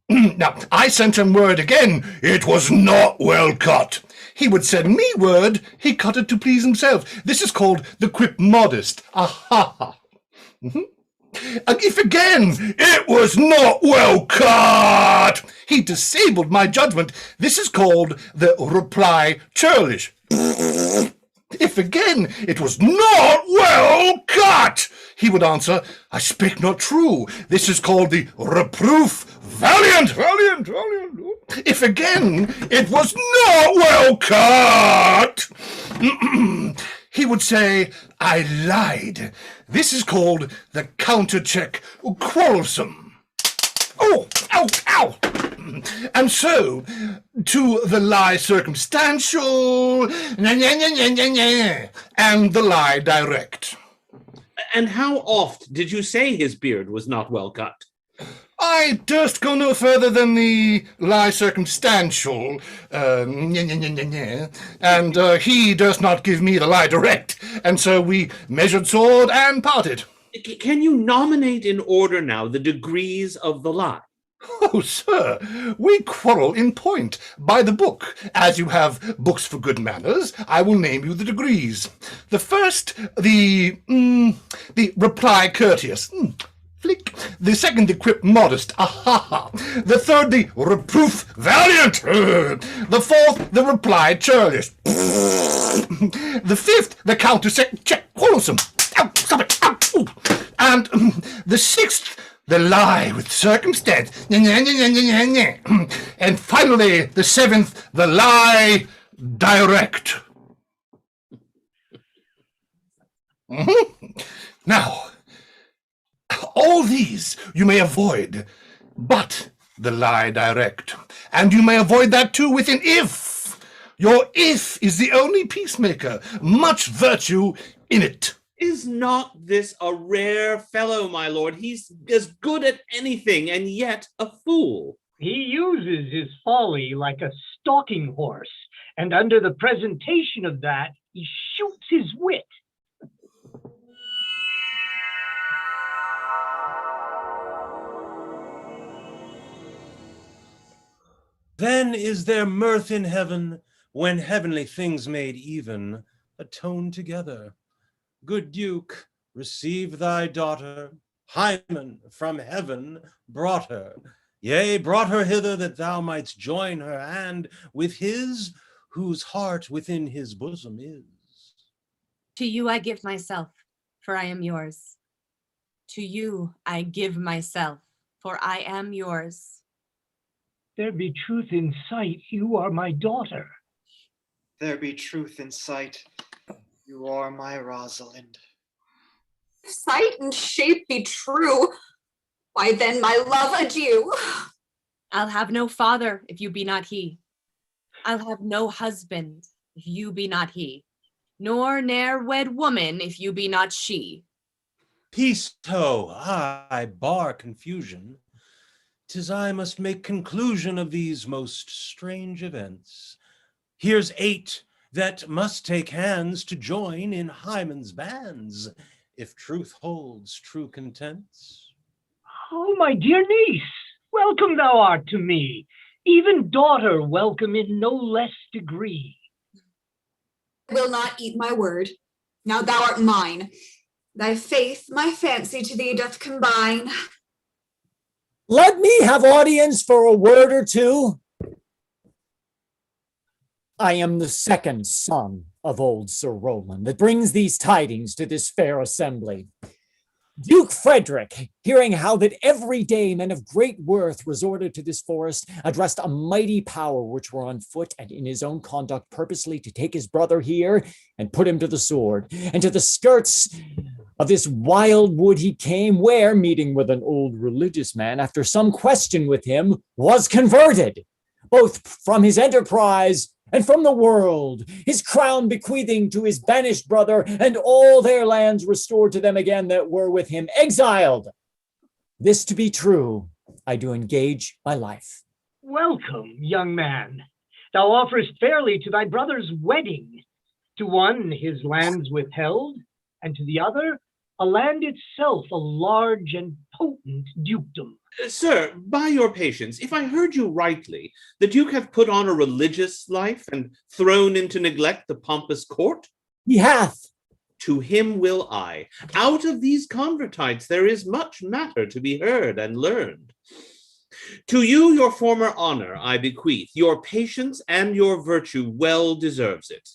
[SPEAKER 3] Now, I sent him word again, it was not well cut. He would send me word, he cut it to please himself. This is called the quip modest. Aha! If again, it was not well cut. He disabled my judgment. This is called the reply churlish. If again it was not well cut, he would answer, I spake not true. This is called the reproof valiant. If again it was not well cut, he would say, I lied. This is called the counter-check quarrelsome. Oh, ow, ow. And so, to the lie circumstantial, and the lie direct.
[SPEAKER 14] And how oft did you say his beard was not well cut?
[SPEAKER 3] I durst go no further than the lie circumstantial, and he durst not give me the lie direct, and so we measured sword and parted.
[SPEAKER 14] Can you nominate in order now the degrees of the lie?
[SPEAKER 3] Oh, sir, we quarrel in point, by the book. As you have books for good manners, I will name you the degrees. The first, the reply courteous. Flick. The second, the quip modest. Aha! The third, the reproof valiant. The fourth, the reply churlish. The fifth, the counter-check quarrelsome. Ow, stop it! Ow, ooh. And the sixth, the lie with circumstance. And finally, the seventh, the lie direct. Now, all these you may avoid, but the lie direct. And you may avoid that too with an if. Your if is the only peacemaker. Much virtue in it.
[SPEAKER 14] Is not this a rare fellow, my lord? He's as good at anything, and yet a fool.
[SPEAKER 9] He uses his folly like a stalking horse, and under the presentation of that, he shoots his wit.
[SPEAKER 6] Then is there mirth in heaven, when heavenly things made even atone together. Good Duke, receive thy daughter. Hymen from heaven brought her. Yea, brought her hither that thou mightst join her hand with his whose heart within his bosom is.
[SPEAKER 7] To you I give myself, for I am yours. To you I give myself, for I am yours.
[SPEAKER 9] There be truth in sight, you are my daughter.
[SPEAKER 2] There be truth in sight, you are my Rosalind.
[SPEAKER 15] If sight and shape be true, why then, my love, adieu.
[SPEAKER 7] I'll have no father if you be not he. I'll have no husband if you be not he, nor ne'er wed woman if you be not she.
[SPEAKER 6] Peace, ho, I bar confusion. 'Tis I must make conclusion of these most strange events. Here's 8 that must take hands to join in Hymen's bands, if truth holds true contents.
[SPEAKER 9] Oh, my dear niece, welcome thou art to me. Even daughter welcome in no less degree.
[SPEAKER 15] I will not eat my word. Now thou art mine. Thy faith my fancy to thee doth combine.
[SPEAKER 10] Let me have audience for a word or two. I am the second son of old Sir Roland that brings these tidings to this fair assembly. Duke Frederick, hearing how that every day men of great worth resorted to this forest, addressed a mighty power which were on foot and in his own conduct purposely to take his brother here and put him to the sword. And to the skirts of this wild wood he came, where, meeting with an old religious man, after some question with him, was converted, both from his enterprise and from the world, his crown bequeathing to his banished brother, and all their lands restored to them again that were with him exiled. This to be true, I do engage my life.
[SPEAKER 9] Welcome, young man. Thou offerest fairly to thy brother's wedding. To one his lands withheld, and to the other a land itself, a large and potent dukedom.
[SPEAKER 14] Sir, by your patience, if I heard you rightly, the Duke hath put on a religious life and thrown into neglect the pompous court?
[SPEAKER 10] He hath.
[SPEAKER 14] To him will I. Out of these convertites there is much matter to be heard and learned. To you your former honor I bequeath, your patience and your virtue well deserves it.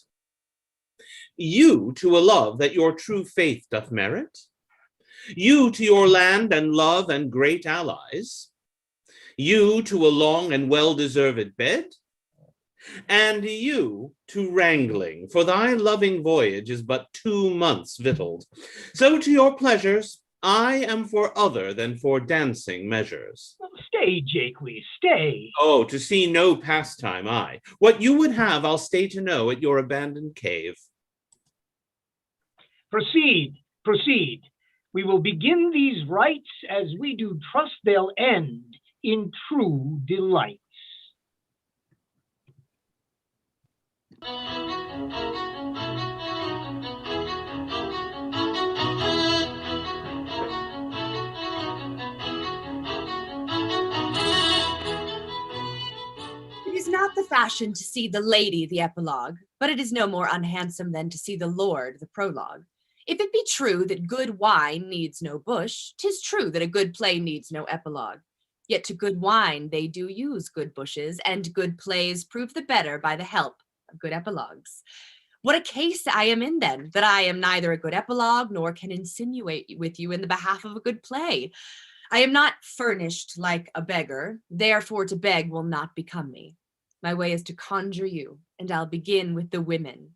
[SPEAKER 14] You to a love that your true faith doth merit, you to your land and love and great allies, you to a long and well-deserved bed, and you to wrangling, for thy loving voyage is but 2 months victualled. So to your pleasures, I am for other than for dancing measures.
[SPEAKER 9] Stay, Jaques, stay.
[SPEAKER 14] Oh, to see no pastime, I. What you would have, I'll stay to know at your abandoned cave.
[SPEAKER 9] Proceed, proceed. We will begin these rites as we do trust they'll end in true delights.
[SPEAKER 7] It is not the fashion to see the lady the epilogue, but it is no more unhandsome than to see the lord the prologue. If it be true that good wine needs no bush, 'tis true that a good play needs no epilogue. Yet to good wine they do use good bushes, and good plays prove the better by the help of good epilogues. What a case I am in then, that I am neither a good epilogue nor can insinuate with you in the behalf of a good play. I am not furnished like a beggar, therefore to beg will not become me. My way is to conjure you, and I'll begin with the women.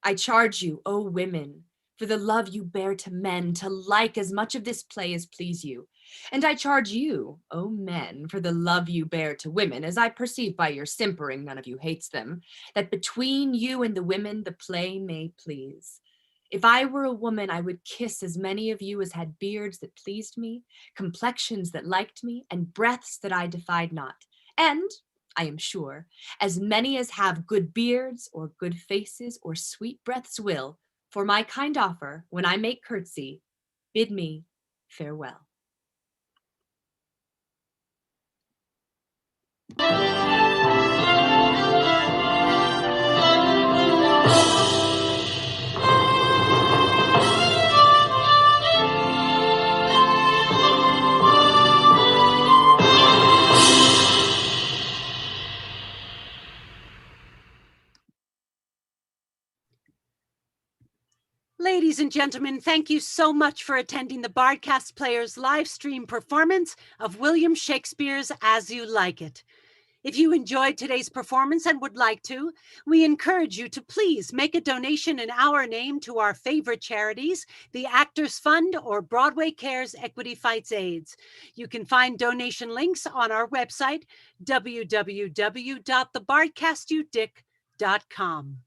[SPEAKER 7] I charge you, O women, for the love you bear to men, to like as much of this play as please you. And I charge you, O men, for the love you bear to women, as I perceive by your simpering none of you hates them, that between you and the women the play may please. If I were a woman, I would kiss as many of you as had beards that pleased me, complexions that liked me, and breaths that I defied not. And, I am sure, as many as have good beards, or good faces, or sweet breaths will, for my kind offer, when I make curtsy, bid me farewell.
[SPEAKER 1] Ladies and gentlemen, thank you so much for attending the Bardcast Players live stream performance of William Shakespeare's As You Like It. If you enjoyed today's performance and would like to, we encourage you to please make a donation in our name to our favorite charities, the Actors Fund or Broadway Cares Equity Fights AIDS. You can find donation links on our website, www.thebardcastyoudick.com.